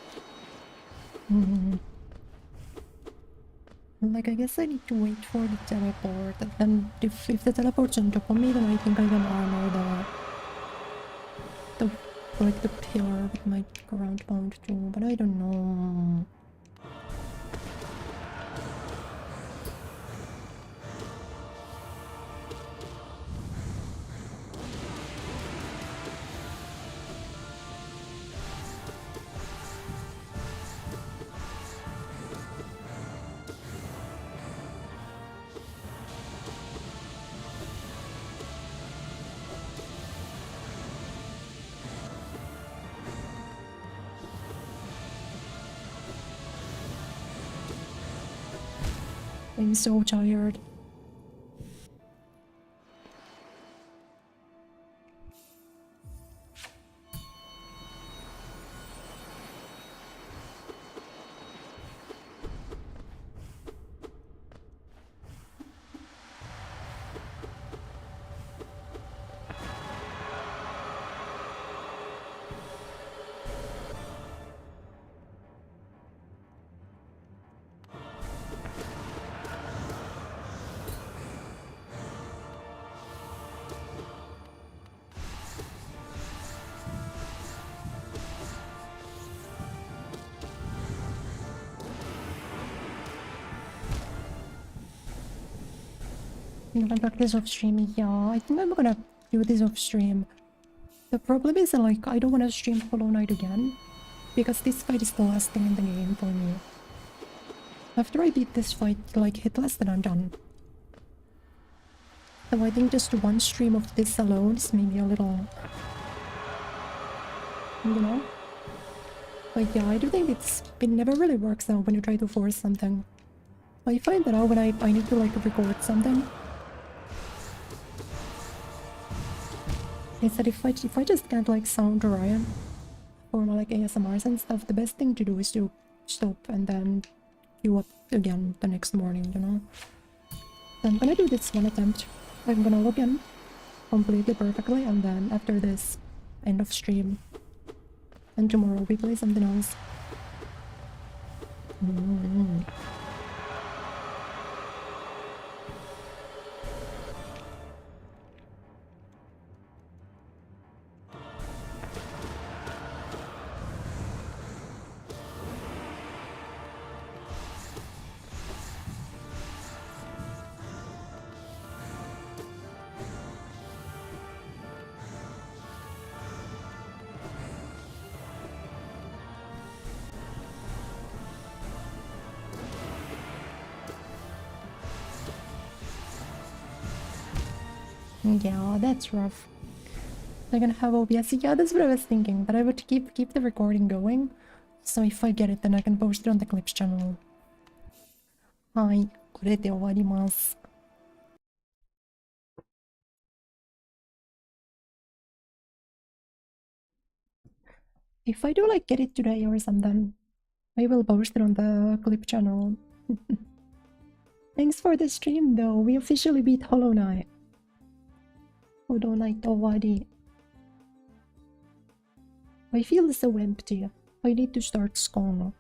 S1: Like, I guess I need to wait for the teleport. And then if the teleport's on top of me, then I think I can armor like the pillar with my ground pound too, but I don't know. I'm so tired. I'm gonna practice off stream. Yeah, I think I'm gonna do this off stream. The problem is like I don't want to stream Hollow Knight again because this fight is the last thing in the game for me. After I beat this fight, like, hitless, then I'm done. So I think just one stream of this alone is maybe a little... you know? But yeah, I do think it never really works out when you try to force something. I find that out when I need to, like, record something. Is that if I just can't, like, sound right or like ASMRs and stuff, the best thing to do is to stop and then queue up again the next morning, you know? So I'm gonna do this one attempt. I'm gonna log in completely perfectly, and then after this, end of stream. And tomorrow we play something else. Yeah, that's rough. They're gonna have OBS. Yeah, that's what I was thinking, but I would keep the recording going. So if I get it, then I can post it on the Clips channel. はい、これで終わります。If I do like get it today or something, I will post it on the Clip channel. Thanks for the stream though, we officially beat Hollow Knight. Hollow Knight終わり. I feel so empty. I need to start school.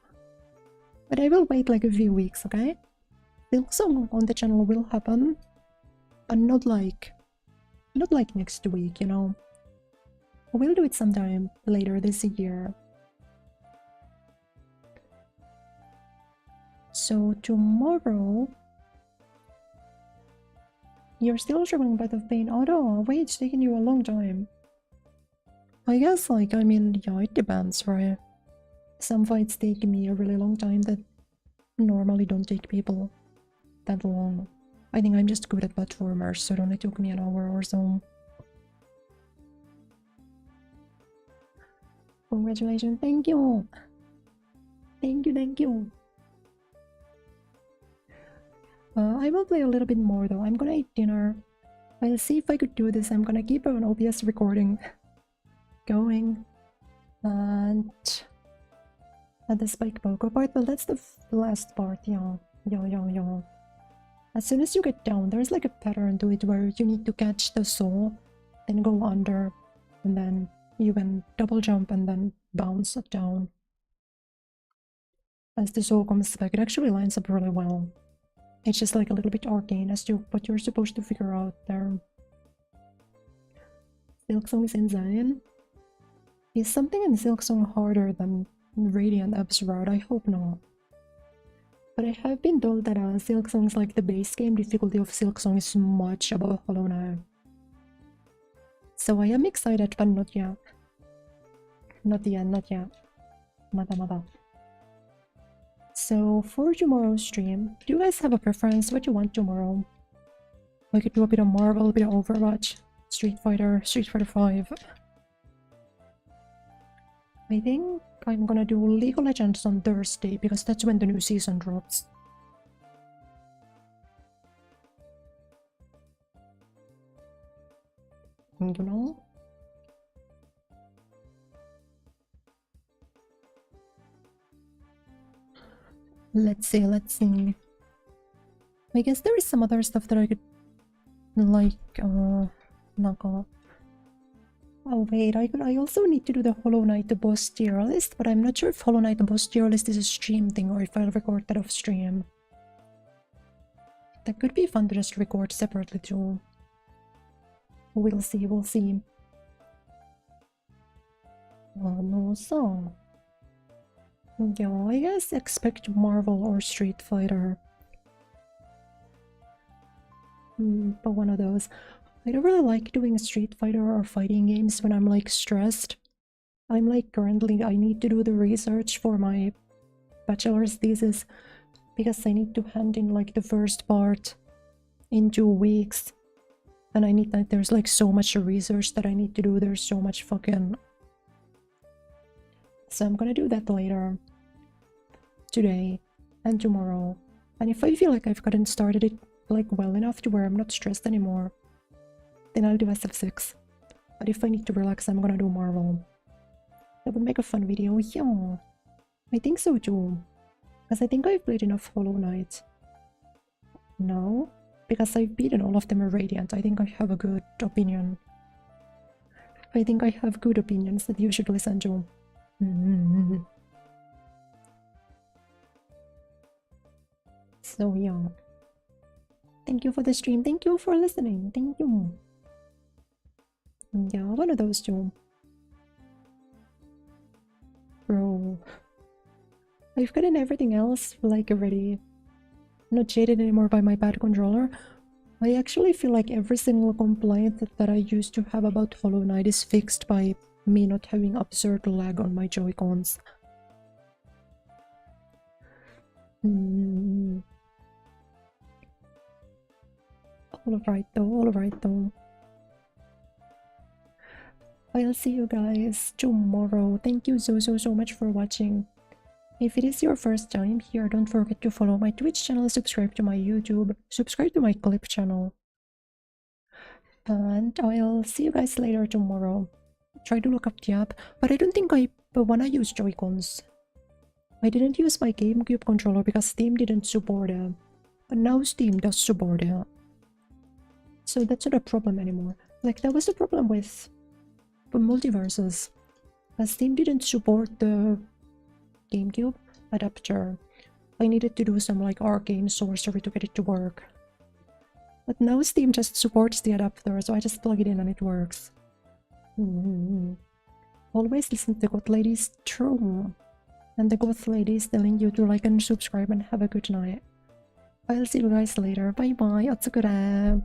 S1: But I will wait like a few weeks, okay? Silksong on the channel will happen, but not like next week, you know? We'll do it sometime later this year. So tomorrow... You're still showing Breath of Pain? Oh no, wait, it's taking you a long time. I guess, like, I mean, yeah, it depends, right? Some fights take me a really long time that normally don't take people that long. I think I'm just good at platformers, so it only took me an hour or so. Congratulations, thank you! Thank you! I will play a little bit more though. I'm gonna eat dinner. I'll see if I could do this. I'm gonna keep an OBS recording going. And the Spike Pogo part, well, that's the last part, yeah. As soon as you get down, there's like a pattern to it where you need to catch the soul, then go under, and then you can double jump and then bounce down. As the soul comes back, it actually lines up really well. It's just like a little bit arcane as to what you're supposed to figure out there. Silksong is insane. Is something in Silksong harder than Radiant App's route? I hope not. But I have been told that Silksong's like the base game difficulty of Silksong is much above Hollow Knight. So I am excited, but not yet. Not yet. Mada. So for tomorrow's stream, do you guys have a preference what you want tomorrow? We could do a bit of Marvel, a bit of Overwatch, Street Fighter 5. I think I'm gonna do League of Legends on Thursday because that's when the new season drops. You know? Let's see. I guess there is some other stuff that I could like knock off. Oh wait, I also need to do the Hollow Knight the boss tier list, but I'm not sure if Hollow Knight the boss tier list is a stream thing or if I'll record that off stream. That could be fun to just record separately too. We'll see. No song. Yeah, I guess expect Marvel or Street Fighter. But one of those. I don't really like doing Street Fighter or fighting games when I'm like stressed. I'm like currently, I need to do the research for my bachelor's thesis because I need to hand in like the first part in 2 weeks. And I need that, there's like so much research that I need to do, there's so much fucking... So I'm gonna do that later. Today and tomorrow. And if I feel like I've gotten started it like well enough to where I'm not stressed anymore, then I'll do SF6. But if I need to relax, I'm gonna do Marvel. That would make a fun video, yeah. I think so too. Because I think I've played enough Hollow Knight. No? Because I've beaten all of them are Radiant. I think I have a good opinion. I think I have good opinions that you should listen to. So yeah. Thank you for the stream. Thank you for listening. Thank you. Yeah, one of those two. Bro. I've gotten everything else like already. Not jaded anymore by my bad controller. I actually feel like every single complaint that I used to have about Hollow Knight is fixed by me not having absurd lag on my Joy-Cons. Alright though. I'll see you guys tomorrow. Thank you so much for watching. If it is your first time here, don't forget to follow my Twitch channel, subscribe to my YouTube, subscribe to my Clip channel. And I'll see you guys later tomorrow. Try to look up the app, but I don't think I wanna use Joy-Cons. I didn't use my GameCube controller because Steam didn't support it. But now Steam does support it. So that's not a problem anymore. Like, that was the problem with Multiverses. Steam didn't support the GameCube adapter. I needed to do some like arcane sorcery to get it to work. But now Steam just supports the adapter, so I just plug it in and it works. Always listen to the God Ladies, true. And the God Ladies telling you to like and subscribe and have a good night. I'll see you guys later. Bye bye. Otsukure.